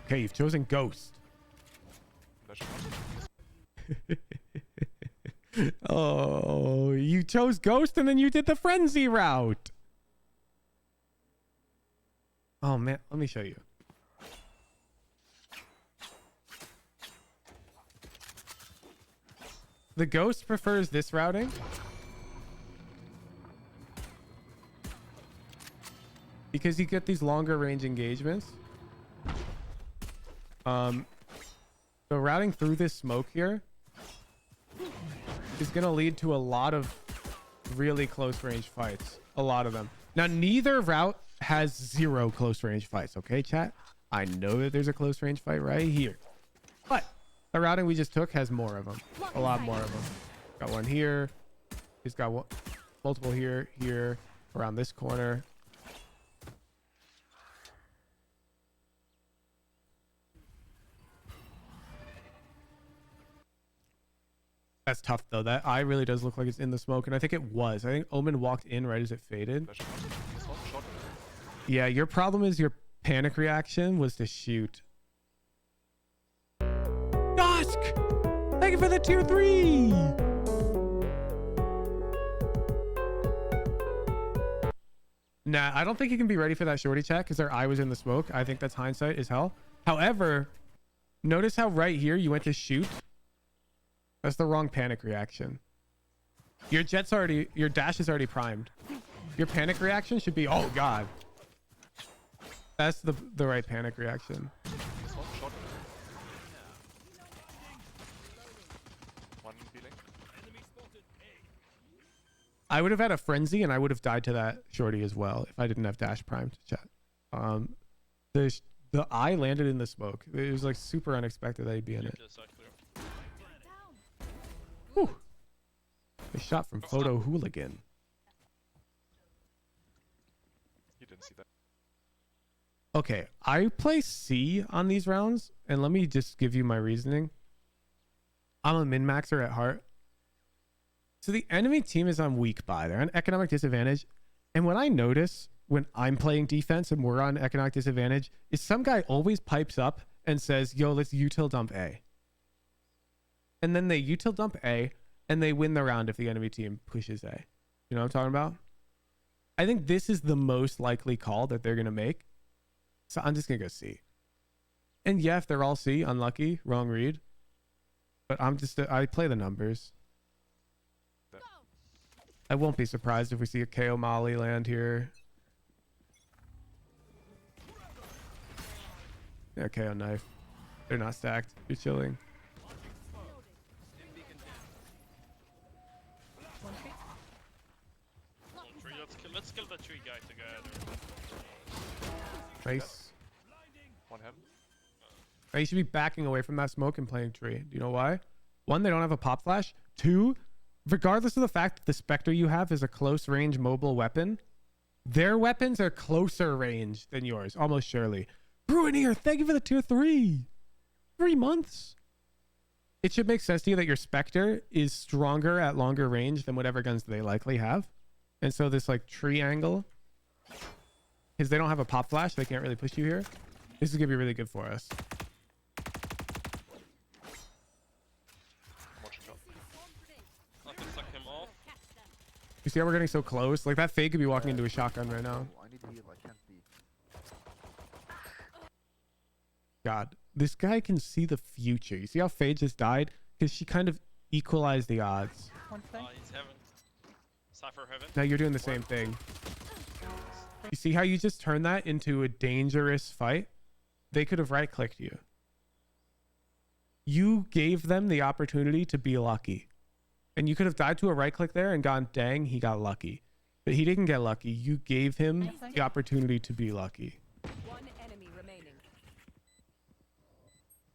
A: Okay, you've chosen Ghost. Oh, you chose Ghost and then you did the Frenzy route. Oh man, let me show you. The Ghost prefers this routing. Because you get these longer range engagements. So routing through this smoke here is going to lead to a lot of really close range fights. A lot of them. Now, neither route has 0 close range fights. Okay, chat? I know that there's a close range fight right here. But the routing we just took has more of them. A lot more of them. Got one here. He's got one, multiple here, here, around this corner. That's tough though. That eye really does look like it's in the smoke, and I think it was. I think Omen walked in right as it faded. Yeah, your problem is your panic reaction was to shoot. Dusk! Thank you for the tier 3! Nah, I don't think you can be ready for that shorty chat because their eye was in the smoke. I think that's hindsight as hell. However, notice how right here you went to shoot. That's the wrong panic reaction. Your Jett's already, your dash is already primed. Your panic reaction should be, oh god. That's the right panic reaction. I would have had a frenzy and I would have died to that shorty as well if I didn't have dash primed, chat. The eye landed in the smoke. It was like super unexpected that he'd be in it. Whew. A shot from Photo Hooligan.
K: You didn't see that.
A: Okay, I play C on these rounds, and let me just give you my reasoning. I'm a min-maxer at heart. So the enemy team is on weak buy. They're on economic disadvantage. And what I notice when I'm playing defense and we're on economic disadvantage is some guy always pipes up and says, yo, let's util dump A. And then they util dump A and they win the round if the enemy team pushes A. You know what I'm talking about? I think this is the most likely call that they're going to make. So I'm just going to go C. And yeah, if they're all C, unlucky, wrong read. But I play the numbers. I won't be surprised if we see a KO Molly land here. Yeah, KO knife. They're not stacked. You're chilling.
L: Let's kill the tree guy together.
A: Nice.
K: One him.
A: You should be backing away from that smoke and playing tree. Do you know why? 1, they don't have a pop flash. 2, regardless of the fact that the Spectre you have is a close range mobile weapon, their weapons are closer range than yours, almost surely. Ruinier, thank you for the tier 3. 3 months. It should make sense to you that your Spectre is stronger at longer range than whatever guns they likely have. And so this like tree angle, because they don't have a pop flash, they can't really push you here. This is gonna be really good for us.
L: I can suck him off.
A: You see how we're getting so close? Like that Fade could be walking into a shotgun right now.
K: I need heal, I can't be.
A: God, this guy can see the future. You see how Fade just died? Because she kind of equalized the odds.
L: He's heaven. Cypher heaven.
A: Now you're doing the same thing. You see how you just turned that into a dangerous fight? They could have right-clicked you. You gave them the opportunity to be lucky. And you could have died to a right-click there and gone, dang, he got lucky. But he didn't get lucky. You gave him the opportunity to be lucky.
M: One enemy remaining.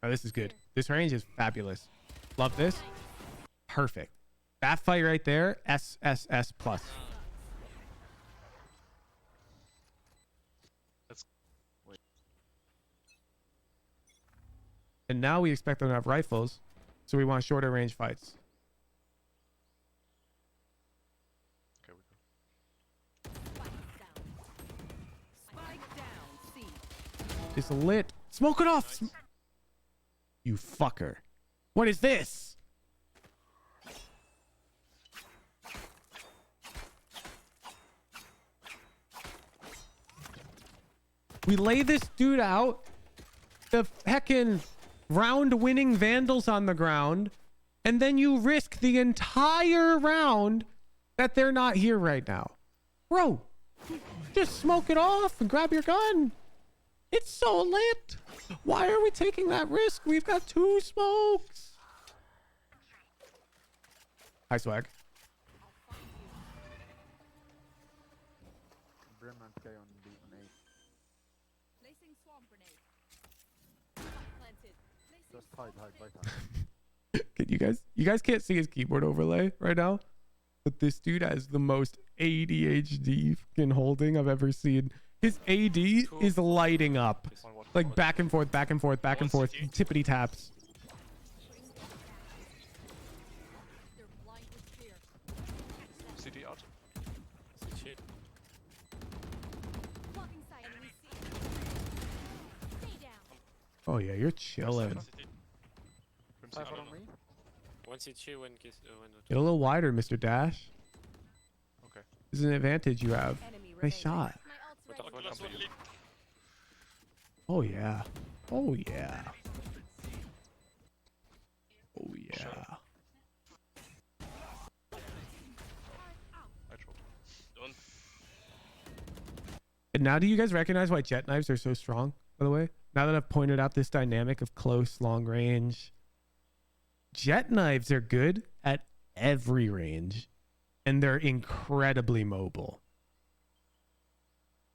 A: Oh, this is good. This range is fabulous. Love this. Perfect. That fight right there, SSS plus. And now we expect them to have rifles. So we want shorter range fights.
K: Okay, we go.
M: Spike down. C.
A: It's lit. Smoke it off. You fucker. What is this? We lay this dude out. The heckin' round-winning Vandals on the ground. And then you risk the entire round that they're not here right now. Bro, just smoke it off and grab your gun. It's so lit. Why are we taking that risk? We've got 2 smokes. Hi, Swag.
B: Placing swarm grenade. Planted.
F: Just hide.
A: Can you guys can't see his keyboard overlay right now, but this dude has the most ADHD fucking holding I've ever seen. His AD is lighting up, like back and forth, back and forth, back and forth, tippity taps.
B: They're blind with fear.
K: CT out.
H: Shit.
B: Blocking sight. Enemy C. Stay down.
A: Oh yeah, you're chilling.
K: From
H: No,
K: CT.
H: no, no. One CT, one kiss, one
A: Get a little wider, Mr. Dash.
K: Okay.
A: This is an advantage you have.
M: Enemy
A: Nice
M: remaining.
A: shot.
B: My ult's ready.
H: Last one leak.
A: Oh yeah. Oh yeah. Oh yeah.
K: I trolled.
H: Don't.
A: And now do you guys recognize why Jett knives are so strong, by the way? Now that I've pointed out this dynamic of close, long range. Jett knives are good at every range. And they're incredibly mobile.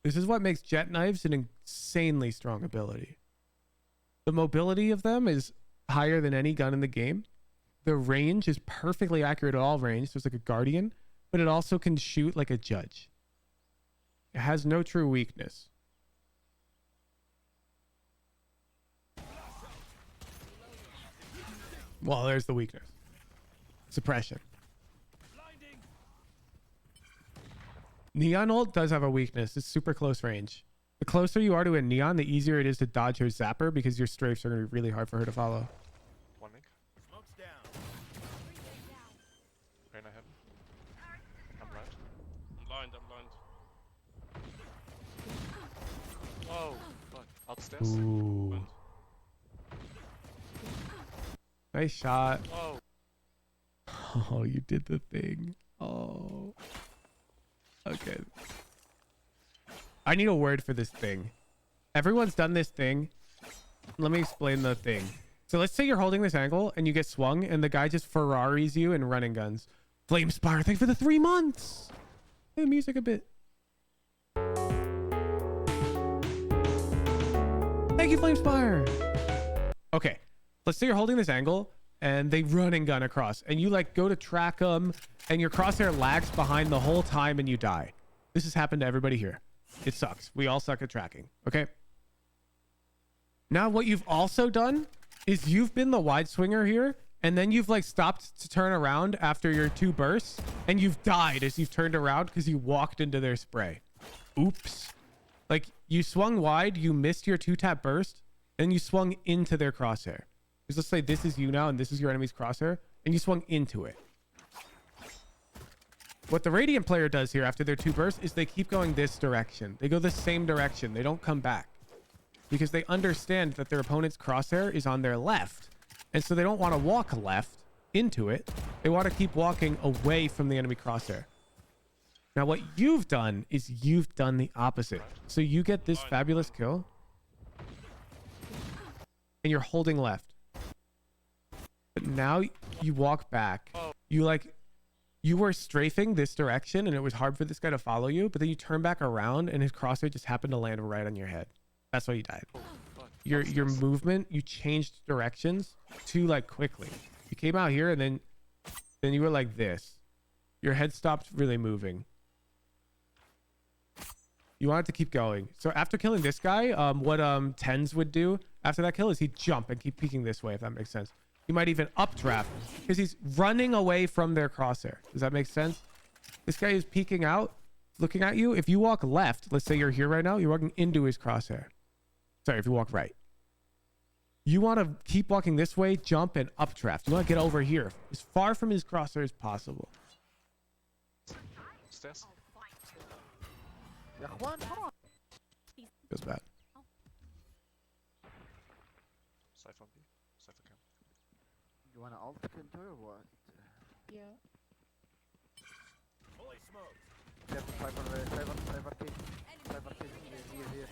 A: This is what makes Jett knives an insanely strong ability. The mobility of them is higher than any gun in the game. The range is perfectly accurate at all range. So it's like a guardian, but it also can shoot like a judge. It has no true weakness. Well, there's the weakness. Suppression. Neon ult does have a weakness. It's super close range. The closer you are to a Neon, the easier it is to dodge her zapper because your strafes are going to be really hard for her to follow.
K: One link.
F: Smoke's down.
K: Rain ahead. I'm right.
H: I'm blind. Oh, fuck.
K: Outstairs.
A: Ooh. Nice shot.
H: Oh.
A: Oh, you did the thing. Oh. Okay. I need a word for this thing. Everyone's done this thing. Let me explain the thing. So let's say you're holding this angle and you get swung and the guy just Ferraris you and running guns. Flamespire, thanks for the 3 months. Play the music a bit. Thank you, Flamespire. Okay. Let's say you're holding this angle and they run and gun across and you like go to track them and your crosshair lags behind the whole time and you die. This has happened to everybody here. It sucks. We all suck at tracking. Okay. Now what you've also done is you've been the wide swinger here and then you've like stopped to turn around after your 2 bursts and you've died as you've turned around because you walked into their spray. Oops. Like you swung wide, you missed your 2-tap burst, and you swung into their crosshair. Because let's say this is you now and this is your enemy's crosshair and you swung into it. What the Radiant player does here after their 2 bursts is they keep going this direction. They go the same direction. They don't come back because they understand that their opponent's crosshair is on their left. And so they don't want to walk left into it. They want to keep walking away from the enemy crosshair. Now what you've done is you've done the opposite. So you get this fabulous kill and you're holding left. But now you walk back. You were strafing this direction and it was hard for this guy to follow you, but then you turn back around and his crosshair just happened to land right on your head. That's why you died. Your movement, you changed directions too like quickly. You came out here and then you were like this. Your head stopped really moving. You wanted to keep going. So after killing this guy, what tens would do after that kill is he'd jump and keep peeking this way, if that makes sense. He might even updraft because he's running away from their crosshair. Does that make sense? This guy is peeking out, looking at you. If you walk left, let's say you're here right now, you're walking into his crosshair. Sorry, if you walk right. You want to keep walking this way, jump, and updraft. You want to get over here as far from his crosshair as possible.
K: Stairs.
A: Feels bad.
K: Cypher B. Cypher camp.
F: You wanna ult counter or what?
B: Yeah.
F: Holy smokes! Cypher K. Cypher K. Here.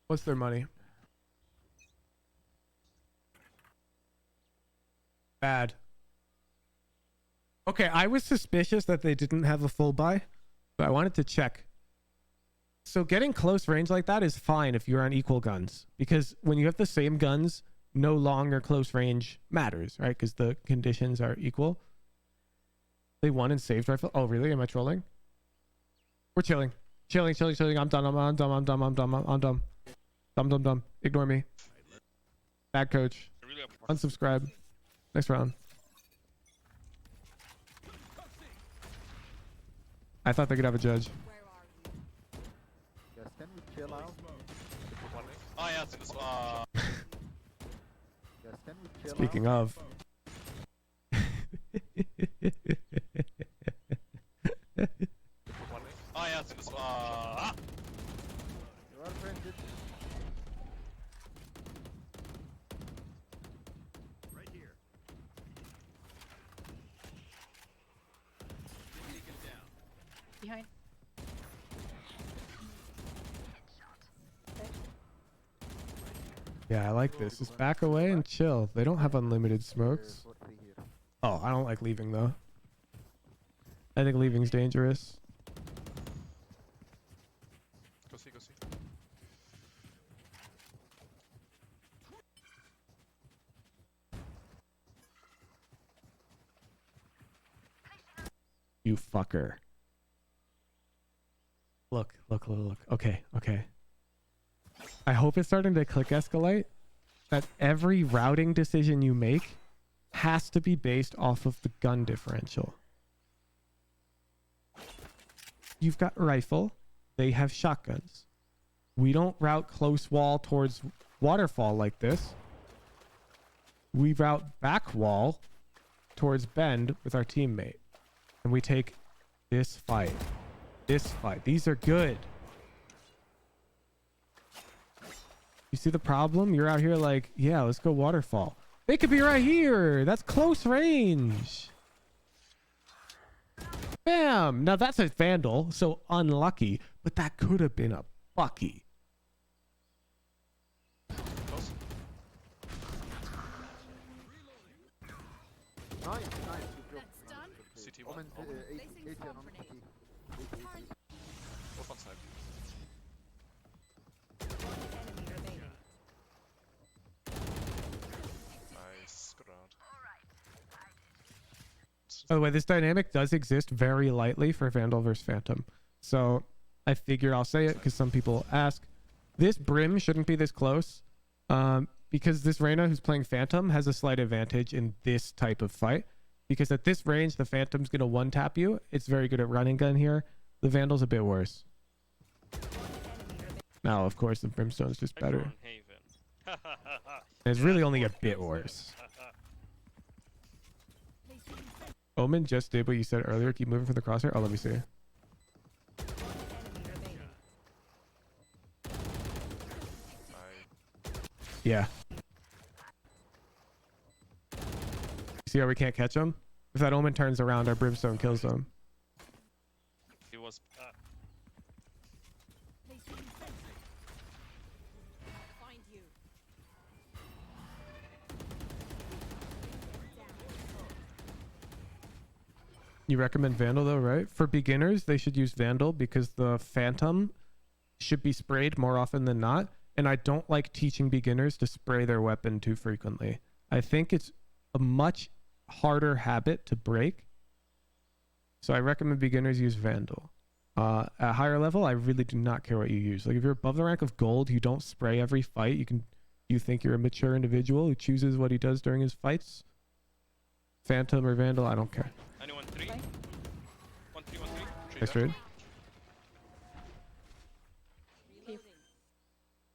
A: What's their money? Bad. Okay, I was suspicious that they didn't have a full buy, but I wanted to check. So getting close range like that is fine if you're on equal guns, because when you have the same guns, no longer close range matters, right? Because the conditions are equal. They won and saved rifle. Oh, really? Am I trolling? We're chilling. Chilling. I'm done. Dumb. Ignore me. Bad coach. Unsubscribe. Next round. I thought they could have a judge.
F: Yes, can we chill out?
L: Oh yeah, it's
F: Yes, can we chill
A: Speaking
F: out?
A: of.
L: Oh yeah, it's
F: You are friended. Right here.
B: Behind.
A: Yeah, I like this. Just back away and chill. They don't have unlimited smokes. Oh, I don't like leaving though. I think leaving's dangerous.
K: Go see.
A: You fucker. Look. Okay. I hope it's starting to click escalate that every routing decision you make has to be based off of the gun differential. You've got rifle. They have shotguns. We don't route close wall towards waterfall like this. We route back wall towards bend with our teammate. And we take this fight. These are good. You see the problem? You're out here like, yeah, let's go waterfall. They could be right here. That's close range. Bam. Now that's a Vandal, so unlucky, but that could have been a Bucky.
K: Close.
F: Nice.
C: That's done.
K: CT1.
F: Omen,
K: Omen.
F: 80 on Omen.
K: Both on side.
M: Enemy remaining.
K: Nice. Good round.
A: By the way, this dynamic does exist very lightly for Vandal versus Phantom. So I figure I'll say it because some people ask. This Brim shouldn't be this close because this Reyna who's playing Phantom has a slight advantage in this type of fight. Because at this range, the Phantom's going to one-tap you. It's very good at running gun here. The Vandal's a bit worse. Now, of course, the Brimstone's just better. It's really only a bit worse. Omen just did what you said earlier. Keep moving from the crosshair. Oh, let me see.
M: Enemy remaining.
A: Yeah. See how we can't catch him? If that Omen turns around, our Brimstone kills them.
L: He was.
M: Find you.
A: You recommend Vandal though, right? For beginners, they should use Vandal because the Phantom should be sprayed more often than not. And I don't like teaching beginners to spray their weapon too frequently. I think it's a much harder habit to break. So I recommend beginners use Vandal. At higher level, I really do not care what you use. Like if you're above the rank of gold, you don't spray every fight. You think you're a mature individual who chooses what he does during his fights. Phantom or Vandal, I don't care.
L: Anyone 3? 1 3 1 3.
A: Nice trade.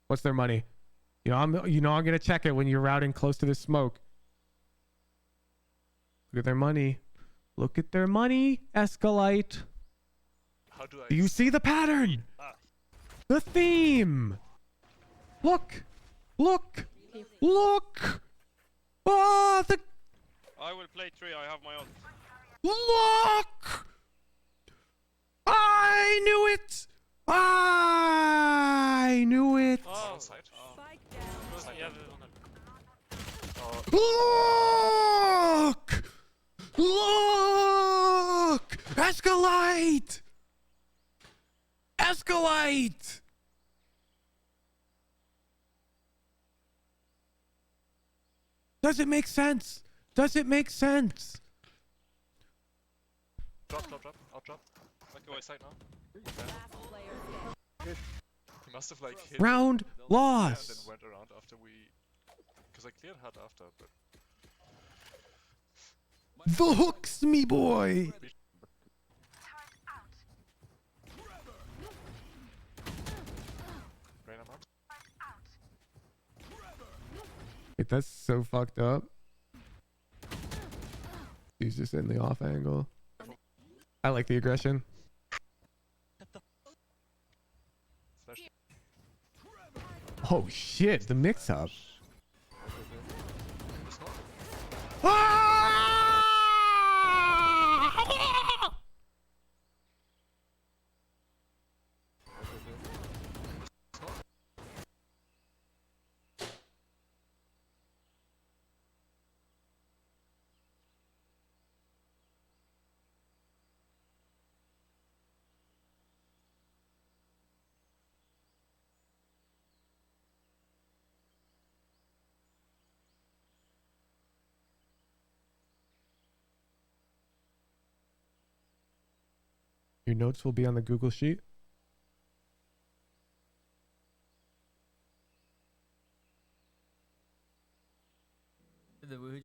A: What's their money? I'm gonna check it when you're routing close to the smoke. Look at their money. Look at their money, Escalite.
K: How do I?
A: Do you see the pattern? The theme. Look. Ah,
L: I will play 3. I have my own.
A: Look. I knew it. I knew it.
H: Oh,
K: Side.
M: Spike down.
H: yeah,
A: Look! Escalate! Escalate! Does it make sense? Does it make sense?
K: Drop. I'll drop.
L: Okay, wait.
K: Side now.
M: Last player standing.
K: He must have like hit
A: Round
K: and then
A: loss.
K: went around after we. Because I cleared hard after, but.
A: The hooks, me boy. Wait, that's so fucked up. He's just in the off angle. I like the aggression. Oh shit, the mix up. Your notes will be on the Google Sheet.
E: The